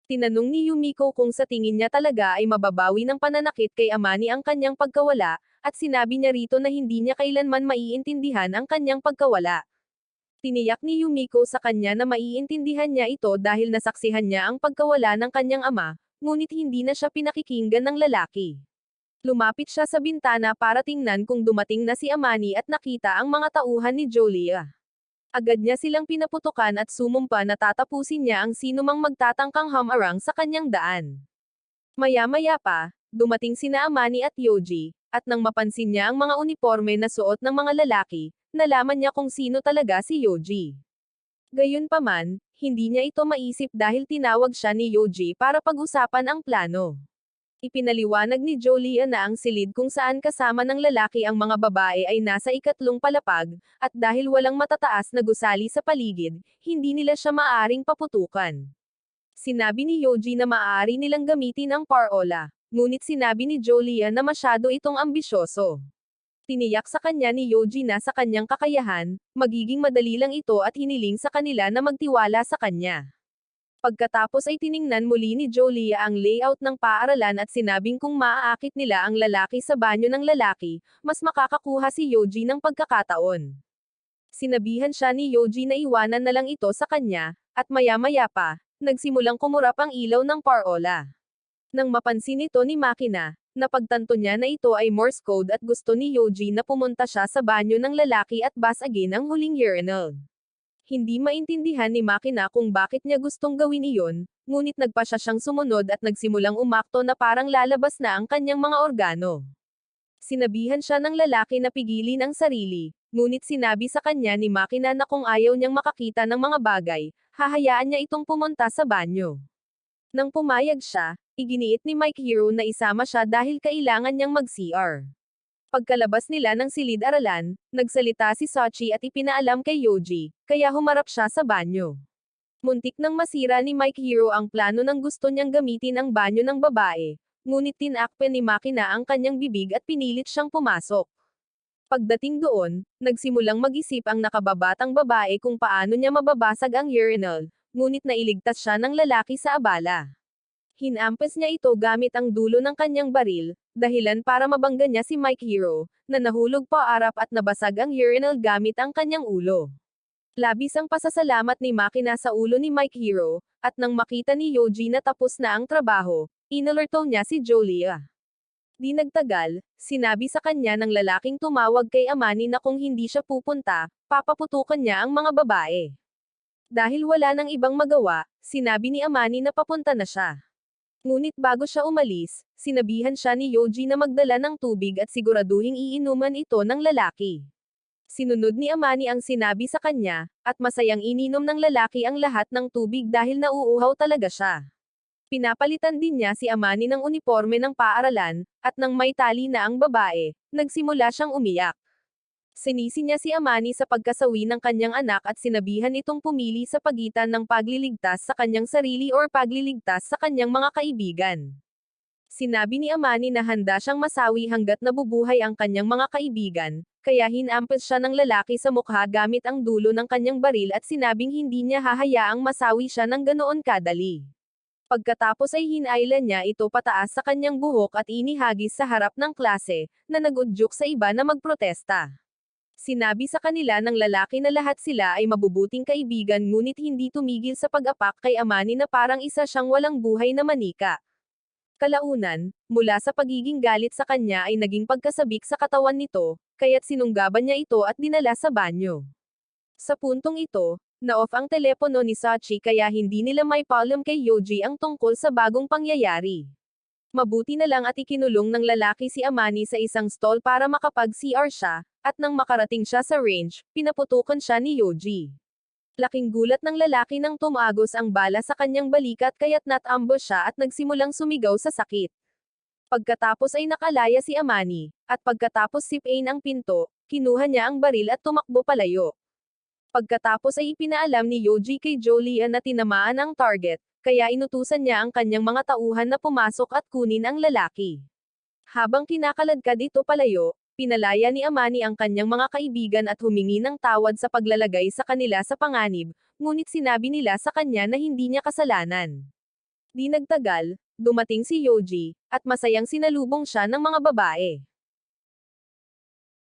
Speaker 1: Tinanong ni Yumiko kung sa tingin niya talaga ay mababawi ng pananakit kay Amani ang kanyang pagkawala, at sinabi niya rito na hindi niya kailanman maiintindihan ang kanyang pagkawala. Tiniyak ni Yumiko sa kanya na maiintindihan niya ito dahil nasaksihan niya ang pagkawala ng kanyang ama, ngunit hindi na siya pinakikinggan ng lalaki. Lumapit siya sa bintana para tingnan kung dumating na si Amani at nakita ang mga tauhan ni Jolia. Agad niya silang pinaputukan at sumumpa na tatapusin niya ang sinumang magtatangkang hamarang sa kanyang daan. Maya-maya pa, dumating sina Amani at Yoji, at nang mapansin niya ang mga uniforme na suot ng mga lalaki, nalaman niya kung sino talaga si Yoji. Gayunpaman, hindi niya ito maisip dahil tinawag siya ni Yoji para pag-usapan ang plano. Ipinaliwanag ni Jolia na ang silid kung saan kasama ng lalaki ang mga babae ay nasa ikatlong palapag, at dahil walang matataas na gusali sa paligid, hindi nila siya maaaring paputukan. Sinabi ni Yoji na maaari nilang gamitin ang parola, ngunit sinabi ni Jolia na masyado itong ambisyoso. Tiniyak sa kanya ni Yoji na sa kanyang kakayahan, magiging madali lang ito at hiniling sa kanila na magtiwala sa kanya. Pagkatapos ay tiningnan muli ni Jolia ang layout ng paaralan at sinabing kung maaakit nila ang lalaki sa banyo ng lalaki, mas makakakuha si Yoji ng pagkakataon. Sinabihan siya ni Yoji na iwanan na lang ito sa kanya, at maya-maya pa, nagsimulang kumurap ang ilaw ng parola. Nang mapansin ito ni Makina, Napagtanto niya na ito ay Morse code at gusto ni Yoji na pumunta siya sa banyo ng lalaki at basagin ang huling urinal. Hindi maintindihan ni Makina kung bakit niya gustong gawin iyon, ngunit nagpa siya siyang sumunod at nagsimulang umakto na parang lalabas na ang kanyang mga organo. Sinabihan siya ng lalaki na pigilin ang sarili, ngunit sinabi sa kanya ni Makina na kung ayaw niyang makakita ng mga bagay, hahayaan niya itong pumunta sa banyo. Nang pumayag siya, iginiit ni Mike Hero na isama siya dahil kailangan niyang mag-CR. Pagkalabas nila ng silid-aralan, nagsalita si Sachi at ipinaalam kay Yoji, kaya humarap siya sa banyo. Muntik nang masira ni Mike Hero ang plano ng gusto niyang gamitin ang banyo ng babae, ngunit tinakpan ni Makina ang kanyang bibig at pinilit siyang pumasok. Pagdating doon, nagsimulang mag-isip ang nakababatang babae kung paano niya mababasag ang urinal, ngunit nailigtas siya ng lalaki sa abala. Hinampas niya ito gamit ang dulo ng kanyang baril, dahilan para mabangga niya si Mike Hero, na nahulog paarap at nabasag ang urinal gamit ang kanyang ulo. Labis ang pasasalamat ni Makina sa ulo ni Mike Hero, at nang makita ni Yoji na tapos na ang trabaho, inalerto niya si Jolia. Di nagtagal, sinabi sa kanya ng lalaking tumawag kay Amani na kung hindi siya pupunta, papaputukan niya ang mga babae. Dahil wala nang ibang magawa, sinabi ni Amani na papunta na siya. Ngunit bago siya umalis, sinabihan siya ni Yoji na magdala ng tubig at siguraduhing iinuman ito ng lalaki. Sinunod ni Amani ang sinabi sa kanya, at masayang ininom ng lalaki ang lahat ng tubig dahil nauuhaw talaga siya. Pinapalitan din niya si Amani ng uniforme ng paaralan, at nang may tali na ang babae, nagsimula siyang umiyak. Sinisi niya si Amani sa pagkasawi ng kanyang anak at sinabihan itong pumili sa pagitan ng pagliligtas sa kanyang sarili or pagliligtas sa kanyang mga kaibigan. Sinabi ni Amani na handa siyang masawi hanggat nabubuhay ang kanyang mga kaibigan, kaya hinampas siya ng lalaki sa mukha gamit ang dulo ng kanyang baril at sinabing hindi niya hahayaang masawi siya ng ganoon kadali. Pagkatapos ay hinailan niya ito pataas sa kanyang buhok at inihagis sa harap ng klase, na nagudyok sa iba na magprotesta. Sinabi sa kanila ng lalaki na lahat sila ay mabubuting kaibigan ngunit hindi tumigil sa pag-apak kay Amani na parang isa siyang walang buhay na manika. Kalaunan, mula sa pagiging galit sa kanya ay naging pagkasabik sa katawan nito, kaya't sinunggaban niya ito at dinala sa banyo. Sa puntong ito, na-off ang telepono ni Sachi kaya hindi nila may paalam kay Yoji ang tungkol sa bagong pangyayari. Mabuti na lang at ikinulong ng lalaki si Amani sa isang stall para makapag-CR siya, at nang makarating siya sa range, pinaputukan siya ni Yoji. Laking gulat ng lalaki nang tumagos ang bala sa kanyang balikat kaya't nat-ambush siya at nagsimulang sumigaw sa sakit. Pagkatapos ay nakalaya si Amani, at pagkatapos sipain ang pinto, kinuha niya ang baril at tumakbo palayo. Pagkatapos ay ipinaalam ni Yoji kay Jolia na tinamaan ang target, kaya inutusan niya ang kanyang mga tauhan na pumasok at kunin ang lalaki. Habang kinakaladkad ito palayo, pinalaya ni Amani ang kanyang mga kaibigan at humingi ng tawad sa paglalagay sa kanila sa panganib, ngunit sinabi nila sa kanya na hindi niya kasalanan. Di nagtagal, dumating si Yoji, at masayang sinalubong siya ng mga babae.